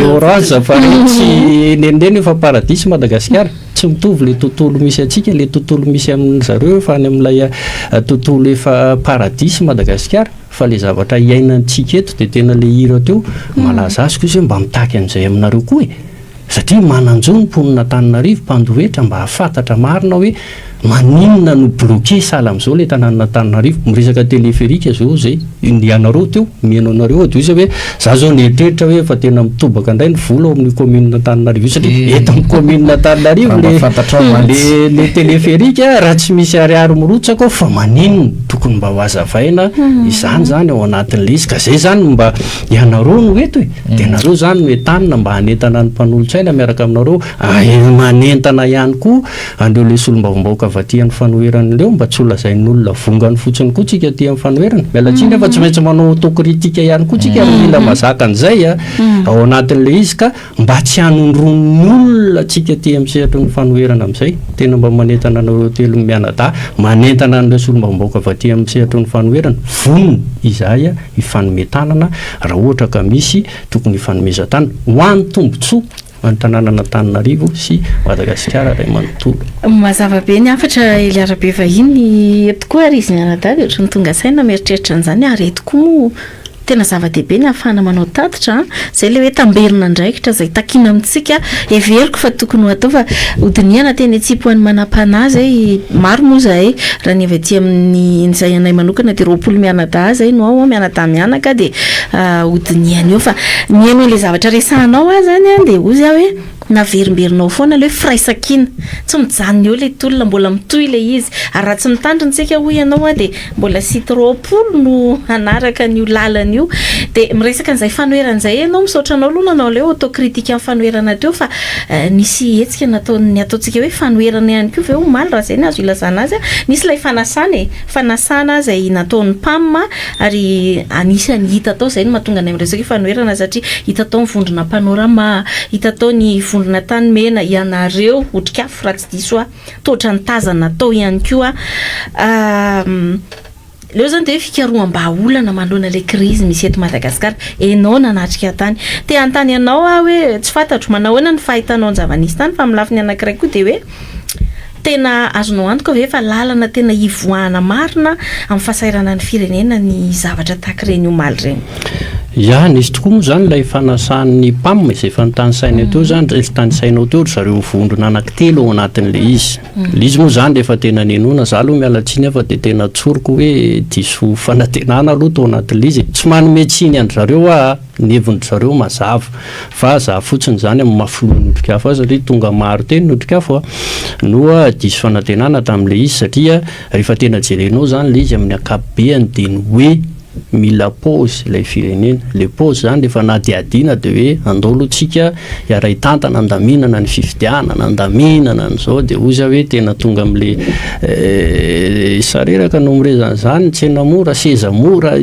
orange fa tsy nendeny efa paradisy Madagasikara tsy mitovy le tontolo misy atsika le tontolo misy amin'ny zareo fa any amin'ilay tontolo efa paradisy Madagasikara fa le zavatra iainantsika eto dia tena le hira teo malaza azy koa izy hoe mba mitaky an'izay aminareo koa satria mananjo ny mponina Antananarivo mpandohetra mba hafantatra marina hoe maninona no bloqué sala amin'izao le tanàna Antananarivo miresaka teleferika zao zay ianareo teo mihaino anareo dia izy hoe za zao nieritreritra hoe fa tena mitobaka indray ny vola ao amin'ny commune Antananarivo satria eto amin'ny commune Antananarivo le teleferika raha tsy misy ariary mirotsaka fa maninona tokony mba ho azavaina izany zany ao anatin'le izy ka zay zany mba ianareo no eto dia nareo zany no entanina mba hanentana ny mpanolotsaina miaraka aminareo manentana ihany koa andreo le solombavambahoaka vaty amin'ny fanoheran'leo mba tsy olazain'ny olona vongany fotsiny koa tsika ty amin'ny fanoherana mialatsiny efa tsy maintsy manao autokritika ihany koa tsika ary mila mazaka an'izay ao anatin'le izy ka mba tsy hanondron'ny olona tsika ty amin'ny sehatry ny fanoherana amin'izay tena mba manentana anareo telo mianadahy manentana an'ilay solombavambahoaka vaty amin'ny sehatry ny fanoherana vonona izay ifanometanana raha ohatra ka misy tokony ifanomezan-tany ho an'ny tombontsoa ny tanàna Antananarivo sy Madagasikara ray manontolo mazava be ny afatra Eliarabe vahiny eto koa ary izy mianadahy ohatry ny tonga saina mieritreritra an'izany ary eto koa moa tena zava-dehibe ny ahafahana manao tatitra zay le hoe tamberina ndraikitra zay takina amintsika everiko fa tokony ho atao fa hodiniana teny atsipoan'ny manam-panahy zay maro moa zay raha ny avy aty amin'ny zay anay manokana dia roapolo mianadahy zay no ao mianadahy mianaka dia hodiniana eo fa mihaino le zavatra resahanao zany dia ozy aho hoe naverimberinao foana le hoe firaisankina tsy mijanona eo le tolona mbola mitohy le izy ary raha tsy mitandrintsika ho ianao dia mbola sity roapolo no anaraka n'io lalana io dia miresaka an'izay fanoheran'izay ianao misaotra anao aloha nanao le autokritika amin'ny fanoherana teo fa nisy hetsika ny ataontsika hoe fanoherana ihany koa ve omaly raha zay ny azo ilazana azy nisy ilay fanasana zay nataon'ny PAM ary anisany hita tao zay no mahatonga ny miresaka fanoherana satria hita tao ny vondrona panorama hita tao ny vondrona tany mena ianareo otrikafo raha tsy diso totra ny tazana tao ihany koa leo zany dia fikaroham-ba olana manoloana le krizy misy eto Madagasikara enao nanatrika tany te antany ianao hoe tsy fantatro manao ahoana ny fahitanao ny zava-nisy tany fa amin'ny lafiny anankiray koa dia hoe tena azonao antoka ve fa lalana tena ivoahana marina amin'ny fahasairana ny firenena ny zavatra tahaka ireny omaly ireny nisy tokoa moa zany ilay fanasan'ny PAM izay fanontany saina teo zany tany sainao teo zareo vondrona anankitelo ao anatin'le izy le izy moa zany rehefa tena nenona za aloha mialatsiny fa dia tena tsoroko hoe diso fanantenana aloha tao anatin'le izy tsy manome tsiny andry zareo ny hevindry zareo mazava fa za fotsiny zany amin'ny mafoloany otrikafo satria tonga maro teny ny otrikafo no diso fanantenana tamin'le izy satria rehefa tena jerenao zany le izy amin'ny akapobeany dia ny hoe mila pause ilay firenena le pause zany rehefa nadiadina dia hoe andolotsika iaray tantana andaminana ny fifidianana andaminana n'izao dia ozy hoe tena tonga amin'le sareraka no mirezan'izany tsena mora seza mora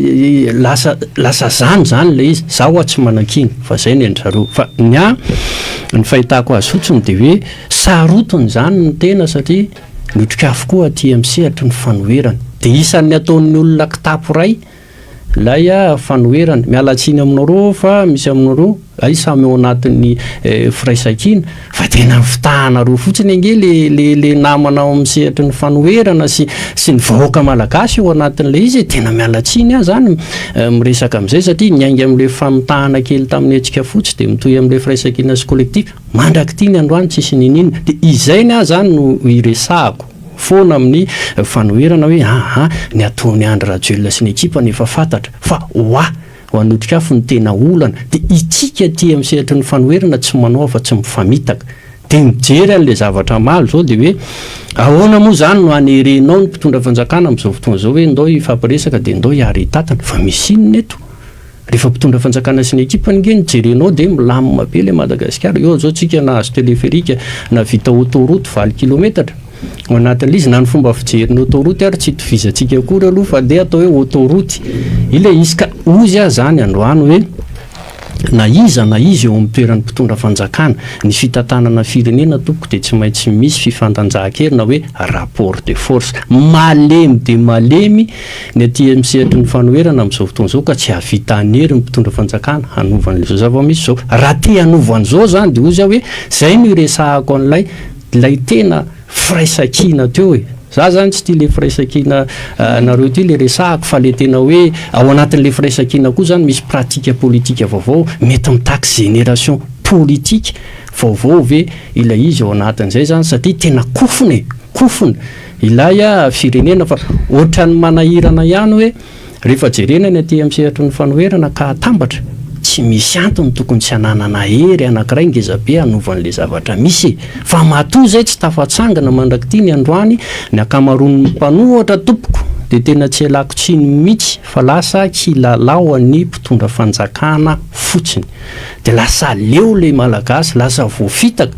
lasa zany le izy zaho tsy manan-kiny fa zay ny endry fa ny fahitako azy fotsiny dia hoe sarotony zany ny tena satria notrikafo koa aty amin'ny sehatry ny fanoherana dia isan'ny ataon'ny olona kitapo ray lay fanoerana mialatsiny aminareo fa misy aminareo ay samy ao anatin'ny firaisankina fa tena fitahanareo fotsiny ange le namanao amin'ny sehatra ny fanoerana sy ny vahoaka malagasy eo anatin'le izy tena mialatsiny aho zany miresaka amin'izay satria niainga amin'le famitahana kely tamin'ny antsika fotsy dia mitoy amin'le firaisankina sy collectif mandraky tia ny androany tsisy ninina dia izay ny aho zany no iresahako foana amin'ny fanoerana hoe ny ataony Andry Rajoelina sy ny ekipa nefa fantatra fa ho anotrikafo ny tena olana dia itsika ty amin'ny sehatra ny fanoerana tsy manao fa tsy mifamitaka dia mijery an'le zavatra malo zao dia hoe ahoana moa zany no anerenao ny mpitondra fanjakana amin'izao fotoana zao hoe ndao ifampiresaka dia ndao hiary tatana fa misy inona eto rehefa mpitondra fanjakana sy ny ekipa nge nijerenao dia milamina be le Madagasikara eo zao tsika nahazo teleferika na vita autoroute 20 kilometatra ao anatin'le izy na ny fomba fijeriny autoroute ary tsy tovizantsika akory aloha fa dia atao hoe autoroute ile izy ka ozy aho zany androany hoe na izy eo amin'ny toeran'ny mpitondra fanjakana ny fitantanana firenena tompoko dia tsy maintsy misy fifandanjahan-kerina hoe rapport de force malemy dia malemy ny aty misehatra ny fanoerana amin'izao fotoana izao ka tsy havita hanery ny mpitondra fanjakana hanovan'izao zava-misy zao raha te hanovan'izao zany dia ozy aho hoe zay no iresahako an'ilay tena firaisankina teo e za zany tsy tia le firaisankina nareo ty le resahako fa le tena hoe ao anatin'le firaisankina koa zany misy pratika politika vaovao mety mitaky génération politique vaovao ve ilay izy ao anatin'izay zany satria tena kofona ilay firenena fa ohatrany manahirana ihany hoe rehefa jerena ny aty amin'ny sehatra ny fanoerana ka atambatra tsy misy antony tokony tsy hananana hery anankiray ngezabe hanovan'le zavatra misy fa matoa zay tsy tafatsangana mandraky ny androany ny akamaroan'ny mpanohatra tompoko dia tena tsy alako tsiny mihitsy fa lasa kilalao ny mpitondra fanjakana fotsiny dia lasa leo le malagasy lasa voafitaka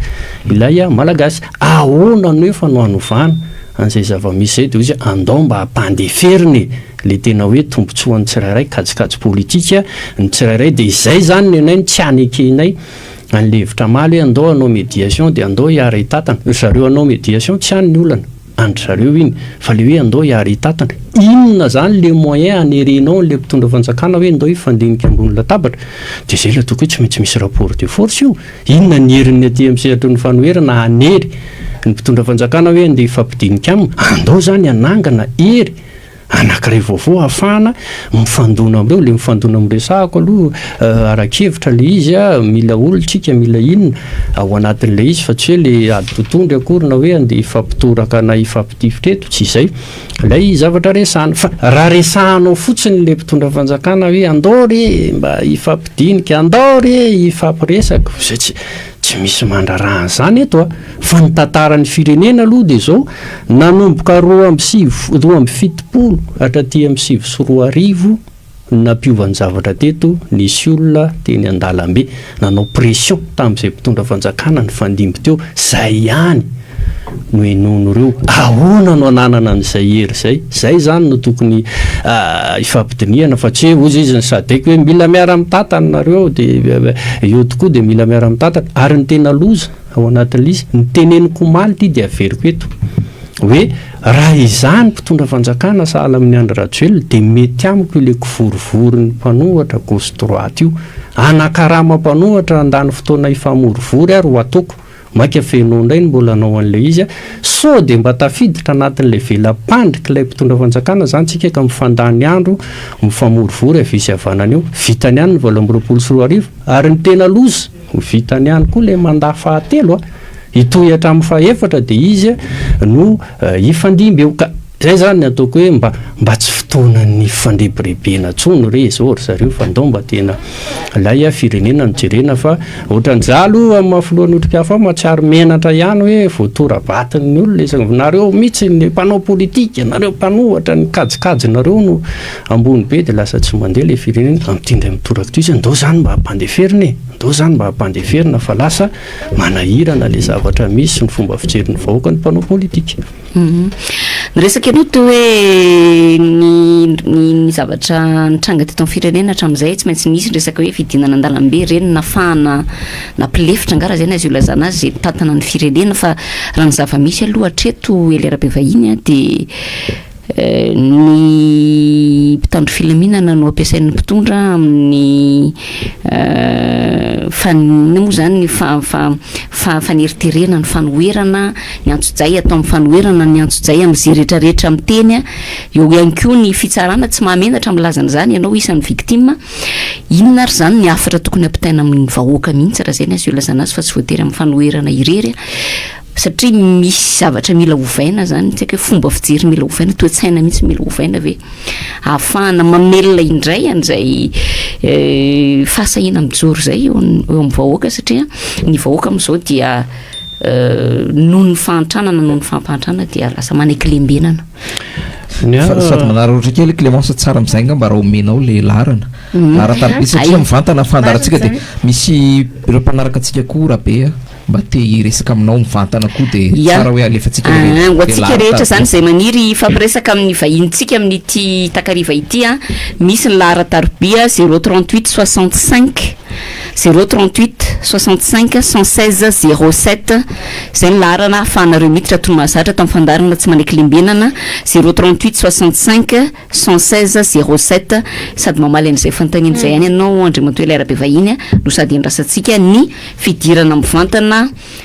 ilay malagasy ahoana no efa no hanovana an'izay zava-misy zay dia izy andao mba hampandeferiny le tena hoe tombotsoan'ny tsirairay kajikajy politika ny tsirairay dia izay zany nenay ny tsy anekenay an'levitra maly hoe andao anao médiation dia andao hiary tatana zareo anao médiation tsy hany ny olana andry zareo iny fa le hoe andao hiary tatana inona zany le moyen anerenao le mpitondra fanjakana hoe andao hifandinika ambony latabatra dia zay la toko hoe tsy maintsy misy rapport de force io inona ny herin'ny aty amin'ny sehatra ny fanoerana hanery ny mpitondra fanjakana hoe andeha ifampidinika aminy andao zany anangana hery anankiray vaovao ahafahana mifandona amin'ireo le mifandona amin'resahako aloha arakevitra le izy mila olotsika mila inona ao anatin'le izy fa tsy hoe le ady totondry akorina hoe andeha ifampitoraka na ifampitifitreto tsy izay lay zavatra resahana fa raha resahanao fotsiny le mpitondra fanjakana hoe andao re mba ifampidinika andao re ifampiresaka zay tsy misy mandrarahana zany eto fa ny tantaran'ny firenena aloha dia zao nanomboka 2 hatraty amin'ny 7 nampiovan'ny zavatra teto nisy olona teny an-dalambe nanao pression tamin'izay mpitondra fanjakana ny fandimby teo zay ihany no enonoreo ahoana no ananana n'izay hery zay zany no tokony ifampidiniana fa tsy hoe ozy izy ny sadaiko hoe mila miara mitatana nareo dia eo tokoa dia mila miara mitatana ary ny tena loza ao anatin'le izy ny teneniko maly ty dia averiko eto hoe raha izany mpitondra fanjakana sahala amin'ny Andry Rajoelina dia mety amiko ile kivorivory ny mpanohatra gauche droite io anakarama mpanohatra andany fotoana ifamorivory ary ho ataoko maika fenao indray ny mbola anao an'ilay izy so dia mba tafiditra anatin'ilay velam-pandrika ilay mpitondra fanjakana zany tsika ka mifandany andro mifamorivory avisy havanana eo vitany ihany ny 24 ary ny tena loza vitany ihany koa ilay mandaa fahatelo itoy hatramin'ny fahaefatra dia izy no ifandimby eo ka zay zany ny ataoko hoe mba tsy fotoana ny fandrebirebena tsony re zao ry zareo fa ndao mba tena lay firenena no jerena fa ohatran'izalo amin'ny mahafilohan'ny otrikafa matsiary menatra ihany hoe voatorabatiny ny olona nareo mihitsy ny mpanao politika nareo mpanohatra ny kajikajy nareo no ambony be dia lasa tsy mandeha le firenena amitindray mitoraka to izy ndao zany mba hampandeferina ndao zany mba hampandeferina fa lasa manahirana le zavatra misy ny fomba fijeriny vahoaka ny mpanao politika Niresaka ianao to hoe ny zavatra nitranga teto amin'ny firenena hatramin'izay tsy maintsy nisy resaka hoe fidinana an-dalambe reny nafahana napilefitra angara zay azy olazana azy zay tantana ny firenena fa raha ny zava-misy aloha hatreto elera-be vahiny dia ny ny mpitandro filaminana no ampiasain'ny mpitondra amin'ny moa zany ny faneriterenany fanoherana ny antsojay atao amin'ny fanoherana ny antsojay amin'izay rehetrarehetra amin'ny teny eo ihany koa ny fitsarana tsy mahamenatra milazana zany ianao isan'ny victime inona ary zany ny afatra tokony ampitaina amin'ny vahoaka mihitsy raha zay ny azy io lazana azy fa tsy voatery amin'ny fanoherana irery satria misy zavatra mila ovaina zany tsy haiko hoe fomba fijery mila ovaina toe-tsaina mihitsy mila ovaina ve ahafahana mamelona indray an'izay fahasahina mijoro zay eo amin'ny vahoaka satria ny vahoaka amin'izao dia noho ny fahantrana noho ny fampahantrana dia lasa manaikilembenana sady manara ohatra kely Clémence tsara amin'izay nga mba raha omenao le larana ara-tarobia satria mivantana fandarantsika dia misy ireo mpanaraka antsika koa rabe mba te hiresaka aminao mivantana koa dia tsara hoe alefatsika ho antsika rehetra zany zay maniry fampiresaka amin'ny vahintsika amin'ity takariva ity misy ny lahara-tarobia 038 65 038 65 116 07 zay ny laharana ahafahanareo miditra tony mahazatra atao amin'ny fandarana tsy manaikilembenana 038 65 116 07 sady mamaly an'izay fanontaniana zay ihany ianao andriamatoa ilay arabe vahiny no sady andrasantsika ny fidirana mivantana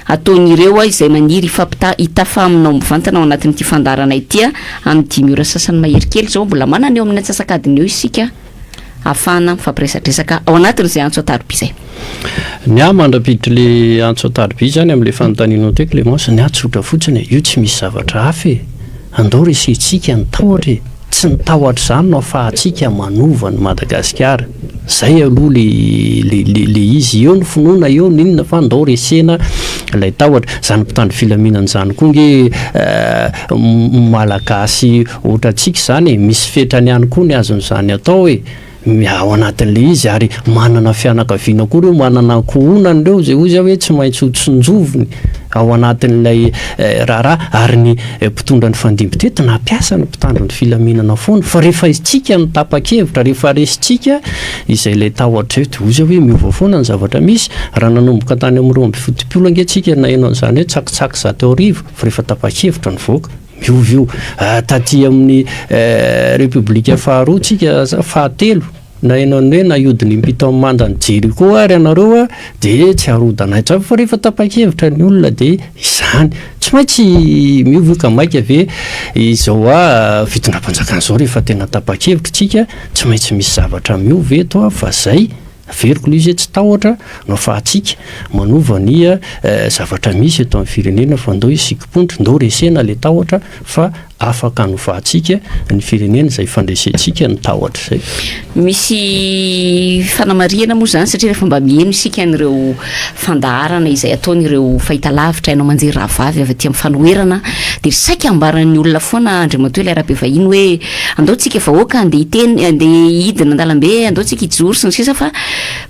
ataon'ireo izay maniry hitafa aminao mivantana ao anatin'ity fandarana ity amin'ny 10 ora sasany mahery kely zao mbola manana eo amin'ny atsasakadiny eo isika afana fampiresadresaka ao anatin'izay antso atarobia zay ny mandrapiditra le antso atarobia zany amin'le fanontanianao te Clémence ny atsotra fotsiny io tsy misy zavatra hafa andao resentsika ny tahotra tsy ny tahotra zany no afahantsika manova ny Madagasikara zay aloha le izy eo ny finoana eo ninona fa andao resena ilay tahotra zany mpitandro filaminana zany koa nge malagasy ohatra antsika zany misy fetrany ihany koa ny azon'izany atao hoe ao anatin'le izy ary manana fianakaviana koa reo manana kohonany reo zay ozy hoe tsy maintsy hotsonjovony ao anatin'ilay raharaha ary ny mpitondra ny fandimby-tety nampiasa ny mpitandro ny filaminana foana fa rehefa isitsika ny tapa-kevitra rehefa resitsika izay ilay tahotra eo dia ozy hoe miova foana ny zavatra misy raha nanomboka tany amin'ny 20 angesika nainao an'izany hoe tsakitsaky zato arivo fa rehefa tapa-kevitra ny voaka miovio taty amin'ny repoblika faharoa tsika fahatelo nainao hoe naiodiny mpita manda ny jery koa ary ianareo dia tsy harodanaitra fa rehefa tapa-kevitra ny olona dia izany tsy maintsy miovio ka maika ave izao fitondram-panjakana zao rehefa tena tapa-kevitra tsika tsy maintsy misy zavatra miovy eto fa zay averiko le izy tsy tahotra no fahatsika manova ny zavatra misy eto amin'ny firenena fa ndao isikopontry ndao resena le tahotra fa afaka no fahatsika ny firenena zay fandresentsika ny tahotra zay misy fanamariana moa zany satria rehefa mba mieno isika n'ireo fandaharana izay ataon'ireo fahitalavitra hainao manjery rahavavy avy aty amin'ny fanoherana dia saika ambaran'ny olona foana andriamatoa ilay arabe vahiny hoe andao tsika vahoaka andeha hidina andalambe andao tsika hijoro sy ny sisa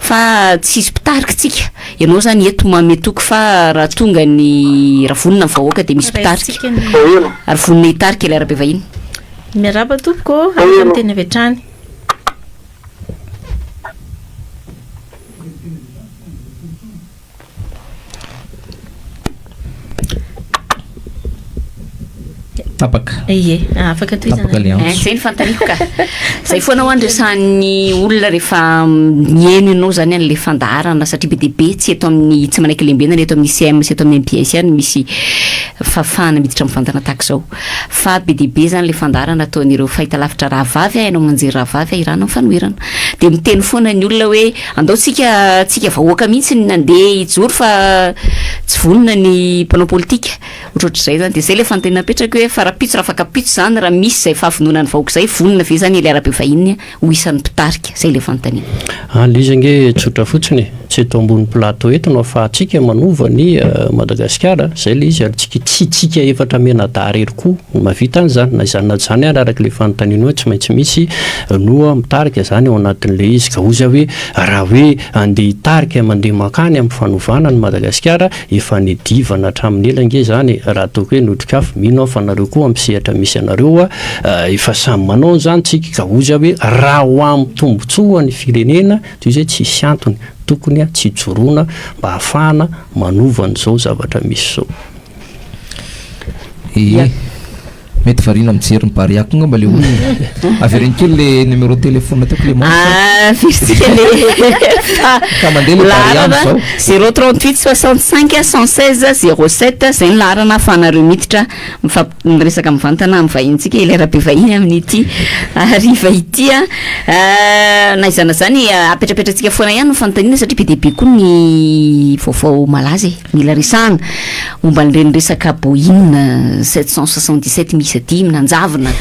fa tsisy pitarika tsika ianao zany eto mametoky fa raha tonga ny raha vonina vahoaka dia misy pitarika ary vonina hitarika ilay arabe vahiny miaraba tompoko afaka amin'ny teny avy hatrany tapaka ie afaka toizana zay ny fantaniko ka zay foana ho andresan'ny olona rehefa mieno ianao zany an'le fandaharana satria be dia be tsy eto amin'ny tsy manaikilembenana eto amin'ny CM sy eto amin'ny MPS ihany misy fafana miditra mivantana tahaka zao fa be dia be zany le fandaharana ataon'ireo fahitalavitra rahavavy hainao manjery rahavavy irana amin'ny fanoherana dia miteny foana ny olona hoe andao tsika vahoaka mihitsy ny nandeha hijoro fa tsy vonona ny mpanao politika ohatrohatr'izay zany dia zay le fanontaniana napetraka hoe fa raha pitso raha afaka pitso zany raha misy zay fahavonona ny vahoaka zay vonona ve zany ilay arabe vahiny ho isan'ny mpitarika zay le fanontaniana le izy nge tsotra fotsiny tsy eto ambony plateau eto no afahantsika manova ny Madagasikara zay le izy ary tsika efatra menadary ery koa mavita an'izany na izany na zany ary araka le fanontaniana hoe tsy maintsy misy noa mitarika zany ao anatin'le izy ka ozy hoe raha hoe andeha hitarika mandeha makany amin'ny fanovana ny Madagasikara efa nidivana hatramin'ny elange zany raha ataoko hoe notrikafo mino fa nareo koa ampisehatra misy anareo efa samy manao zany tsika ka ozy hoe raha ho amin'ny tombotsoa ny firenena toy izay tsisy antony tokony tsy joroana mba hafahana manova an'izao zavatra misy zao mety varina mijery mibary ako nga mba le olona averiny kely le numéro téléphone teo fisika le ka mandeha le bary aminy zao 038 65 116 07 zay ny larana afanareo miditra miresaka mivantana amin'ny vahintsika ilerabe vahiny amin'ity ariva ity na izana zany apetrapetratsika foana ihany no fanontaniana satria be deaibe koa ny vaovao malaza mila resahana momba nireny resaka Boeing 777 misy aty minanjavina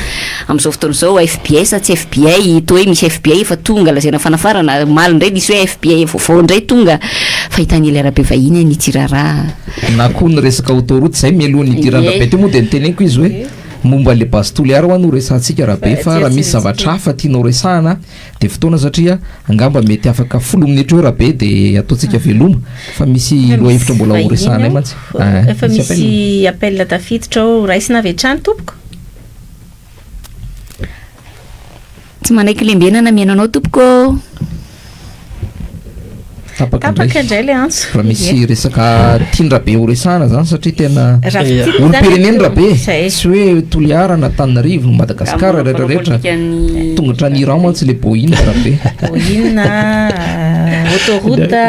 amin'izao fotoana zao FBI tsy FBI to hoe misy FBI efa tonga lazaina fanafarana maly indray nisy hoe FBI vaovao indray tonga fahitany ilerabe vahiny ny tirara na koa ny resaka autoroute zay mialohan'ny idirana-be teo moa dia niteneniko izy hoe momba le bastoliara ho ano resantsika rahabe fa raha misy zavatra hafa tianao resahana dia fotoana satria angamba mety afaka 10 minitra eo rahabe dia ataontsika veloma fa misy loha hevitra mbola ho resahana mantsy efa misy appel tafiditra ao raisina avy hatrany tompoko tsy manaiky lembenana miainanao tompoko tapaka indray le antso raha misy resaka tiandrabe ho resahana zany satria tena olo-pireneny rahabe sy hoe Toliara na Tananarivo no Madagasikara rehetrarehetra tongotra ny Iran mantsy le Boeing rahabe Boeing autoroute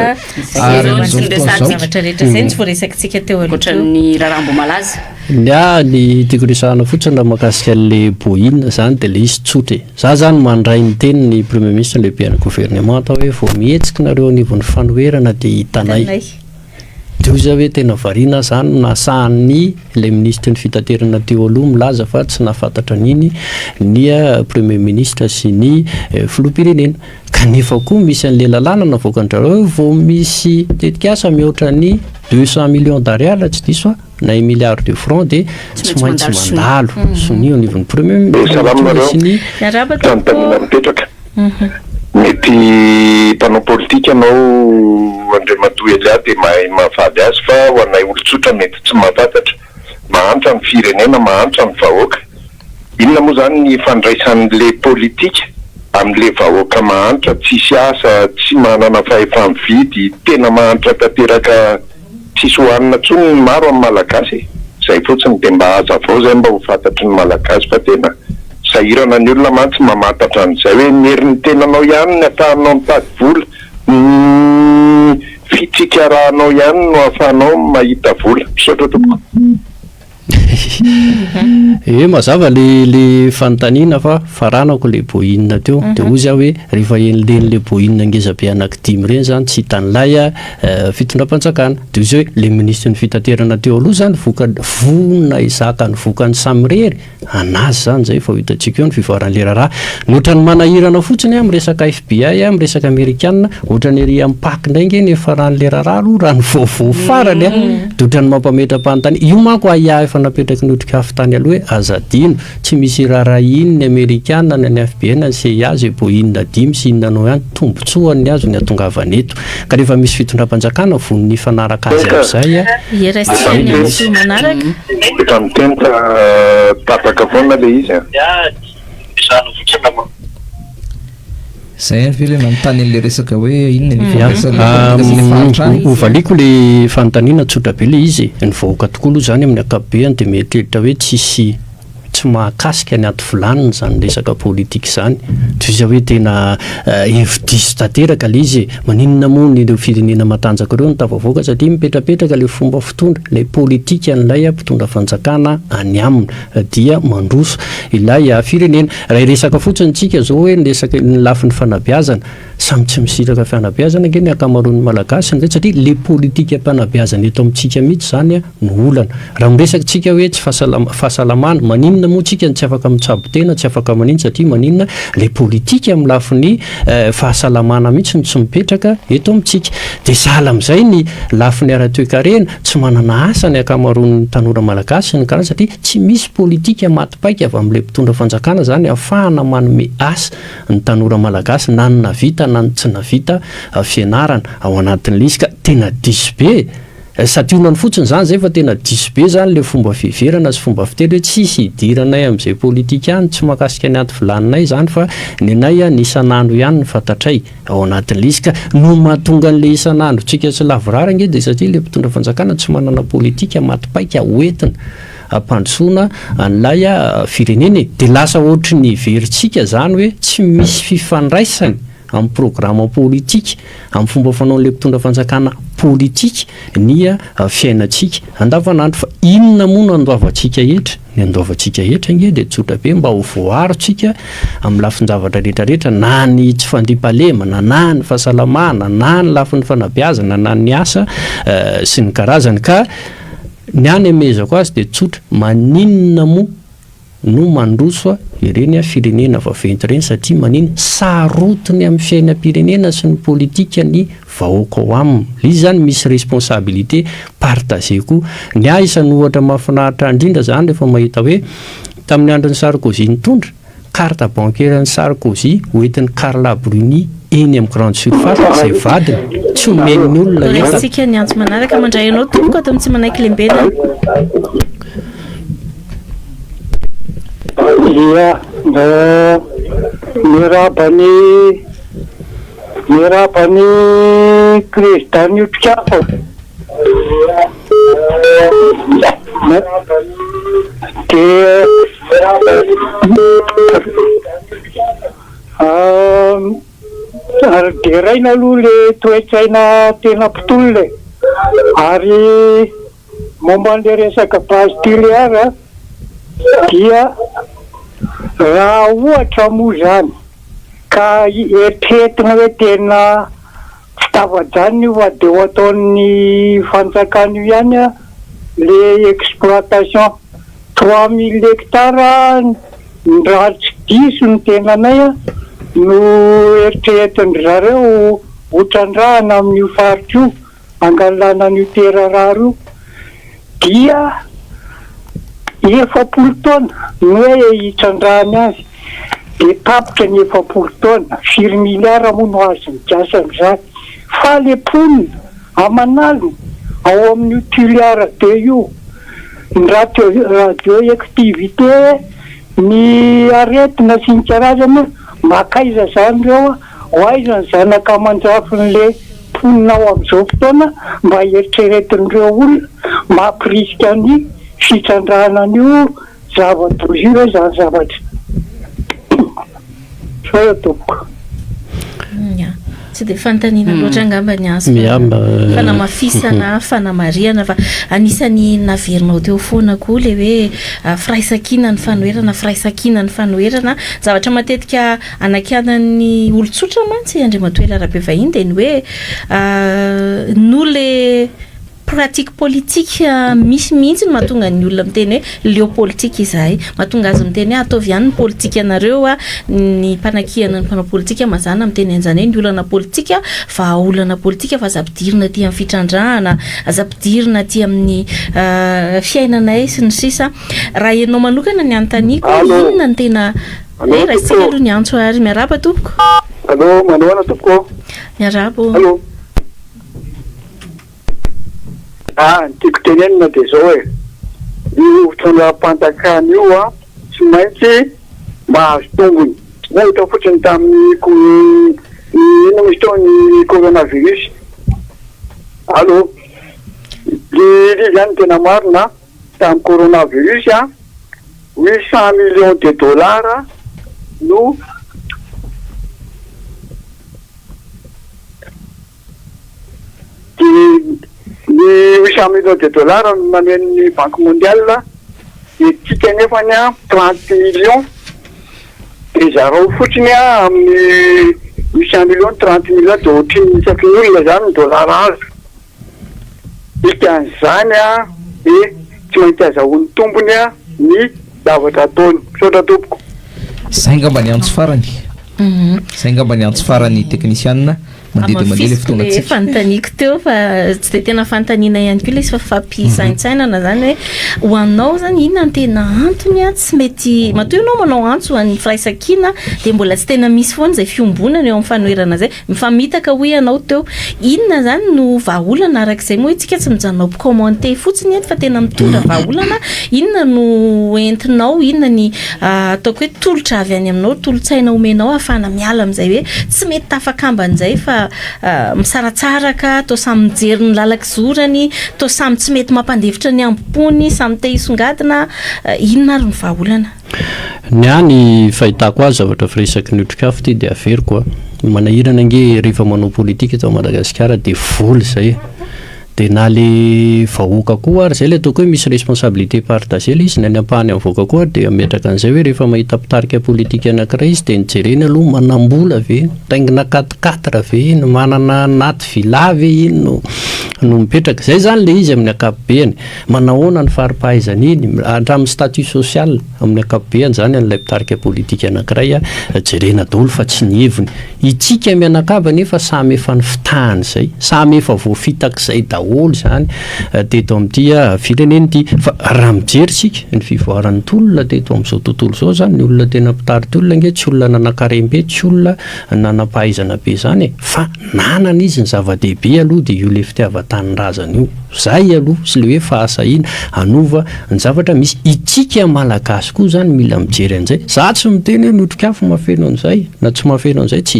zavatra rehetra zay tsy voaresakitsika teo ny rarambo malaza ny tiako resahana fotsiny raha mahakasika le Boeing zany dia le izy tsotra za zany mandray ny teny ny premier ministre lehibe ny gouvernement atao hoe vao mihetsika nareo anivon'ny fanoherana dia hitanay dia ozy hoe tena variana zany nasahany le ministre ny fitaterana teo aloha milaza fa tsy nafantatra n'iny ny premier ministre sy ny filoham-pirenena kanefa koa misy an'le lalàna navoakandrareo hoe vao misy tetika asa mihoatra ny 200 millions d'arial tsy diso na 1 milliard de francs dia tsy maintsy mandalo sonio anivon'ny premier ministre sy ny tantanina mipetraka mety mpanao politika ianao Andriamatoa Elia dia mahay mahafady azy fa ho anay olon-tsotra mety tsy mahafantatra mahantra ny firenena mahantra ny vahoaka inona moa zany ny fandraisan'le politika amin'le vahoaka mahantra tsisy asa tsy manana fahefa-mividy tena mahantra tanteraka tsisy hohanina tsony ny maro amin'ny malagasy zay fotsiny dia mba aza avao zay mba ho fantatry ny malagasy fa tena sahirana ny olona mantsy mamantatra an'izay hoe nieriny tenanao ihany ny afahanao mitady vola fitsikarahanao ihany no afahanao mahita vola misaotra tompoko mazava le fanontaniana fa faranako le Boeing teo dia ozy aho hoe rehefa enlen'le Boeing ngezabe anankidimy reny zany tsy hitan'ilay fitondram-panjakana dia ozy hoe le ministre ny fitaterana teo aloha zany vona izaka ny vokany samirery anazy zany zay fa hitantsika eo ny fivoaran'le raharaha nohatra ny manahirana fotsiny amin'ny resaka FBI amin'ny resaka Amerikana ohatra ny ery amin'ny Pâques indray nge ny efa ran'le raharaha aloha raha ny vaovao farany dia ohatra ny mampametra-panontany io manko efa napetraky notrika hafitany aloha hoe azadino tsy misy raharaha iny ny Amerikana ny FBI na ny CIA zay Boeing 5 sy inonanao ihany tombotsoany azo ny atongavany eto ka rehefa misy fitondram-panjakana von'ny fanaraka azy amin'izay efa mitenta tapaka foana le izy zay vele nanontany an'le resaka hoe inona ovaliko le fanontaniana tsotra be le izy ny vahoaka tokoa aloha zany amin'ny ankapobeny dia mietreritra hoe tsy mahakasika ny ato volaniny zany resaka politika zany toy hoe tena hevi-diso tanteraka le izy maninona moa nyreo firenena matanjaka ireo ny tavavoaka satria mipetrapetraka le fomba fitondra le politika n'ilay mpitondra fanjakana any aminy dia mandroso ilay firenena raha iresaka fotsiny tsika zao hoe nyresaka ny lafin'ny fanabeazana samy tsy misiraka fanabeazana nge ny akamaroan'ny malagasy nzay satria le politika mpanabeazana eto amintsika mihitsy zany no olana raha miresaka tsika hoe tsy fahasalamana maninona moa tsika tsy afaka mitsabo tena tsy afaka maniny satria maninona le politika amin'ny lafin'ny fahasalamana mihitsy no tsy mipetraka eto amintsika dia sahala amin'izay ny lafin'ny ara-toe-karena tsy manana asa ny akamaroan'ny tanora malagasy ny karaha satria tsy misy politika matipaika avy amin'le mpitondra fanjakana zany ahafahana manome asa ny tanora malagasy na ny navita na ny tsy navita fianarana ao anatin'le izy ka tena diso be sationany fotsiny zany zay fa tena diso be zany le fomba fiverana sy fomba fiteny hoe tsisy hidiranay amin'izay politika ihany tsy mahakasika ny aty vilaninay zany fa ny anay ny isan'andro ihany ny fantatray ao anatin'le izy ka no mahatonga an'le isan'andro tsika tsy lavorara nge dia satria le mpitondra fanjakana tsy manana politika matipaika hoentina ampandrosoana an'ilay firenena de lasa ohatry ny veritsika zany hoe tsy misy fifandraisany amin'ny programme politique amin'ny fomba fanaon'le mpitondra fanjakana politique ny fiainatsika andavanandro fa inona moa no andoavantsika etra ny andoavantsika etra nge de tsotra be mba ho voarotsika amin'ny lafin-javatra rehetrarehetra na ny tsy fandriam-pahalemana na ny fahasalamana na ny lafin'ny fanabeazana na ny asa sy ny karazany ka ny any amezako azy de tsotra maninona moa no mandroso ireny firenena vaventy ireny satria manino sarotiny amin'ny fiainam-pirenena sy ny politika ny vahoaka ao aminy izy zany misy responsabilité partagé koa ny isany ohatra mahafinaritra indrindra zany rehefa mahita hoe tamin'ny andron'ny Sarkozy nitondra carte bancaire ny Sarkozy hoentin'ny Carla Bruni eny amin'ny grande surface izay vadiny tsy omeny ny olona rehefa tsika ny antso manaraka mandray anao tompoko atao tsy manaiky lembena ia mirabany président Niotikafo de raina aloha le toetraina tena mpitolona ary momba an'le resaka base tiliara dia raha ohatra moa zany ka eritreretina hoe tena fitavajany io fa de ho ataon'ny fanjakana io ihany le exploitation 3000 hectares raha tsy diso ny tenanay no eritreretiny zareo hotrandrahana amin'io faritra io angalana an'io terararo io dia 40 taona no hoe hitrandrahany azy de tapitra ny 40 taona 4 milliards moa no azo mikasa amin'izany fa le ponina amanalina ao amin'io tiliara be io ny radioactivité ny aretina sy ny karazana makaiza zany reo hoaiza ny zanaka amandrafin'le ponina ao amin'izao fotoana mba eritreretin'ireo olona mampirisika ny fitrandrahana an'io zava-dozy hoe zany zavatra so tompoko tsy de fantanina loatra angamba ny azo fanamafisana fanamariana fa anisany naverinao teo foana koa le hoe firaisankina ny fanoherana firaisankina ny fanoherana zavatra matetika anakianan'ny olotsotra mantsy Andriamatoela Rabe-Vahiny de ny hoe no le pratique politique misy mihitsy mahatonga ny olona miteny hoe leo politique izahay mahatonga azy miteny hoe ataovy ihany ny politika anareo ny mpanakiana ny mpanao politika mazana miteny an'izany ny olana politika fa olana politika fa aza-pidirina aty amin'ny fitrandrahana aza-pidirina aty amin'ny fiainanay sy ny sisa raha ianao manokana ny antaniko inona ny tena raha isika aloha ny antso ary miaraba tompoko allo manoana tompoko miarabo tiako tenenina de zao hoe io fitondram-panjakana io tsy maintsy mahazo tongony na hita fotsiny tamin'ny ino misy tao ny coronavirus allo le zany tena marina tamin'ny coronavirus 800 millions de dollars no ny 800 millions de dollars namen'ny Banque mondiale etika nefany 30 millions de zareo fotsiny amin'ny 800 millions 30 millions de ohatriny isaky ny olona zany ny dollar azo ikan'izany de tsy maintsy azahoany tombony ny zavatra ataony sotra tompoko zay ngamba ny antso farany zay ngamba ny antso farany technicienne fantaniko teo fa tsy de tena fantanina ihany koa le izy fa fampisaintsainana zany hoe hoanao zany inona ny tena antony tsy mety matoa ianao manao antso hoan'ny firaisankina de mbola tsy tena misy foana zay fiombonana eo amin'ny fanoherana zay mifamitaka hoe ianao teo inona zany no vahaolana arak'izay moa itsika tsy mijanonao commenté fotsiny ety fa tena mitondra vahaolana inona no entinao inona ny ataoko hoe tolotra avy any aminao tolotsaina omenao ahafahana miala amin'izay hoe tsy mety tafakamban'izay fa misaratsaraka to samy mijery ny lalaka zorany to samy tsy mety mampandevitra ny ambopony samy te hisongadina inona ary ny vahaolana ny any fahitako azy zavatra firesaky ny otrikafo ty de averiko manahirana ange rehefa manao politika eto Madagasikara de voly zay de na le vahoaka koa ary zay le ataoko hoe misy responsabilité partagée le izy ny ampahany amin'ny vahoaka koa de ametraka an'izay hoe rehefa mahita mpitarika politika anankiray izy de nijereny aloha manambola ve taingina 4-4 ve no manana naty vila ve ino no mipetraka zay zany le izy amin'ny akapobeany manahoana ny faripahaizany iny hatramin'ny statut social amin'ny akapobeany zany an'ilay mpitarika politika anankiray jerena daholo fa tsy ny heviny itsika mianakava nefa samy efa ny fitahany zay samy efa voafitak'izay daholo zany teto amin'ity fireneny ity fa raha mijery sika ny fivoaran'ny tolona teto amin'izao tontolo zao zany ny olona tena mpitary ty olona nge tsy olona nanakarembe tsy olona nanampahaizana be zany fa nanana izy ny zava-dehibe aloha de io le fitiavan-tanyrazana io zay aloha sy le hoe fahasahina anova ny zavatra misy itsika malagasy koa zany mila mijery an'izay za tsy miteny hoe notrikafo mafeno an'izay na tsy mafeno an'izay tsy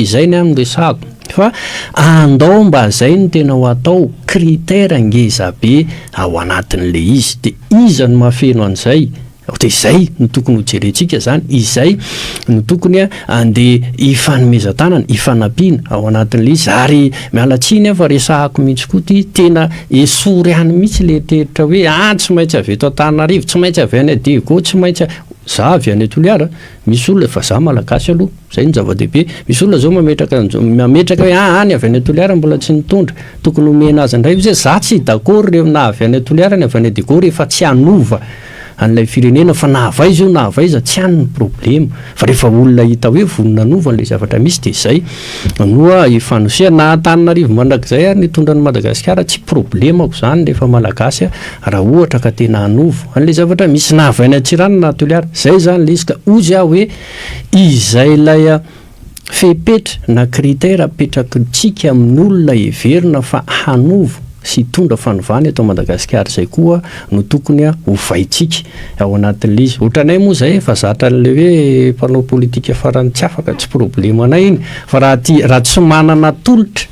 izay ny amin'ny resako fa andao mba zay ny tena ho atao critère ngeza be ao anatin'le izy de iza ny mafeno an'izay de izay no tokony ho jerentsika zany izay no tokony andeha ifanomezan-tanana ifanampiana ao anatin'le izy ary mialatsiny fa resahako mihitsy koa ty tena esory any mihitsy le teritra hoe tsy maintsy avy eto Antananarivo tsy maintsy avy any Diego tsy maintsy za avy any Toliara misy olona fa za malagasy aloha zay ny zava-dehibe misy olona zao mametraka hoe any avy any Toliara mbola tsy nitondra tokony omena azy indray zay za tsy d'accord reo na avy any Toliara ny avy any Diego rehefa tsy anova an'ilay firenena fa nahavaiza io nahavaiza tsy any problema fa rehefa olona hita hoe vonona nova n'le zavatra misy de zay noa ifanosia na Antananarivo mandrakizay ary nitondra ny Madagasikara tsy problemako zany rehefa malagasy raha ohatra ka tena anova an'le zavatra misy nahavay ny Antsirana na Toliara zay zany le izy ka ozy hoe izay lay fepetra na critère apetrakitsika amin'ny olona heverina fa hanova sy tondra fanovany eto Madagasikara zay koa no tokony hovaitsika ao anatin'le izy ohatranay moa zay fa zatra n'le hoe mpanao politika farany tsy afaka tsy problema anay iny fa raha tsy manana tolotra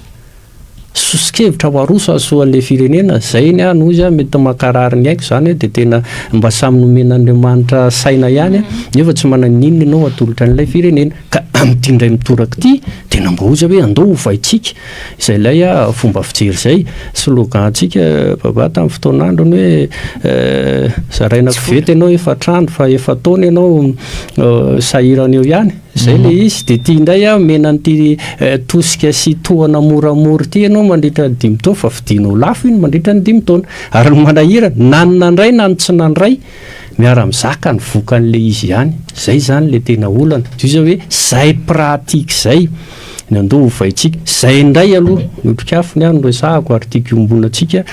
sosikevitra ho aroso asoan'le firenena zay ny noho izy mety makarary ny aiko zany de tena mba samy nomen'Andriamanitra saina ihany nefa tsy manana inona ianao atolotra n'ilay firenena ka am'ty ndray mitoraka ty tena mba ozy hoe andao hovaitsika izay lay fomba fijery zay slogan-tsika baba tamin'ny fotoan'androny hoe zaraina kovety ianao efatrandro fa efataona ianao sahirana eo ihany zay le izy de ty indray menan'ty tosika sy tohana moramora ty ianao mandritra ny 5 taona fa vidinao lafo iny mandritra ny 5 taona ary manahira nanandray na ny tsy nandray miara-mizaka ny vokan'le izy ihany zay zany le tena olana izy hoe zay pratika zay ny andoha hovaitsika zay indray aloha notrikafo ny any resahako ary tiako iombonantsika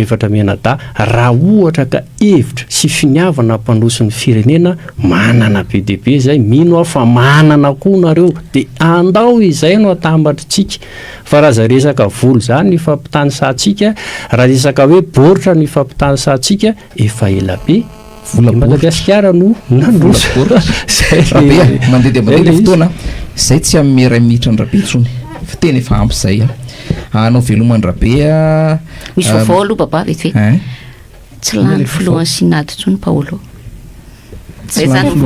efatra menada raha ohatra ka hevitra sy finiavana mpandroso ny firenena manana be dehibe zay mino aho fa manana koa nareo de andao izay no atambatritsika fa raha za resaka volo zany ny fampitanysatsika raha resaka hoe boritra ny fampitanysatsika efa ela be Madagasikara no nandroso mandeha de mandeha fotoana zay tsy amin'ny ray mitra andrabe tsony fa tena efa ampy zay anao velomandrabe misy vaovao aloha baba vetivety tsy lany filohan'ny sinady tsony Paolo zay zany de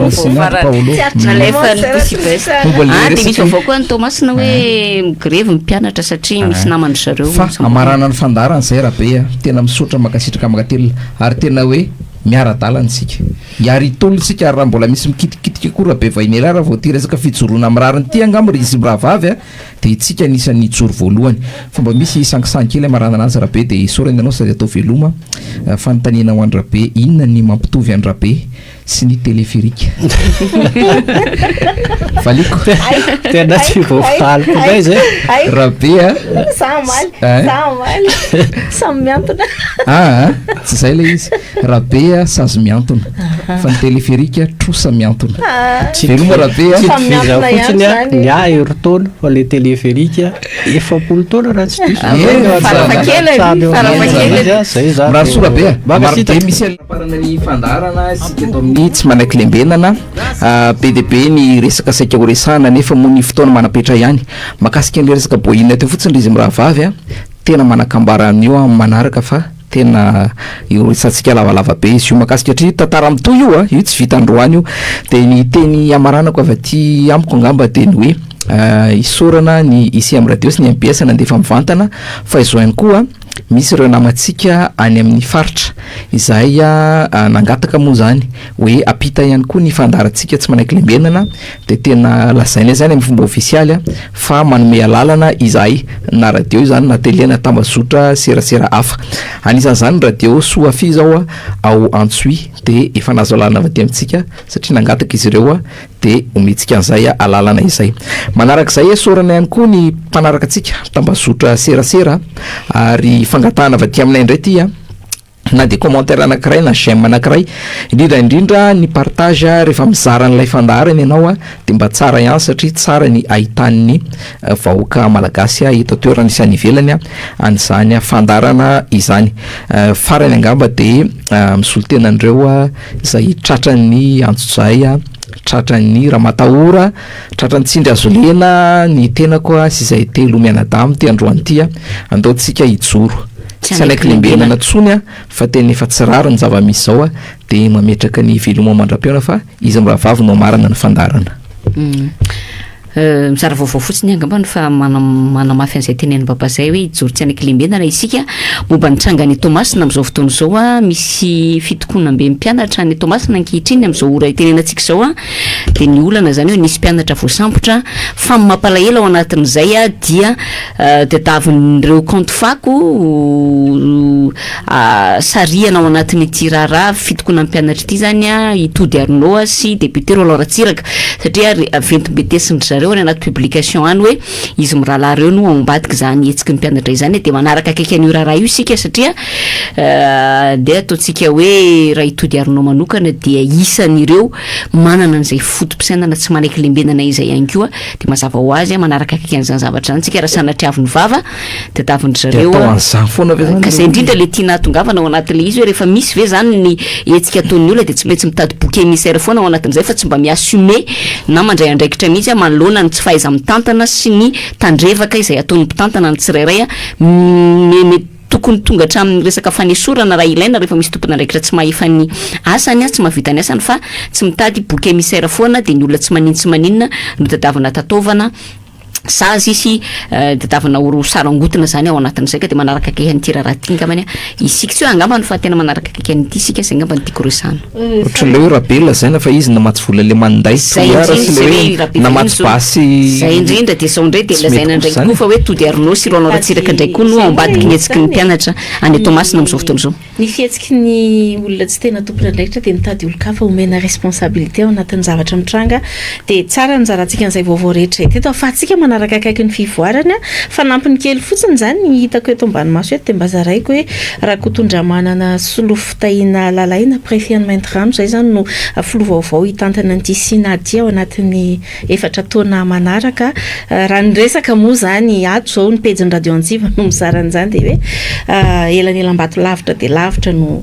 misy vaovao koa ny Tomasina hoe grevy mpianatra satria misy namandry zareo fa amarana ny fandarany zay rabe tena misotra makasitraka makatelona ary tena hoe miara-dalana sika iary tolona sika ary raha mbola misy mikitikitika koa raha be vainela raha vao ty resaka fijoroana amin'ny rariny ty angamba izy rahavavy de itsika anisan'ny joro voalohany fa mba misy sankisanky kely marana anazy rabe de isorana ianao sady atao veloma fanontaniana ho andrabe inona ny mampitovy andrabe sy ny telefirika valiko tena tsy voafaliko ndray zay rabe samy miantona tsy zay le izy rabe sazy miantona fa ny téléphérique trosa miantona veloma raha be fotsiny ny aerotaona fa le téléphérique efapolo taona raha tsy disorahasoa be marobe misy alaparana ny fandarana sika eto amin'ny tsy manaiky lembenana be de be ny resaka saika ho resahana nefa mo ny fotoana manapetra ihany makasika n'le resaka boina teo fotsiny izy miraha vavy a tena manakambaraan'io a manaraka fa tena io resantsika lavalava be izy io makasika atria tantara amito io a io tsy vita androany io de ny teny amaranako avy aty amiko angamba de ny hoe isorana ny isi am radio sy ny MPS nandefa mivantana fa izo ihany koa misy ireo namatsika any amin'ny faritra izay nangataka moa zany hoe apita ihany koa ny fandarantsika tsy manaiky lembenana de tena lazaina zany amin'ny fomba ofisialy fa manome alalana izay na radio zany na télé na tambazotra serasera hafa anisan'izany radio Soafi zao ao Antsui de efa nazo alalana avy aty amintsika satria nangataka izy ireo de ometsika an'izay alalana izay manarak'izay sorana ihany koa ny mpanaraka atsika tambazotra serasera ary fangatahana avy aty aminay indray ty na de commentaire anankiray na j'aime anankiray indrindra ny partage rehefa mizara n'ilay fandaharana ianao de mba tsara ihany satria tsara ny ahitany vahoaka malagasy eto toerana isany ivelany an'izany fandarana izany farany angamba de misolo tena andreo izay tratrany Antsozay tratrany Ramatahora tratrany Tsindry Azolena ny tenako sy izay telo mianadamy ty androany ty andaotsika ijoro tsy anaiky lembenana tsony fa tena efa tsy raro ny zava-misy zao de mametraka ny veloma mandram-peona fa izy mirahavavy no marana ny fandarana mizara vaovao fotsiny angambany fa manamafy an'izay tenen'ny babazay hoe ijoro tsy anaiky lembenana isika momba ny trangany Tomasina am'izao fotoana zao misy fitokonana be mpianatra ny Tomasina ankehitriny am'izao ora itenenantsika zao de ny olana zany hoe nisy mpianatra voasambotra fa mampalahelo ao anatin'izay dia tadiavin'ireo compte fako sariana ao anatin'ity raharaha fitokonana mpianatra ity zany itody Arnaud sy député Roland Ratsiraka satria ventim-betesiny zareo any anaty publication any hoe izy mirahalahy reo no ambadiky zany etsiky ny mpianatra izany de manaraka akaiky an'io raharaha io sika satria de ataotsika hoe raha itody Arnaud manokana dia isan'ireo manana an'izay fotom-pisainana tsy manaiky lembenana izay ihany koa de mazava ho azy manaraka akaiky an'izany zavatra zany tsika raha sanatriaviny vava de taviny zareo ka zay indrindra le tiana tongavana ao anatin'le izy hoe rehefa misy ve zany ny etsika ataon'ny olona de tsy maintsy mitady bouc émissaire foana ao anatin'izay fa tsy mba miassumer na mandray andraikitra mihitsy manoloana ny tsy fahaiza mitantana sy ny tandrevaka izay ataon'ny mpitantana ny tsirairay tokony tonga hatramin'ny resaka fanesorana raha ilaina rehefa misy tompona andraikitra tsy mahefa ny asany tsy mahavita ny asany fa tsy mitady bouc émissaire foana de ny olona tsy maninona no tadiavina tataovana sazy isy tadiavina oro sarangotina zany ao anatin'izay ka de manaraka akaiky an'ity raha ty ngambany isika tsy hoe angambany fa tena manaraka akaiky an'ity sika zay ngambany tiako resana ohatran'le hoe rabela zaina fa izy namatsy vola le manday namatsy basy zay indrindra de zao ndray de lazaina ndraiky koa fa hoe tody Arnaud sy Roland Ratsiraka ndraiky koa no ambadiky ny etsiky ny mpianatra any Tomasina am'izao fotoana zao ny fietsiky ny olona tsy tena tompona andraikitra de mitady olo-kafa omena responsabilité ao anatin'ny zavatra mitranga de tsara nyzarantsika an'izay vaovao rehetra teto fa atsika manaraka akaiky ny fivoarany fa nampiny kely fotsiny zany ny hitako eto ambany maso eto de mba zaraiko hoe raha kotondramanana solo fitahina lalaina préfet ny Maintrano zay zany no filovaovao hitantana an'ity synady ao anatin'ny efatra taona manaraka raha nyresaka moa zany ato zao ny pejiny radio Antsiva no mizarany zany de hoe elanelam-bato lavitra de lavitra no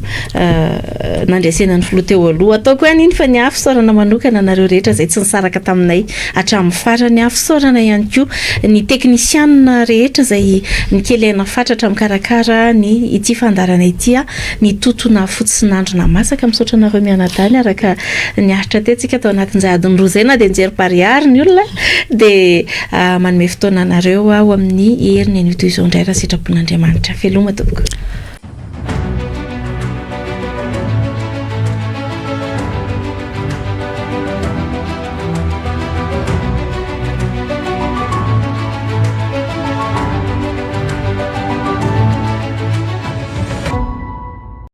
nandresena ny filoha teo aloha ataoko hoe niny fa ny afisaorana manokana nareo rehetra zay tsy nisaraka taminay hatramin'ny farany afisaorana ihany koa ny teknisianina rehetra zay nikelaina fatratra mikarakara ny ity fandarana ity ny totona fotsin'androna masaka misaotra nareo mianadany araka ny aritra tetsika atao anatin'izay adiny roa zay na de nijery pariary ny olona de manome fotoana nareo ao amin'ny heriny an'io toy izao indray raha sitrapon'Andriamanitra feloma tompoko